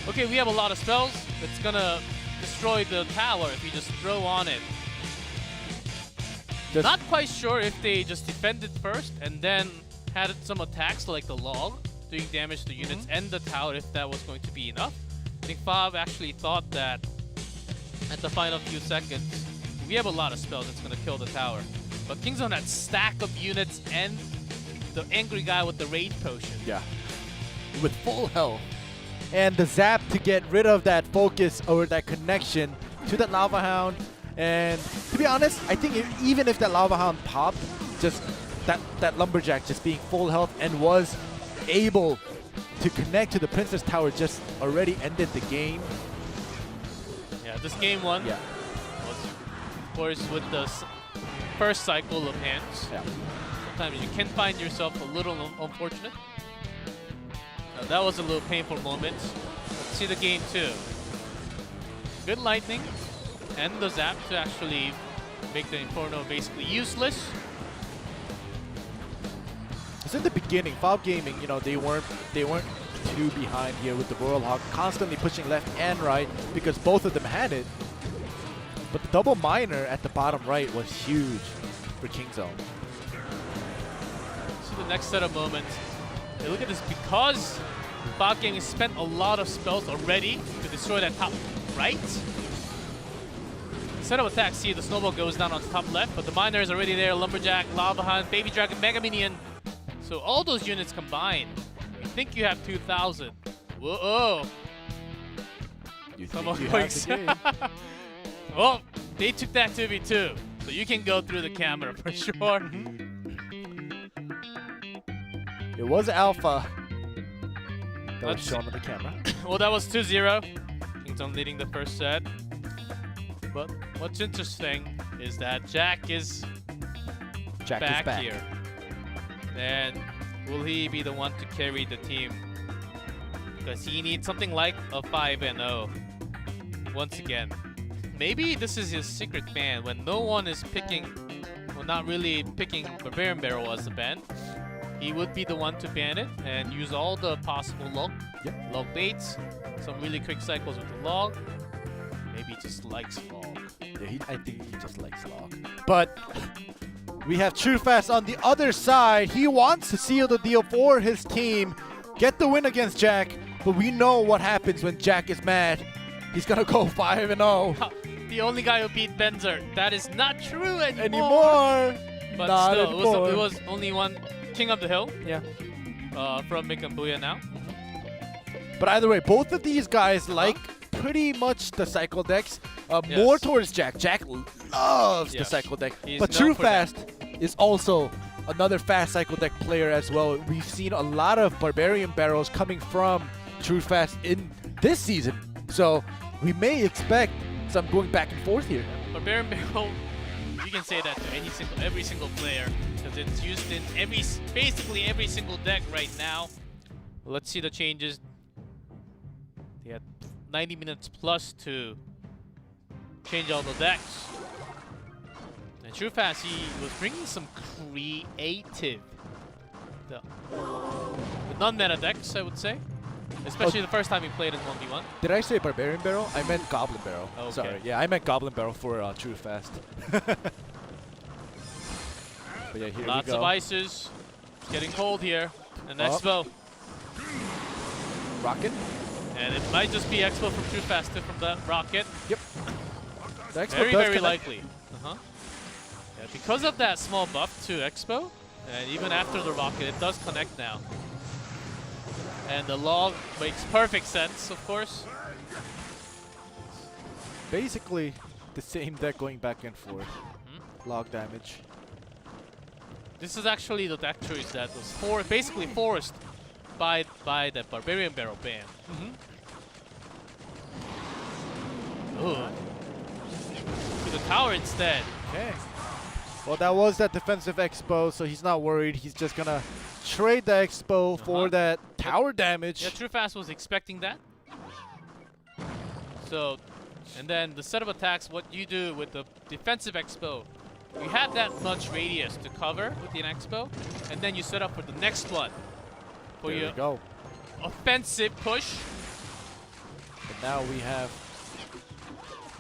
Okay, we have a lot of spells. That's gonna destroy the tower if you just throw on it. Not quite sure if they just defended first and then had some attacks like the log, doing damage to units and the tower if that was going to be enough. I think Fav actually thought that at the final few seconds, we have a lot of spells that's going to kill the tower. But Kingzone had stack of units and the angry guy with the rage potion. Yeah, with full health. And the Zap to get rid of that focus or that connection to that Lava Hound. And to be honest, I think even if that Lava Hound popped, just that Lumberjack just being full health and was able to connect to the Princess Tower just already ended the game. Yeah, this game one was, of course, with the first cycle of hands. Yeah. Sometimes you can find yourself a little unfortunate. That was a little painful moment. Let's see the game two. Good lightning and the Zap to actually make the Inferno basically useless. It's in the beginning, Gaming, you know, they weren't too behind here with the Royal Hog, constantly pushing left and right because both of them had it. But the double miner at the bottom right was huge for Kingzone. So the next set of moments, hey, look at this, because Gaming spent a lot of spells already to destroy that top right. Instead of attack, see the snowball goes down on the top left, but the miner is already there. Lumberjack, Lava Hound, Baby Dragon, Mega Minion. So all those units combined, you think you have 2,000. Whoa! You Come think on, you quick. have the game. Well, they took that 2v2, so you can go through the camera for sure. It was Alpha that was shown on the camera. Well, that was 2-0. Kingzone leading the first set. But what's interesting is that Jack is back here. And will he be the one to carry the team? Because he needs something like a 5-0 once again. Maybe this is his secret ban when no one is picking, well, not really picking Barbarian Barrel as the ban. he would be the one to ban it and use all the possible log baits, some really quick cycles with the log. Maybe he just likes log. Yeah, I think he just likes log. But we have TrueFast on the other side. He wants to seal the deal for his team, get the win against Jack. But we know what happens when Jack is mad. He's gonna go 5-0. The only guy who beat Benzer. That is not true anymore. But not still, anymore. it was only one King of the Hill. Yeah. From Mikambuya now. But either way, both of these guys like pretty much the cycle decks. More towards Jack. Jack loves the cycle deck. But TrueFast is also another fast cycle deck player as well. We've seen a lot of Barbarian Barrels coming from TrueFast in this season. So we may expect some going back and forth here. Barbarian Barrel, you can say that to every single player because it's used in basically every single deck right now. Let's see the changes. They had 90 minutes plus to change all the decks. And TrueFast, he was bringing some creative, the non-meta decks, I would say. Especially the first time he played in 1v1. Did I say Barbarian Barrel? I meant Goblin Barrel. Okay. Sorry. Yeah, I meant Goblin Barrel for TrueFast. But yeah, here Lots we go. of ices. It's getting cold here. And Expo. Rocket. And it might just be Expo from TrueFast from the Rocket. Yep. The Expo Very, does very connect. likely. Yeah, because of that small buff to Expo, and even after the Rocket, it does connect now. And the log makes perfect sense, of course. Basically, the same deck going back and forth. Log damage. This is actually the deck choice that was basically forced by the Barbarian Barrel ban. Ooh. To the tower instead. Okay. Well, that was that defensive Expo, so he's not worried. He's just gonna trade the Expo for that tower damage. Yeah, TrueFast was expecting that. So, and then the set of attacks, what you do with the defensive Expo, you have that much radius to cover with the Expo, and then you set up for the next one. For There your we go. offensive push. But now we have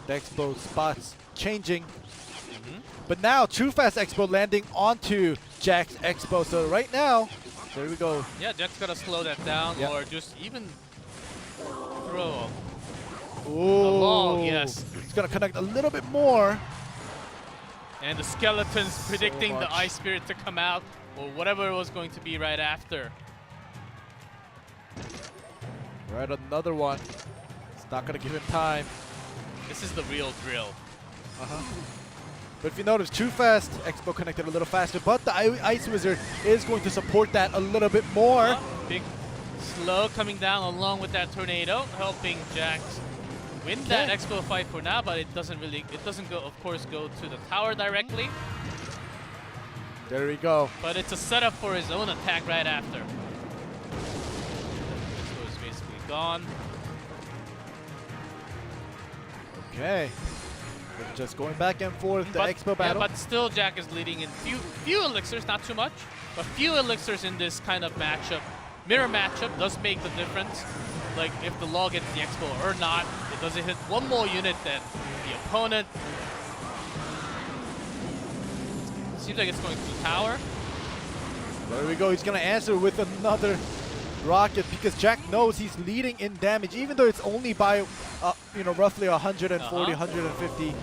the Expo spots changing. But now TrueFast Expo landing onto Jack's Expo. So right now, there we go. Yeah, Jack's gotta slow that down or just even throw a log, yes. It's gonna connect a little bit more. And the skeletons predicting the Ice Spirit to come out or whatever it was going to be right after. Right, another one. It's not gonna give him time. This is the real drill. But if you notice, TrueFast Expo connected a little faster, but the Ice Wizard is going to support that a little bit more. Big slow coming down along with that tornado, helping Jack win that Expo fight for now, but it doesn't go, of course, go to the tower directly. There we go. But it's a setup for his own attack right after. Expo is basically gone. Okay. We're just going back and forth, the Expo battle. Yeah, but still Jack is leading in few elixirs, not too much, but few elixirs in this kind of matchup. Mirror matchup does make the difference. Like if the log hits the Expo or not, it doesn't hit one more unit than the opponent. Seems like it's going to the tower. There we go. He's going to answer with another rocket because Jack knows he's leading in damage, even though it's only by, roughly 140, 150.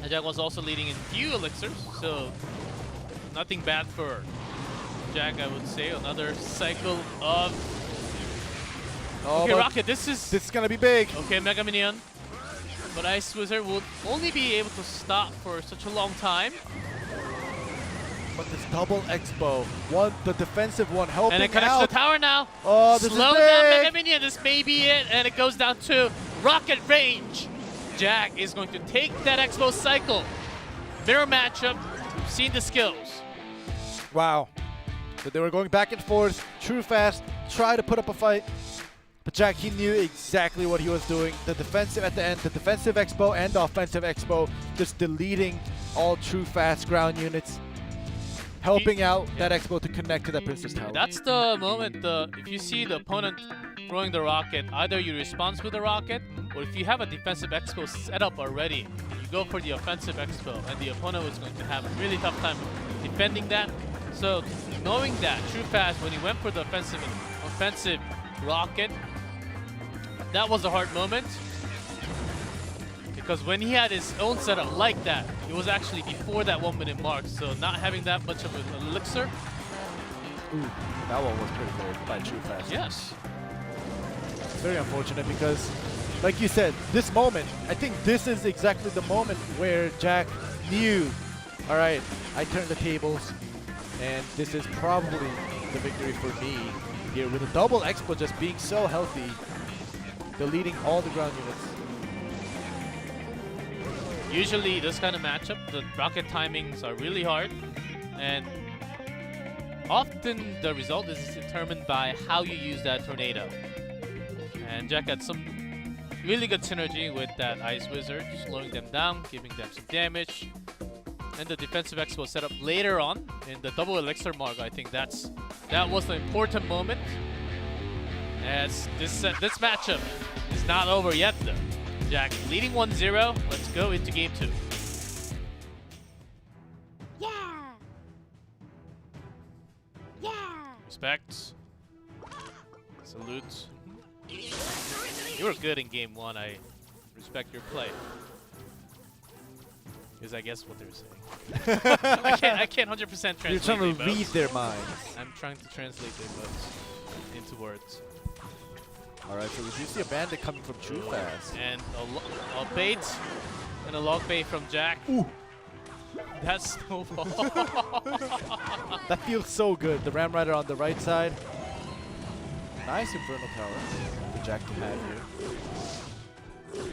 And Jack was also leading in few elixirs, so nothing bad for Jack, I would say. Another cycle of... okay, Rocket, this is going to be big. Okay, Mega Minion. But Ice Wizard will only be able to stop for such a long time. But this double Expo, the defensive one helping out. And it connects to the tower now. Oh, this Slow is down big. Mega Minion, this may be it. And it goes down to Rocket range. Jack is going to take that Expo cycle. Mirror matchup, we've seen the skills. Wow. But they were going back and forth. TrueFast tried to put up a fight. But Jack, he knew exactly what he was doing. The defensive at the end, the defensive Expo and the offensive Expo, just deleting all TrueFast ground units. helping out that Expo to connect to that Princess Tower. That's the moment. If you see the opponent throwing the rocket, either you respond with the rocket, or if you have a defensive Expo set up already, you go for the offensive Expo, and the opponent was going to have a really tough time defending that. So knowing that, TrueFast, when he went for the offensive rocket, that was a hard moment. Because when he had his own setup like that, it was actually before that 1 minute mark. So not having that much of an elixir. Ooh, that one was pretty good by TrueFast. Yes. Very unfortunate because, like you said, this moment, I think this is exactly the moment where Jack knew, all right, I turned the tables, and this is probably the victory for me here with a double Expo just being so healthy, deleting all the ground units. Usually this kind of matchup, the rocket timings are really hard, and often the result is determined by how you use that tornado. And Jack had some really good synergy with that Ice Wizard, slowing them down, giving them some damage. And the defensive Expo set up later on in the double elixir mark. I think that was the important moment. As this matchup is not over yet though. Jack leading 1-0. Let's go into game 2. Yeah. Yeah. Respect. Salute. You were good in game 1. I respect your play. Is I guess what they're saying. I can't 100% translate. You're trying to their read modes. their minds. I'm trying to translate their modes into words. All right, so we do see a bandit coming from TrueFast. And a bait and a log bait from Jack. Ooh. That's snowball. That feels so good. The Ram Rider on the right side. Nice Infernal Tower for Jack to have here.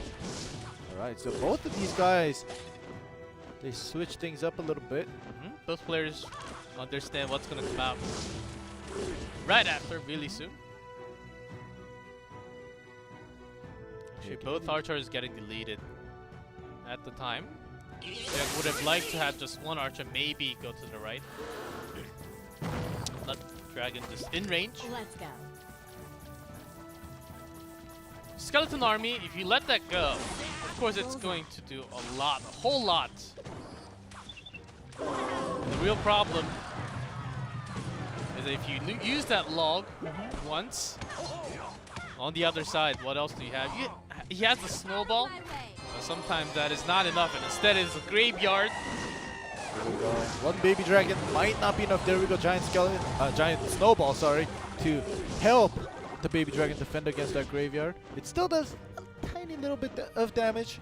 All right, so both of these guys, they switch things up a little bit. Both players understand what's going to come out right after, really soon. Actually, both archers getting deleted at the time. Jack would have liked to have just one archer maybe go to the right. Let Dragon just in range. Let's go. Skeleton Army, if you let that go, of course it's going to do a whole lot. The real problem is that if you use that log once, on the other side, what else do you have? He has the snowball, but sometimes that is not enough, and instead it's a graveyard. There we go. One baby dragon might not be enough. There we go, giant snowball, sorry, to help the baby dragon defend against that graveyard. It still does a tiny little bit of damage,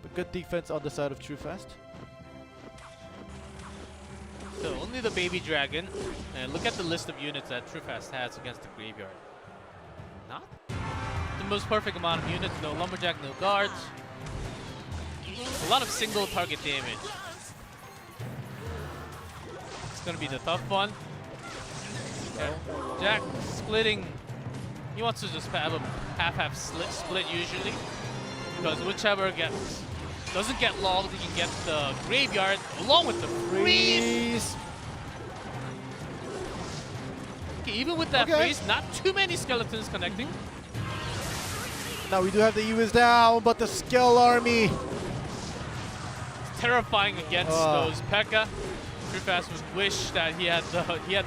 but good defense on the side of TrueFast. So only the baby dragon, and look at the list of units that TrueFast has against the graveyard. Not the most perfect amount of units, no lumberjack, no guards. A lot of single target damage. It's gonna be the tough one. Jack splitting. He wants to just have a half-half split usually, because whichever doesn't get logged, he can get the graveyard along with the freeze. Okay, even with that freeze, not too many skeletons connecting. Now we do have the E-Wiz down, but the Skell Army. It's terrifying against those P.E.K.K.A. TrueFast would wish that he had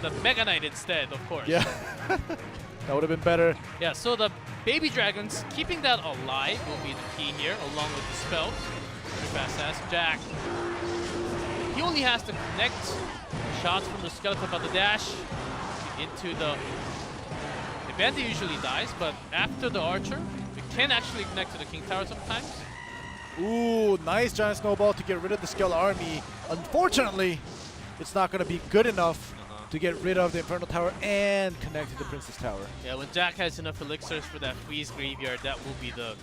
the Mega Knight instead, of course. Yeah. That would have been better. Yeah, so the baby dragons, keeping that alive will be the key here, along with the spells. TrueFast has Jack. He only has to connect shots from the skeleton about the dash into the bandit usually dies, but after the archer, we can actually connect to the King Tower sometimes. Ooh, nice giant snowball to get rid of the Skell Army. Unfortunately, it's not going to be good enough to get rid of the Infernal Tower and connect to the Princess Tower. Yeah, when Jack has enough elixirs for that freeze graveyard, that will be the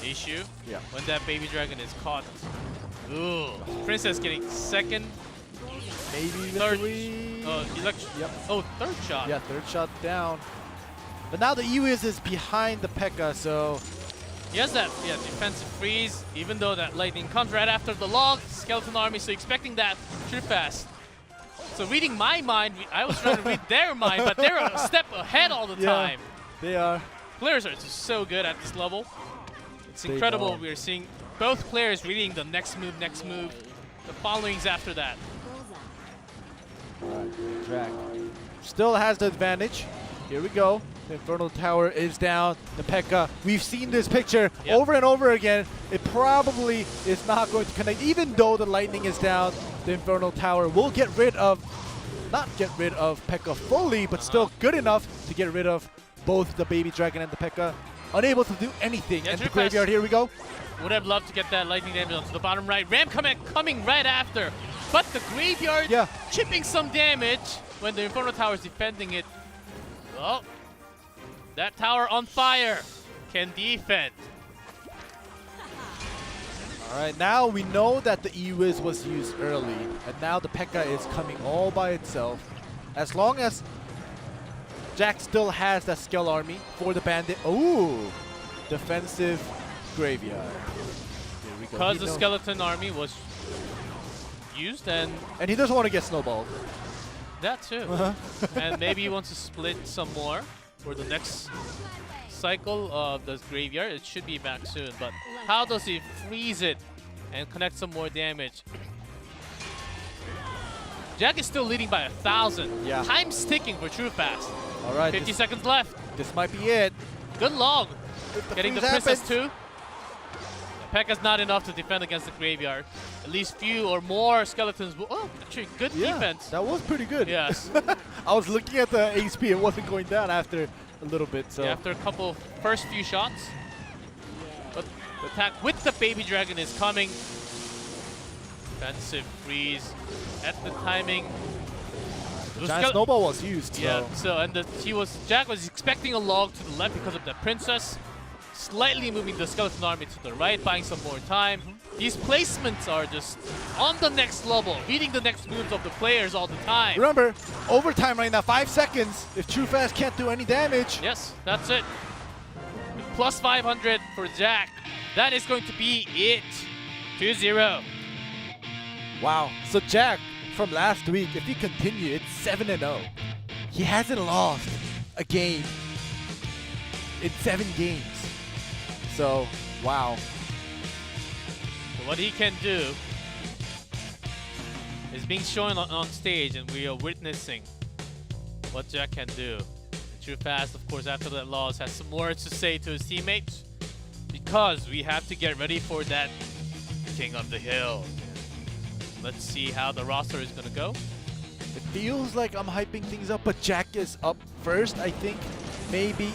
issue. Yeah. When that baby dragon is caught. Ooh, Princess getting second. Maybe Third. Yep. Oh, third shot. Yeah, third shot down. But now the E-Wiz is behind the P.E.K.K.A, so... He has that defensive freeze, even though that lightning comes right after the log. Skeleton Army, so expecting that TrueFast So reading my mind, I was trying to read their mind, but they're a step ahead all the time. They are. Players are just so good at this level. It's They incredible. know. We're seeing both players reading the next move, the followings after that. Alright, Jack still has the advantage. Here we go. The Infernal Tower is down. The P.E.K.K.A. We've seen this picture over and over again. It probably is not going to connect. Even though the Lightning is down, the Infernal Tower will get rid of, not get rid of P.E.K.K.A. fully, but still good enough to get rid of both the Baby Dragon and the P.E.K.K.A. Unable to do anything. Yeah, and the graveyard, here we go. Would have loved to get that lightning damage onto the bottom right. Ram coming right after. But the graveyard chipping some damage when the Infernal Tower is defending it. Well, that tower on fire can defend. Alright, now we know that the E-Wiz was used early, and now the P.E.K.K.A. is coming all by itself. As long as Jack still has that Skell Army for the Bandit. Ooh! Defensive Graveyard. Here we go. Because the Skeleton Army was used and he doesn't want to get snowballed. that too. And maybe he wants to split some more for the next cycle of the graveyard. It should be back soon, but how does he freeze it and connect some more damage? Jack is still leading by 1,000. Yeah. Time's ticking for True Fast. All right. 50 seconds left. This might be it. Good log. Getting the Princess happens. too. P.E.K.K.A.'s not enough to defend against the graveyard. At least few or more skeletons will. Oh, actually, good defense. That was pretty good. Yes. I was looking at the HP. It wasn't going down after a little bit. So Yeah, after a couple first few shots. But the attack with the Baby Dragon is coming. Defensive freeze at the timing. the giant snowball was used. Yeah. So and Jack was expecting a log to the left because of the Princess. Slightly moving the Skeleton Army to the right, buying some more time. These placements are just on the next level, reading the next moves of the players all the time. Remember, overtime right now, 5 seconds. If True Fast can't do any damage. Yes, that's it. Plus 500 for Jack. That is going to be it. 2-0. Wow. So Jack, from last week, if he continue, it's 7-0. He hasn't lost a game in 7 games. So, wow. So what he can do is being shown on stage, and we are witnessing what Jack can do. And True Fast, of course, after that loss, has some words to say to his teammates, because we have to get ready for that King of the Hill. Let's see how the roster is going to go. It feels like I'm hyping things up, but Jack is up first, I think. Maybe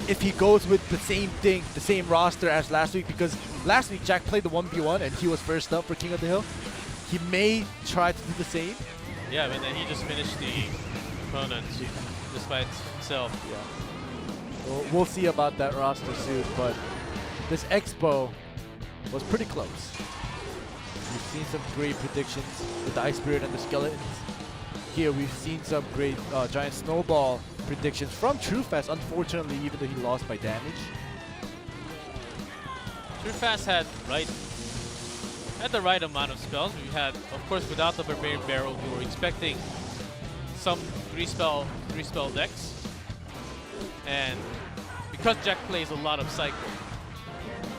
if he goes with the same thing, the same roster as last week, because last week Jack played the 1v1 and he was first up for King of the Hill. He may try to do the same. Yeah, I mean, and he just finished the opponent just by himself. Yeah. We'll see about that roster soon, but this Expo was pretty close. We've seen some great predictions with the Ice Spirit and the Skeletons. Here we've seen some great Giant Snowball predictions from True Fast, unfortunately, even though he lost by damage. True Fast had the right amount of spells. We had, of course, without the Barbarian Barrel, we were expecting some three spell decks. And because Jack plays a lot of cycle,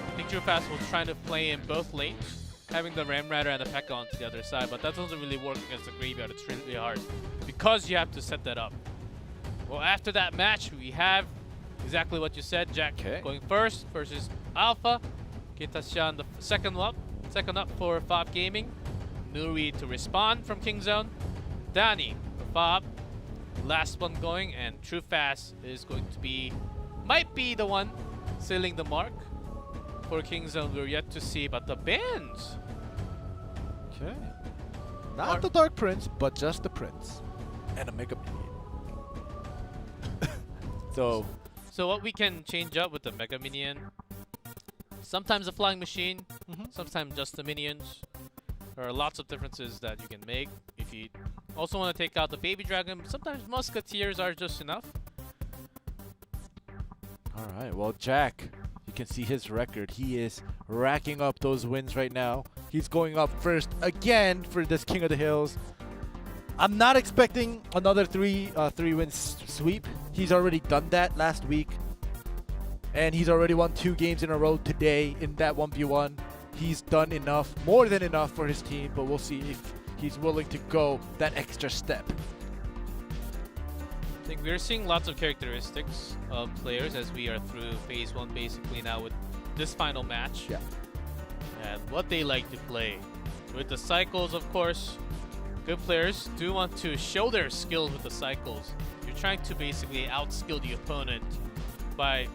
I think True Fast was trying to play in both lanes, having the Ram Rider and the P.E.K.K.A. on the other side, but that doesn't really work against the Graveyard. It's really hard because you have to set that up. Well, after that match, we have exactly what you said. Jack going first versus Alpha. Kitashan the second up for OP.GAMING. Nuri to respond from King Zone. Danny for Fob. Last one going, and True Fast is going to might be the one sealing the mark for King Zone. We're yet to see, but the bands. Okay. Not the Dark Prince, but just the Prince. And a Mega Minion. So what we can change up with the Mega Minion, sometimes a Flying Machine, sometimes just the Minions. There are lots of differences that you can make. If you also want to take out the Baby Dragon, sometimes Musketeers are just enough. Alright, well Jack, you can see his record. He is racking up those wins right now. He's going up first again for this King of the Hills. I'm not expecting another three-win sweep. He's already done that last week. And he's already won 2 games in a row today in that 1v1. He's done enough, more than enough for his team, but we'll see if he's willing to go that extra step. I think we're seeing lots of characteristics of players as we are through phase 1 basically now with this final match. Yeah. And what they like to play. With the cycles, of course, good players do want to show their skills with the cycles. You're trying to basically outskill the opponent by...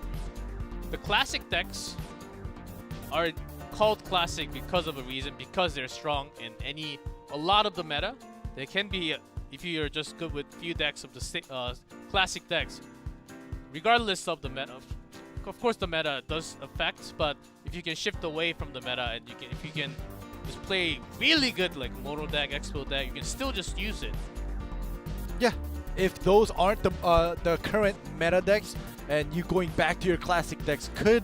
The classic decks are called classic because of a reason, because they're strong in a lot of the meta. They can be, if you're just good with few decks of the classic decks, regardless of the meta. Of course, the meta does affect, but if you can shift away from the meta and if you can just play really good like Moto deck, Expo deck, you can still just use it. Yeah, if those aren't the current meta decks, and you going back to your classic decks could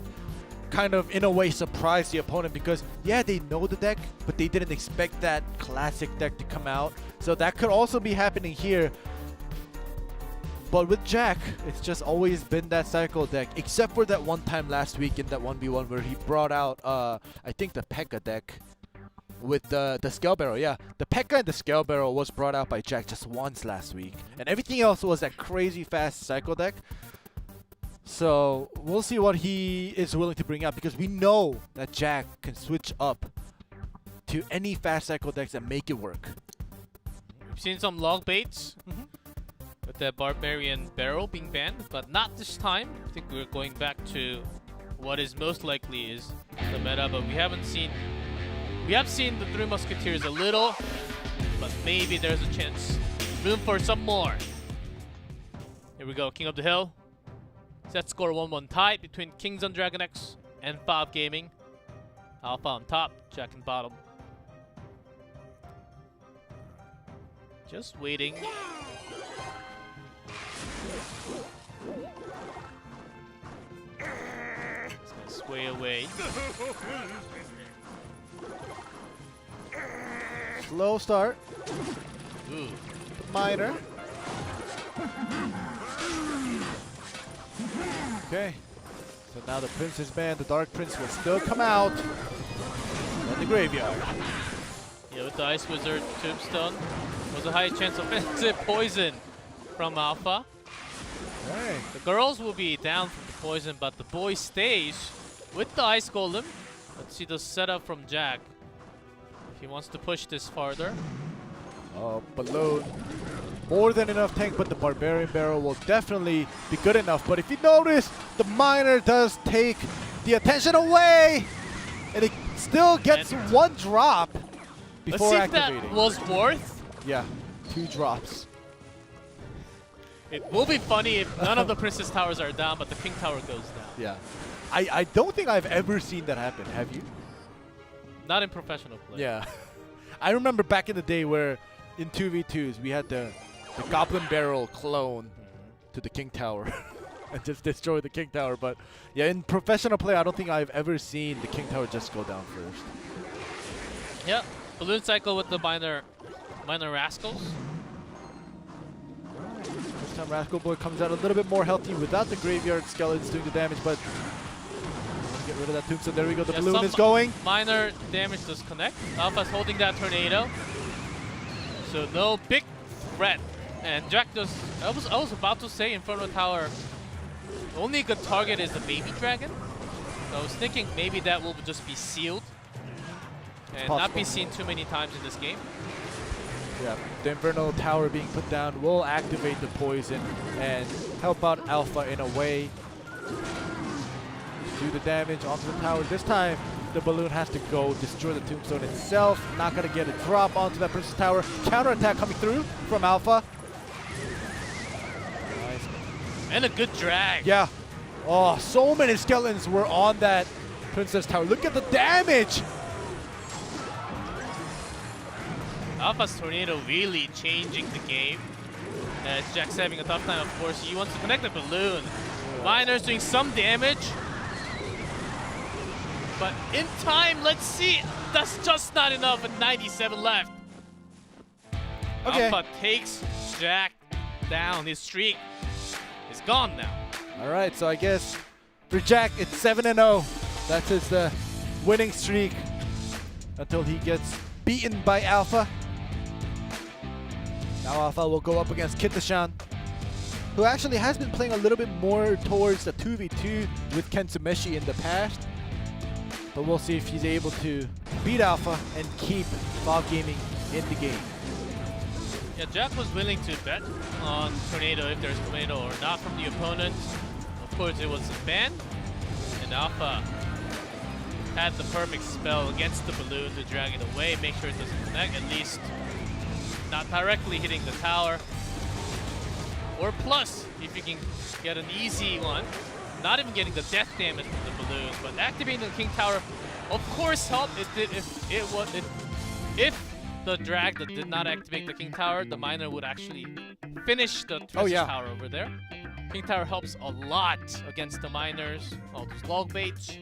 kind of, in a way, surprise the opponent because, yeah, they know the deck, but they didn't expect that classic deck to come out. So that could also be happening here. But with Jack, it's just always been that cycle deck, except for that one time last week in that 1v1 where he brought out, I think, the P.E.K.K.A deck with the Scale Barrel. Yeah, the P.E.K.K.A and the Scale Barrel was brought out by Jack just once last week. And everything else was that crazy fast cycle deck. So we'll see what he is willing to bring out because we know that Jack can switch up to any fast cycle decks and make it work. We've seen some log baits with the Barbarian Barrel being banned, but not this time. I think we're going back to what is most likely is the meta, but we have seen the Three Musketeers a little, but maybe there's a chance, room for some more. Here we go, King of the Hill. Set score 1-1 tie between Kings on Dragon X and OP.GAMING. Alpha on top, Jack in bottom. Just waiting. It's gonna sway away. Slow start. Ooh. Minor. Okay. So now the Prince's Band, the Dark Prince will still come out in the graveyard. Yeah, with the Ice Wizard Tombstone, was a high chance of offensive poison from Alpha. Right. The girls will be down from the poison, but the boy stays with the Ice Golem. Let's see the setup from Jack. If he wants to push this farther. Balloon. More than enough tank, but the Barbarian Barrel will definitely be good enough. But if you notice, the Miner does take the attention away, and it still gets one drop before Let's see activating. if that was worth. Yeah, 2 drops. It will be funny if none of the Princess Towers are down, but the King Tower goes down. Yeah. I don't think I've ever seen that happen. Have you? Not in professional play. Yeah. I remember back in the day where in 2v2s we had the Goblin Barrel clone to the King Tower and just destroy the King Tower. But yeah, in professional play, I don't think I've ever seen the King Tower just go down first. Yeah, Balloon Cycle with the minor Rascals. This time Rascal Boy comes out a little bit more healthy without the Graveyard Skeletons doing the damage, but get rid of that Tombstone. There we go, the balloon is going. Minor damage does connect. Alpha's holding that Tornado. So no big threat. And Jack does, I was about to say Inferno Tower, the only good target is the Baby Dragon. So I was thinking maybe that will just be sealed and not be seen too many times in this game. Yeah, the Inferno Tower being put down will activate the poison and help out Alpha in a way. Do the damage onto the tower. This time, the balloon has to go destroy the Tombstone itself. Not going to get a drop onto that Princess Tower. Counterattack coming through from Alpha. Nice. And a good drag. Yeah. Oh, so many skeletons were on that Princess Tower. Look at the damage. Alpha's Tornado really changing the game. Jack's having a tough time, of course. He wants to connect the balloon. Miner's doing some damage. But in time, let's see. That's just not enough with 97 left. Okay. Alpha takes Jack down. His streak is gone now. All right, so I guess for Jack, it's 7-0. That's his winning streak until he gets beaten by Alpha. Now Alpha will go up against Kitashan, who actually has been playing a little bit more towards the 2v2 with Kentsumeshi in the past. But we'll see if he's able to beat Alpha and keep OP.GAMING in the game. Yeah, Jack was willing to bet on Tornado if there's Tornado or not from the opponent. Of course, it was a ban, and Alpha had the perfect spell against the balloon to drag it away, make sure it doesn't connect, at least not directly hitting the tower. Or plus, if you can get an easy one, not even getting the death damage from the balloon, but activating the King Tower, of course, helped. It did if the drag that did not activate the King Tower, the miner would actually finish the Twisted Tower over there. King Tower helps a lot against the miners, all those log baits.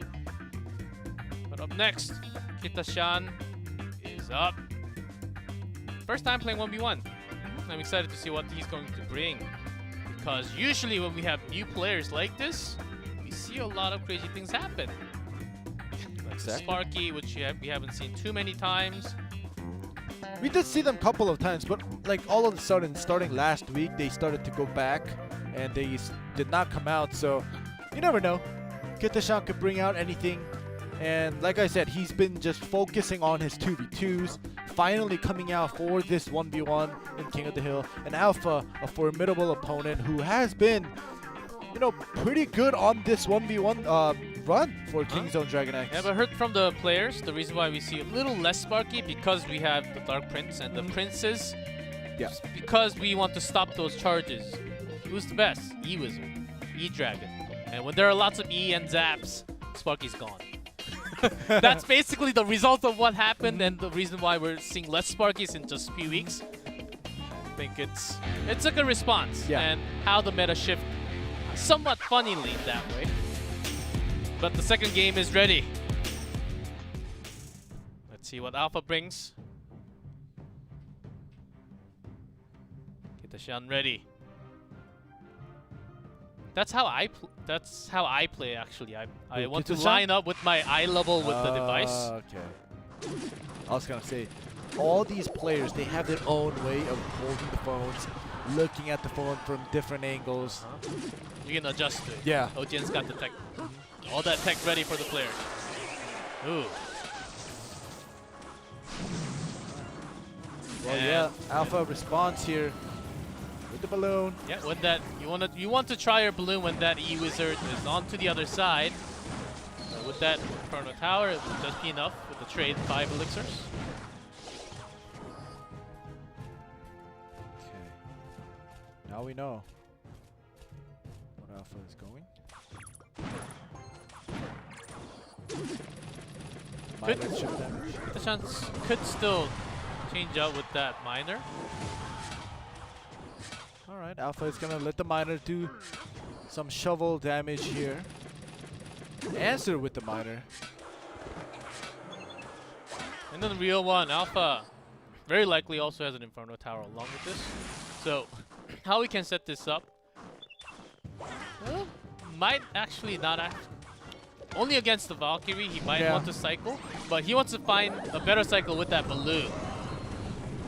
But up next, Kitashan is up. First time playing 1v1. I'm excited to see what he's going to bring. Because usually when we have new players like this, we see a lot of crazy things happen. Like Sparky, which we haven't seen too many times. We did see them a couple of times, but like all of a sudden, starting last week, they started to go back and they did not come out. So you never know. Kitashan could bring out anything. And like I said, he's been just focusing on his 2v2s, finally coming out for this 1v1 in King of the Hill. And Alpha, a formidable opponent who has been, you know, pretty good on this 1v1 run for King Zone Dragon X. Yeah, but I heard from the players, the reason why we see a little less Sparky because we have the Dark Prince and the Princes. Yeah. Because we want to stop those charges. Who's the best? E-Wizard, E-Dragon. And when there are lots of E and Zaps, Sparky's gone. That's basically the result of what happened and the reason why we're seeing less Sparkies in just a few weeks. I think it's a good response and how the meta shift somewhat funnily that way. But the second game is ready. Let's see what Alpha brings. Kitashan ready. That's how I play actually. I want to line up with my eye level with the device. Okay. I was gonna say, all these players, they have their own way of holding the phones, looking at the phone from different angles. You can adjust to it. Yeah. OGN's got the tech. All that tech ready for the players. Ooh. Well, yeah, Alpha responds here with the balloon. Yeah, when that you want to try your balloon when that E-Wizard is onto the other side. With that Inferno Tower, it will just be enough with the trade 5 elixirs. Okay. Now we know what Alpha is going. Kitashan could still change out with that miner. Alright, Alpha is gonna let the miner do some shovel damage here. Answer with the miner. And then the real one, Alpha, very likely also has an Inferno Tower along with this. So, how we can set this up? Well, might actually not only against the Valkyrie, he might want to cycle, but he wants to find a better cycle with that balloon.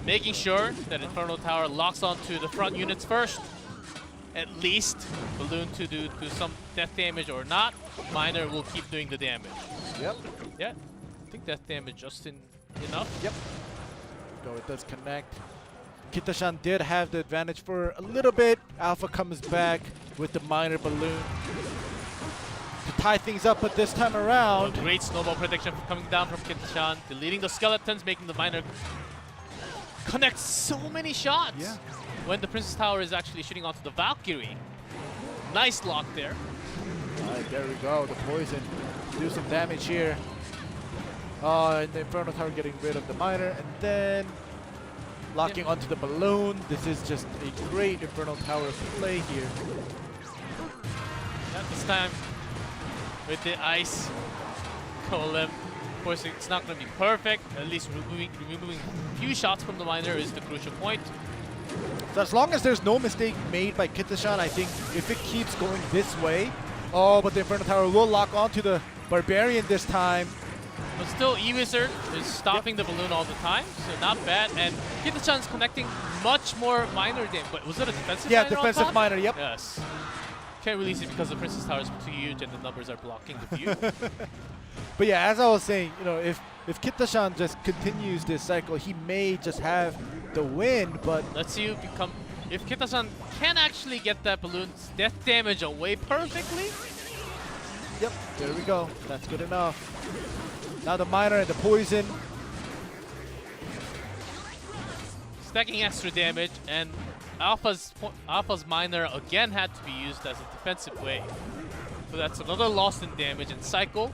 Making sure that Inferno Tower locks onto the front units first. At least balloon to do some death damage or not, miner will keep doing the damage. Yep. Yeah, I think death damage just enough. Yep. Go, it does connect. Kitashan did have the advantage for a little bit. Alpha comes back with the miner balloon to tie things up, but this time around. Great snowball protection coming down from Kitashan, deleting the skeletons, making the miner connect so many shots. Yeah. When the Princess Tower is actually shooting onto the Valkyrie. Nice lock there. Alright, there we go. The poison do some damage here. And the Inferno Tower getting rid of the miner, and then locking onto the balloon. This is just a great Inferno Tower play here. Yeah, this time with the ice golem. course, it's not going to be perfect. At least removing a few shots from the miner is the crucial point. So as long as there's no mistake made by Kitashan, I think if it keeps going this way, oh, but the Inferno Tower will lock onto the Barbarian this time. But still, E-Wizard is stopping the balloon all the time, so not bad. And Kitashan's connecting much more miner damage. But was it a defensive miner? Yeah, on defensive top? miner, yep. Yes. Can't release it because the Princess Tower is too huge and the numbers are blocking the view. But yeah, as I was saying, you know, if Kitashan just continues this cycle, he may just have the win, but Let's see if Kitashan can actually get that balloon's death damage away perfectly. yep, there we go. That's good enough. Now the miner and the poison. Stacking extra damage, and Alpha's miner again had to be used as a defensive way. So that's another loss in damage and cycle.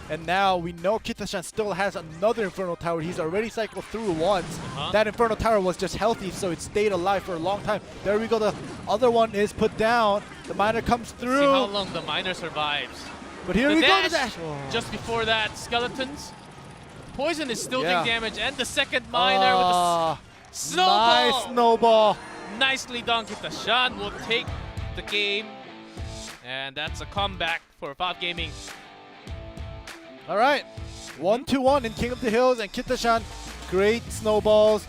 And now we know Kitashan still has another Inferno Tower. He's already cycled through once. That Inferno Tower was just healthy, so it stayed alive for a long time. There we go. The other one is put down. The miner comes through. See how long the miner survives. But here The we dash, go. The dash. Just before that, Skeletons. Poison is still doing damage, and the second miner with the snowball. Nice snowball. Nicely done. Kitashan will take the game, and that's a comeback for OP.GAMING. All right, 1-1 in King of the Hills, and Kitashan, great snowballs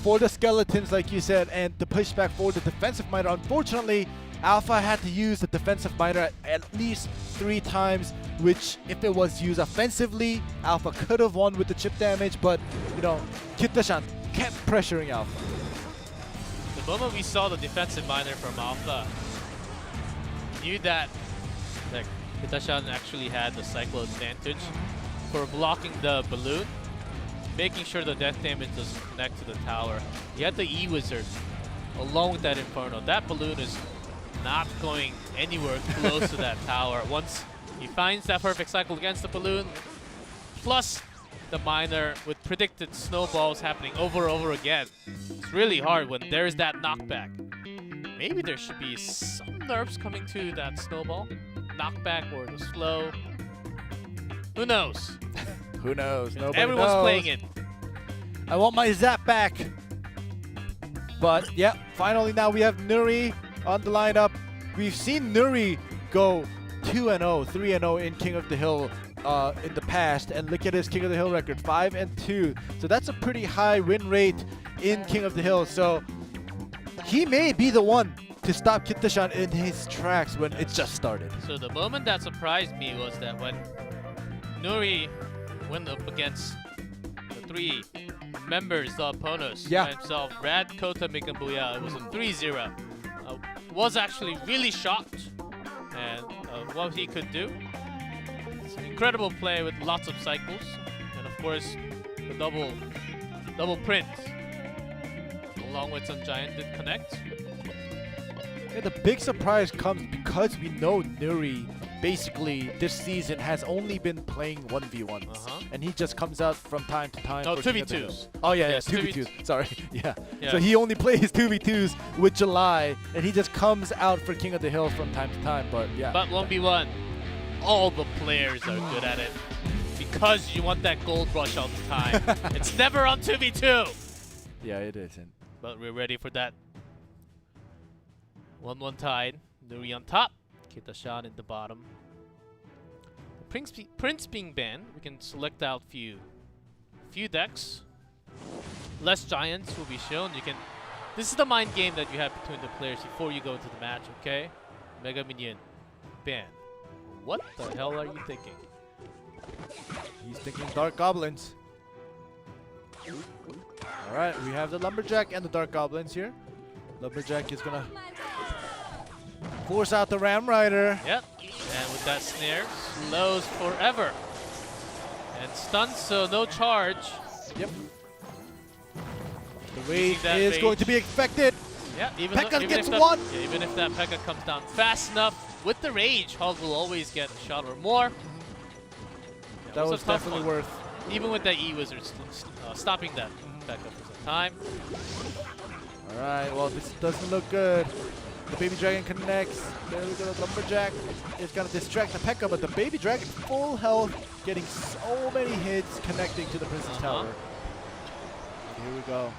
for the Skeletons, like you said, and the pushback for the defensive miner. Unfortunately, Alpha had to use the defensive miner at least 3 times, which if it was used offensively, Alpha could have won with the chip damage, but you know, Kitashan kept pressuring Alpha. The moment we saw the defensive miner from Alpha, knew that like Kitashan actually had the cycle advantage for blocking the balloon, making sure the death damage doesn't connect to the tower. He had the E-Wizard along with that Inferno. That balloon is not going anywhere close to that tower. Once he finds that perfect cycle against the balloon, plus the miner with predicted snowballs happening over and over again, it's really hard when there's that knockback. Maybe there should be some nerfs coming to that snowball. Knockback or the slow. Who knows? Who knows? Nobody Everyone's knows. playing it. I want my zap back. But yeah, finally now we have Nuri on the lineup. We've seen Nuri go 2-0, 3-0 in King of the Hill in the past, and look at his King of the Hill record, 5-2. So that's a pretty high win rate in King of the Hill. So he may be the one to stop Kitashan in his tracks when it just started. So the moment that surprised me was that when Nuri went up against the 3 members, the opponents, by himself, Rad, Kota, Mick, and Booyah, it was a 3-0. Was actually really shocked and what he could do. It's an incredible play with lots of cycles, and of course the double print along with some giant did connect. And the big surprise comes because we know Nuri basically this season has only been playing 1v1s, and he just comes out from time to time. No, for 2v2s. Oh yeah, Yes, 2v2s. Sorry, yeah. Yeah. So he only plays 2v2s with July, and he just comes out for King of the Hill from time to time. But yeah. But 1v1, all the players are good at it because you want that gold rush all the time. It's never on 2v2. Yeah, it isn't. But we're ready for that. 1-1 tied. Nuri on top. Kitashan in the bottom. Prince being banned, we can select out few decks. Less giants will be shown. You can. This is the mind game that you have between the players before you go into the match. Okay, Mega Minion ban. What the hell are you thinking? He's thinking Dark Goblins. All right, we have the Lumberjack and the Dark Goblins here. Lumberjack is gonna force out the Ram Rider. Yep. And with that snare, slows forever. And stuns, so no charge. Yep. The rage is rage. going to be expected. Yeah, Pekka gets if that, one. Yeah, even if that Pekka comes down fast enough, with the rage, Hog will always get a shot or more. Yeah, That it was a tough definitely one. worth. Even with that E-Wizard stopping that Pekka for some time. All right, well, this doesn't look good. The Baby Dragon connects. There we go. The Lumberjack is going to distract the P.E.K.K.A, but the Baby Dragon full health, getting so many hits connecting to the Princess Tower. And here we go.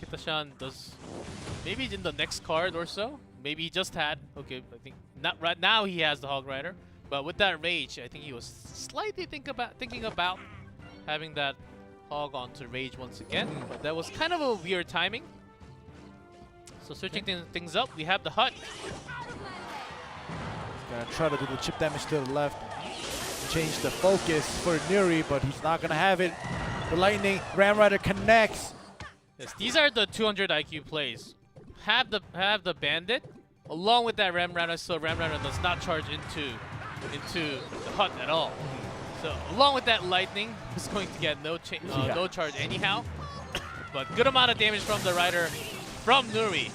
Kita-san does maybe in the next card or so. Maybe he just had. Okay, I think not right now he has the Hog Rider, but with that rage, I think he was slightly thinking about having that Hog onto rage once again. But that was kind of a weird timing. So switching things up, we have the Hut. Gonna try to do the chip damage to the left, change the focus for Nuri, but he's not gonna have it. The Lightning Ram Rider connects. Yes, these are the 200 IQ plays. Have the Bandit along with that Ram Rider, so Ram Rider does not charge into the Hut at all. So along with that Lightning, he's going to get no charge anyhow. But good amount of damage from the Rider from Nuri.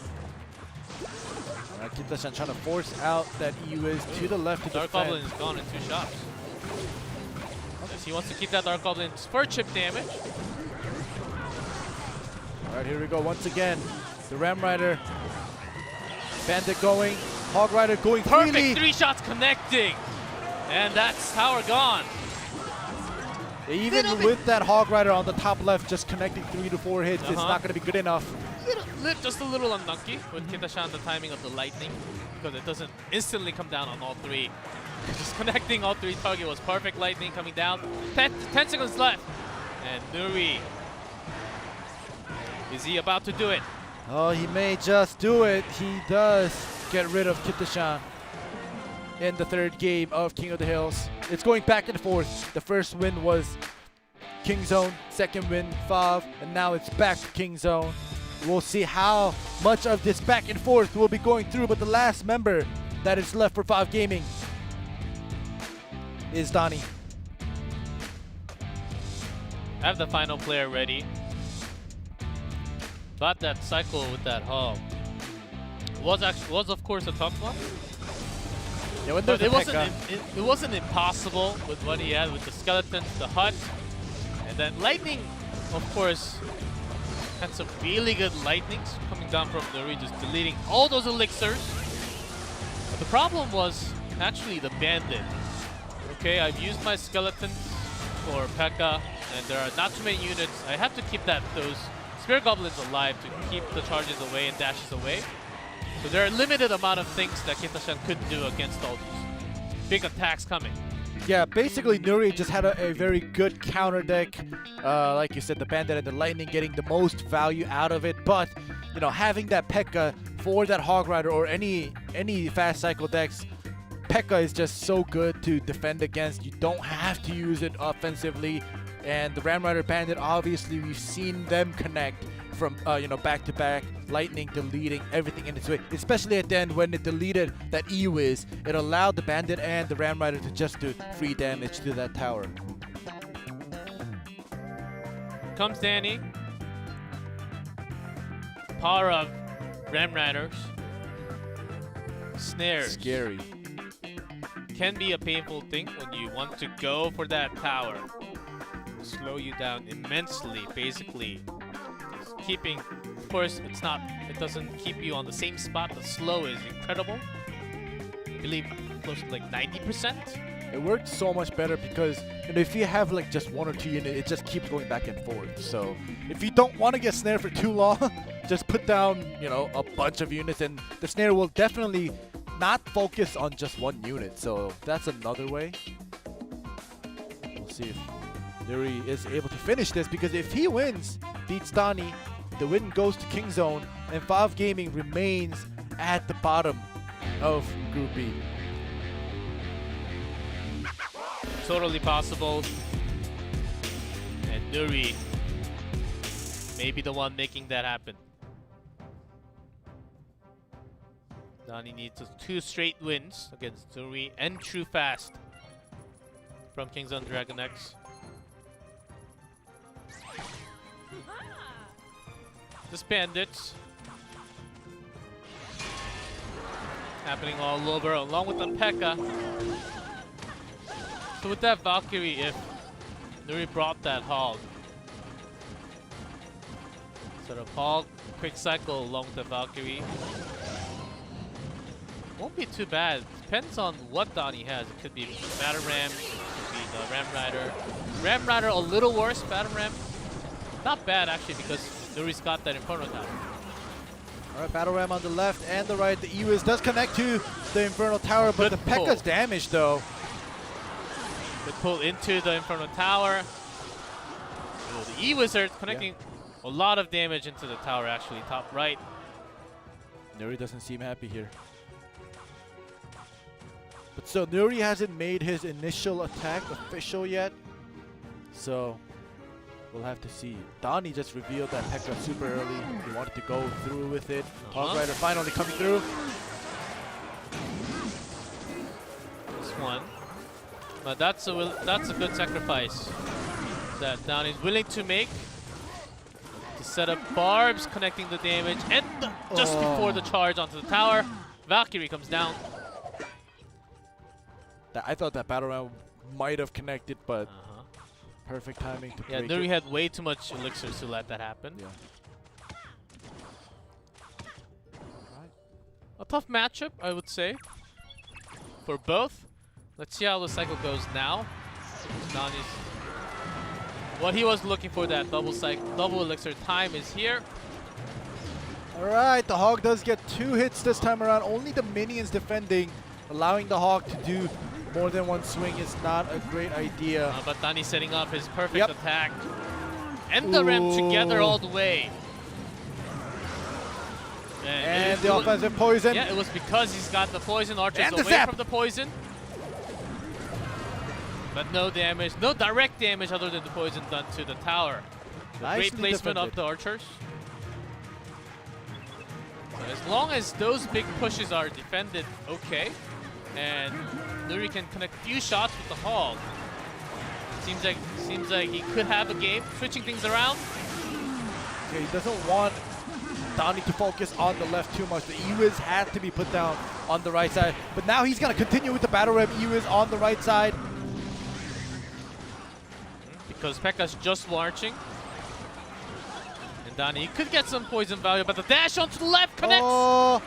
Kita-san trying to force out that EUIS to the left to Dark defend. Goblin is gone in 2 shots. Yes, he wants to keep that Dark Goblin for chip damage. Alright, here we go once again. The Ram Rider. Bandit going. Hog Rider going Perfect, freely. 3 shots connecting. And that's Tower gone. Even with that Hog Rider on the top left, just connecting 3 to 4 hits, it's not going to be good enough. Just a little unlucky with Kita-san, the timing of the Lightning, because it doesn't instantly come down on all 3. Just connecting all 3 target was perfect. Lightning coming down. 10 seconds left. And Nuri, is he about to do it? Oh, he may just do it. He does get rid of Kita-san in the 3rd game of King of the Hills. It's going back and forth. The first win was King Zone, 2nd win Fav, and now it's back to King Zone. We'll see how much of this back and forth we'll be going through, but the last member that is left for Fav Gaming is Donnie. I have the final player ready. But that cycle with that Hog was of course a tough one. Yeah, when but it it wasn't impossible with what he had with the skeletons, the Hut, and then Lightning, of course, had some really good Lightnings coming down from Nuri, just deleting all those elixirs. But the problem was actually the Bandit. Okay, I've used my skeletons for P.E.K.K.A, and there are not too many units. I have to keep those Spirit Goblins alive to keep the charges away and dashes away. So there are limited amount of things that Kita-san could do against all these big attacks coming. Yeah, basically Nuri just had a very good counter deck. Like you said, the Bandit and the Lightning getting the most value out of it. But, you know, having that P.E.K.K.A for that Hog Rider or any fast cycle decks, P.E.K.K.A is just so good to defend against. You don't have to use it offensively. And the Ram Rider Bandit, obviously, we've seen them connect from, back-to-back, Lightning deleting everything in its way. Especially at the end when it deleted that EUIS, it allowed the Bandit and the Ram Rider to just do free damage to that tower. Comes Danny. Power of Ram Riders. Snares. Scary. Can be a painful thing when you want to go for that tower. Slow you down immensely, basically. Just keeping, of course, it doesn't keep you on the same spot. The slow is incredible. I believe close to like 90%. It works so much better because if you have like just 1 or 2 units, it just keeps going back and forth. So if you don't want to get snared for too long, just put down, a bunch of units, and the snare will definitely not focus on just 1 unit. So that's another way. We'll see if Nuri is able to finish this, because if he wins, beats Donnie, the win goes to King Zone, and Fav Gaming remains at the bottom of Group B. Totally possible. And Nuri may be the one making that happen. Donnie needs 2 straight wins against Nuri and True Fast from King Zone Dragon X. This Bandits happening all over, along with the P.E.K.K.A. So with that Valkyrie, if Nuri brought that Hog, so Set up Hog, quick cycle along the Valkyrie. Won't be too bad. Depends on what Donnie has. It could be Batter Ram, it could be the Ram Rider. Ram Rider a little worse, Batter Ram. Not bad actually because Nuri's got that Inferno Tower. Alright, Battle Ram on the left and the right. The E-Wiz does connect to the Inferno Tower, but Good the P.E.K.K.A.'s damaged though. Good pull into the Inferno Tower. Oh, the E-Wizard connecting a lot of damage into the tower actually, top right. Nuri doesn't seem happy here. But still, Nuri hasn't made his initial attack official yet. So, we'll have to see. Donnie just revealed that P.E.K.K.A. super early. He wanted to go through with it. Hog Rider finally coming through. This one. But that's a good sacrifice that Donnie's willing to make. To set up barbs, connecting the damage. And just before the charge onto the tower, Valkyrie comes down. I thought that Battle Ram might have connected, but perfect timing to break Nuri it. had way too much elixirs to let that happen. Yeah. A tough matchup, I would say, for both. Let's see how the cycle goes now. Donnie's what he was looking for, that double elixir time, is here. Alright, the Hog does get 2 hits this time around. Only the minions defending. Allowing the Hog to do more than one swing is not a great idea. But Donnie's setting up his perfect attack. And the Ram together all the way. And the offensive poison. Yeah, it was because he's got the poison. Archer's And the away zap. from the poison. But no damage, no direct damage other than the poison done to the tower. Great placement of the archers. So as long as those big pushes are defended okay, and Nuri can connect a few shots with the Hog, seems like he could have a game, switching things around. Yeah, he doesn't want Donnie to focus on the left too much. The E-Wiz had to be put down on the right side, but now he's gonna continue with the Battle Ram E-Wiz on the right side. Because P.E.K.K.A.'s just marching. And Donnie could get some poison value, but the dash onto the left connects! Oh,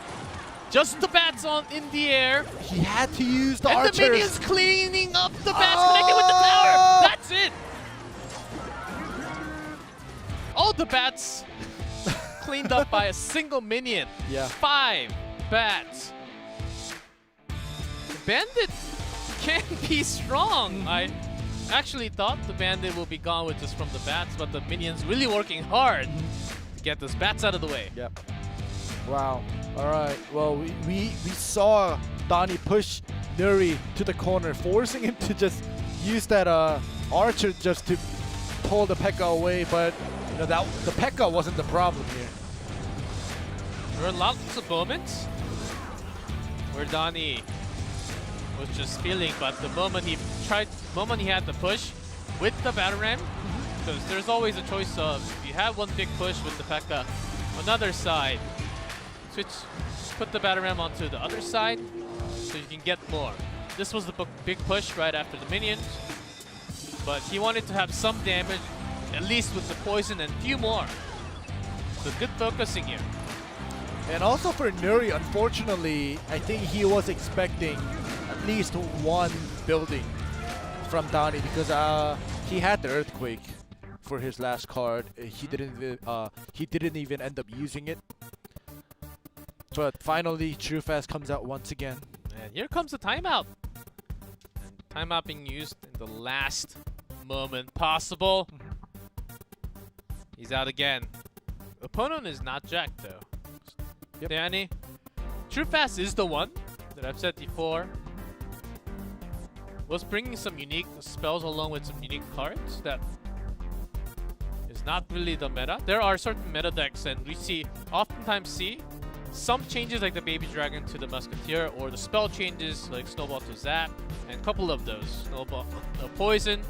just the bats on in the air. he had to use the and archers. the minions cleaning up the bats, connecting with the tower! That's it! All the bats cleaned up by a single minion. Yeah. 5 bats. The Bandit can be strong. I actually thought the Bandit will be gone with just from the bats, but the minions really working hard to get those bats out of the way. Yep. Wow. All right. Well, we saw Donnie push Nuri to the corner, forcing him to just use that archer just to pull the P.E.K.K.A. away. But you know that the P.E.K.K.A. wasn't the problem here. There were lots of moments where Donnie was just feeling, but the moment he had the push with the Battle Ram, because there's always a choice of, if you have one big push with the P.E.K.K.A. another side, put the Battle Ram onto the other side so you can get more. This was the big push right after the minions, but he wanted to have some damage, at least with the poison and few more. So good focusing here. And also for Nuri, unfortunately, I think he was expecting at least one building from Donnie because he had the Earthquake for his last card. He didn't even end up using it. But finally, True Fast comes out once again. And here comes the timeout. And timeout being used in the last moment possible. He's out again. Opponent is not Jack though. Yep. Danny, True Fast is the one that I've said before was bringing some unique spells along with some unique cards that is not really the meta. There are certain meta decks, and we oftentimes see some changes like the Baby Dragon to the Musketeer, or the spell changes like Snowball to Zap, and a couple of those. Snowball, Poison,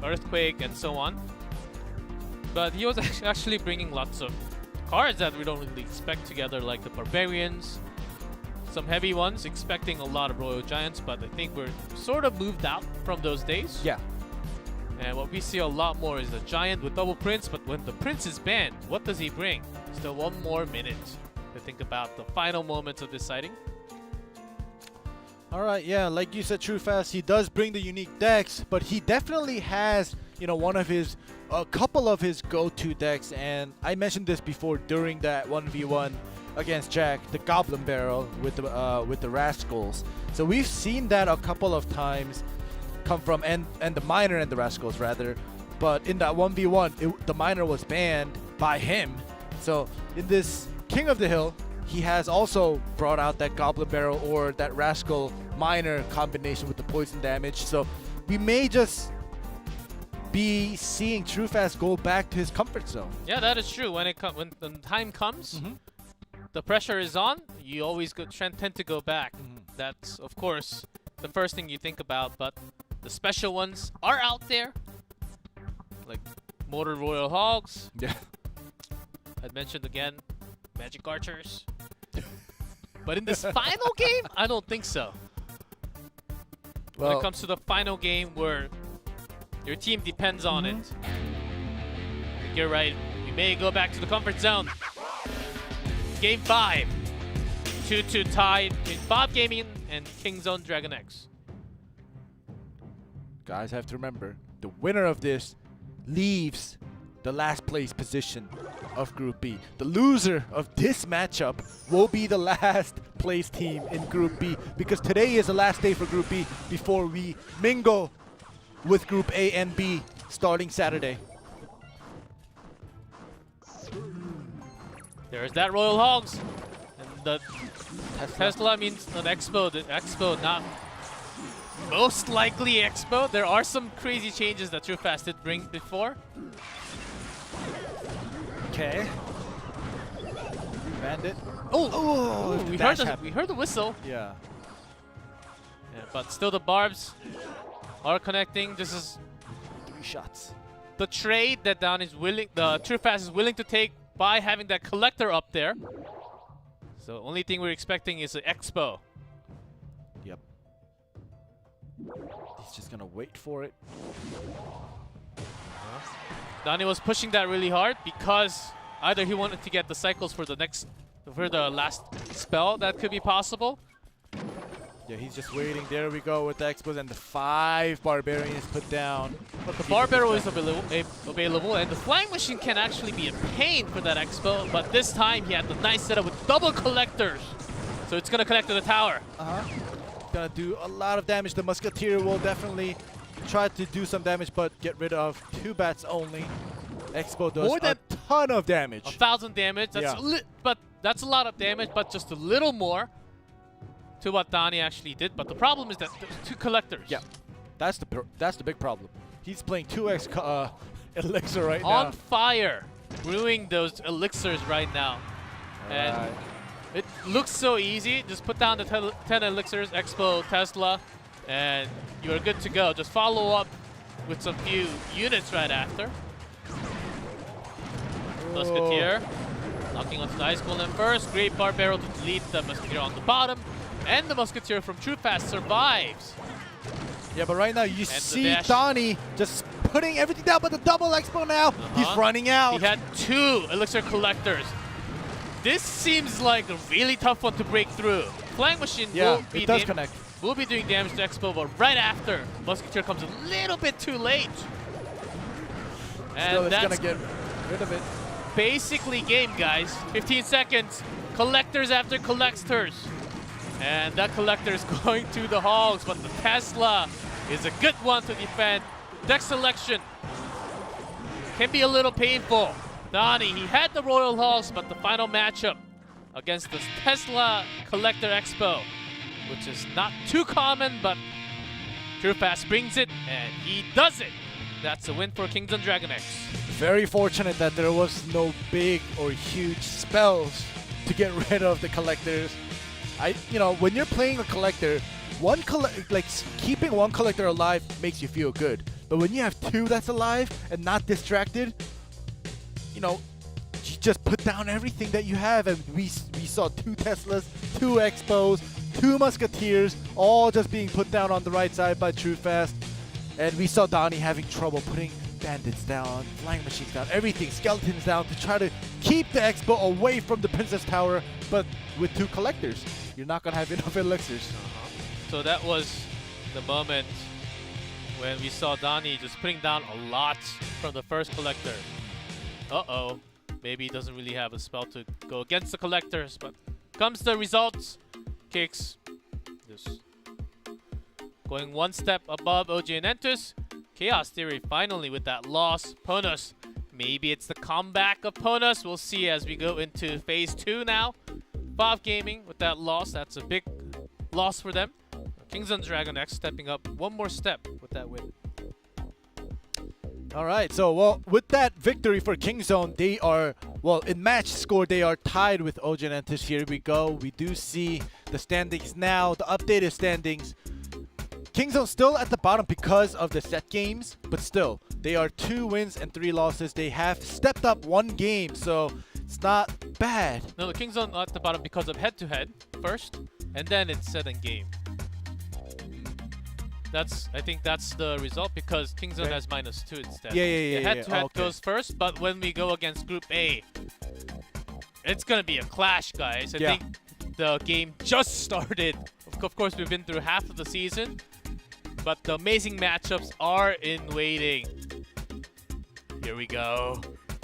Earthquake, and so on. But he was actually bringing lots of cards that we don't really expect together, like the Barbarians, some heavy ones, expecting a lot of Royal Giants, but I think we're sort of moved out from those days. Yeah. And what we see a lot more is the Giant with double Prince, but when the Prince is banned, what does he bring? Still 1 more minute to think about the final moments of this sighting. Alright, yeah, like you said, TrueFast, he does bring the unique decks, but he definitely has, you know, a couple of his go-to decks, and I mentioned this before during that 1v1 against Jack, the Goblin Barrel with the Rascals. So we've seen that a couple of times come from, and the Miner and the Rascals rather, but in that 1v1, the Miner was banned by him. So in this King of the Hill, he has also brought out that Goblin Barrel or that Rascal Miner combination with the poison damage. So we may just be seeing TrueFast go back to his comfort zone. Yeah, that is true. When the time comes, the pressure is on, you always tend to go back. That's, of course, the first thing you think about, but the special ones are out there, like Motor Royal Hogs. Yeah. I mentioned again, Magic Archers. But in this final game, I don't think so. Well, When it comes to the final game where your team depends on it, you're right. We may go back to the comfort zone. Game 5. 2-2 tied between OP.GAMING and Kingzone Dragon X. guys have to remember, the winner of this leaves the last place position of Group B. The loser of this matchup will be the last place team in Group B, because today is the last day for Group B before we mingle with Group A and B starting Saturday. There's that Royal Hogs. And the Tesla means an Expo. The Expo, not most likely Expo. There are some crazy changes that TrueFast did bring before. Okay. Bandit. Oh, the we dash heard happened. we heard the whistle. Yeah. Yeah, but still the barbs are connecting. This is 3 shots. the trade that the TrueFast is willing to take by having that collector up there. So only thing we're expecting is an Expo. Yep. He's just gonna wait for it. Donnie was pushing that really hard because either he wanted to get the cycles for the last spell that could be possible. Yeah, he's just waiting. There we go with the Expos and the 5 Barbarians put down. But the Bar Barrel is available, and the Flying Machine can actually be a pain for that Expo, but this time he had the nice setup with double collectors. So it's gonna connect to the tower. Gonna do a lot of damage. The Musketeer will definitely try to do some damage, but get rid of 2 bats only. Expo does More than a ton of damage. 1,000 damage. That's but that's a lot of damage, but just a little more to what Donnie actually did. But the problem is that there's 2 collectors. Yeah, that's the big problem. He's playing 2x elixir right now. On fire, brewing those elixirs right now. And Alright. it looks so easy. Just put down the 10 elixirs, Expo, Tesla, and you're good to go. Just follow up with some few units right after. Musketeer knocking onto the Ice Golem first. Great Bar Barrel to delete the Musketeer on the bottom. And the Musketeer from TrueFast survives. Yeah, but right now you the see dash. Donnie just putting everything down, but the double Expo now, he's running out. He had 2 elixir collectors. This seems like a really tough one to break through. Flying Machine will be doing damage to Expo, but right after, Musketeer comes a little bit too late. And Still, it's that's gonna get rid of it. basically game, guys. 15 seconds. Collectors after collectors. And that collector is going to the Hogs, but the Tesla is a good one to defend. Deck selection can be a little painful. Donnie, he had the Royal Hogs, but the final matchup against the Tesla Collector Expo, which is not too common, but TrueFast brings it, and he does it. That's a win for Kingzone Dragon X. Very fortunate that there was no big or huge spells to get rid of the collectors. You know, when you're playing a collector, keeping one collector alive makes you feel good. But when you have 2 that's alive and not distracted, you know, you just put down everything that you have, and we saw 2 Teslas, 2 Expos, 2 Musketeers, all just being put down on the right side by TrueFast. And we saw Donnie having trouble putting bandits down, flying machines down, everything, skeletons down to try to keep the Expo away from the Princess Tower. But with 2 collectors, you're not going to have enough elixirs. So that was the moment when we saw Donnie just putting down a lot from the first collector. Uh-oh. Maybe he doesn't really have a spell to go against the collectors, but comes the results. Kicks. Just going one step above OG and Entus. Chaos Theory finally with that loss. Ponus. Maybe it's the comeback of Ponus. We'll see as we go into phase 2 now. OP.GAMING with that loss. That's a big loss for them. Kingzone Dragon X stepping up one more step with that win. All right, so well, with that victory for Kingzone, they are, well, in match score, they are tied with OG and Entus. Here we go. We do see the standings now, the updated standings. Kingzone still at the bottom because of the set games, but still, they are 2 wins and 3 losses. They have stepped up 1 game, so it's not bad. No, the Kingzone at the bottom because of head-to-head first, and then it's set in game. I think that's the result because Kingzone has -2 instead. Yeah. Head-to-head Okay. goes first, but when we go against Group A, it's gonna be a clash, guys. I think the game just started. Of course, we've been through half of the season, but the amazing matchups are in waiting. Here we go.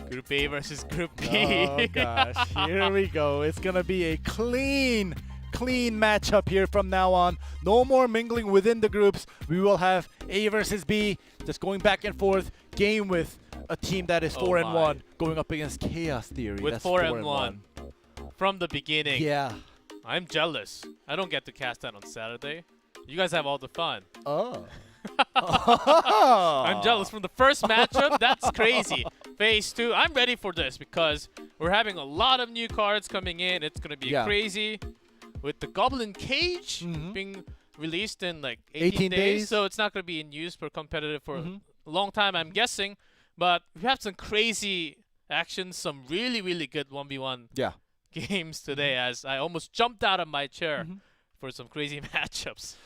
Group A versus Group B. Oh gosh, here we go. It's gonna be a clean matchup here from now on. No more mingling within the groups. We will have A versus B, just going back and forth. Game with a team that is 4-1, going up against Chaos Theory. With That's 4-1 from the beginning. Yeah. I'm jealous. I don't get to cast that on Saturday. You guys have all the fun. Oh. I'm jealous from the first matchup. That's crazy. Phase 2. I'm ready for this because we're having a lot of new cards coming in. It's going to be crazy. With the Goblin Cage being released in like 18 days. So it's not going to be in use for competitive for a long time, I'm guessing. But we have some crazy actions, some really, really good 1v1 games today as I almost jumped out of my chair for some crazy matchups.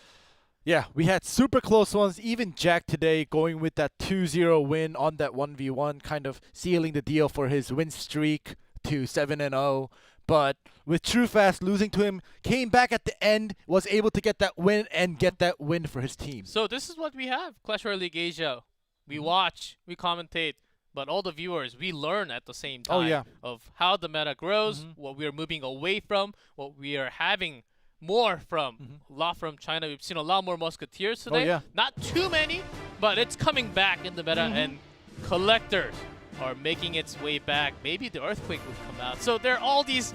Yeah, we had super close ones. Even Jack today going with that 2-0 win on that 1v1, kind of sealing the deal for his win streak to 7-0. But with TrueFast losing to him, came back at the end, was able to get that win and get that win for his team. So this is what we have, Clash Royale League Asia. We watch, we commentate, but all the viewers, we learn at the same time of how the meta grows, what we are moving away from, what we are having more from. A lot from China. We've seen a lot more Musketeers today. Not too many, but it's coming back in the meta, and collectors are making its way back. Maybe the Earthquake will come out. So there are all these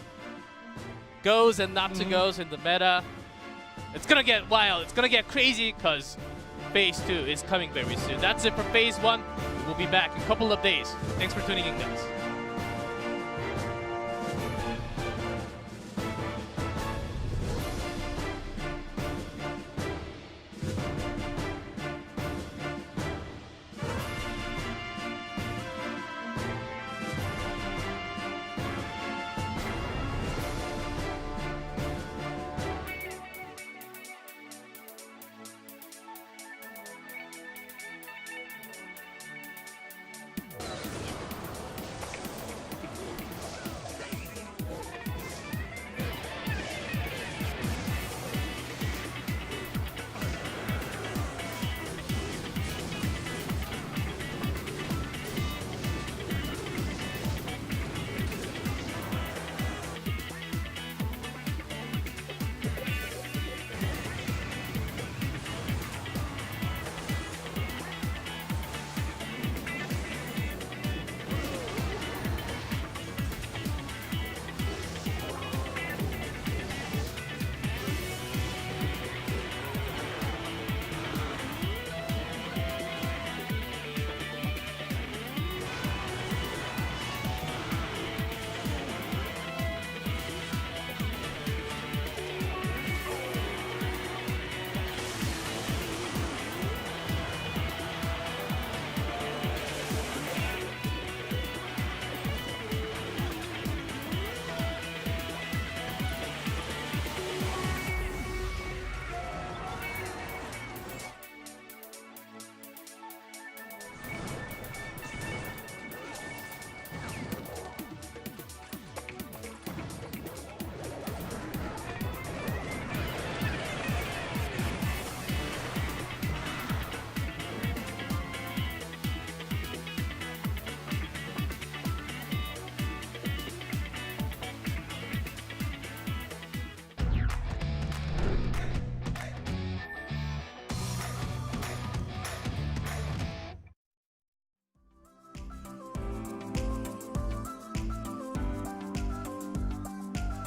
goes and not to goes in the meta. It's gonna get wild. It's gonna get crazy because Phase 2 is coming very soon. That's it for Phase 1. We'll be back in a couple of days. Thanks for tuning in, guys.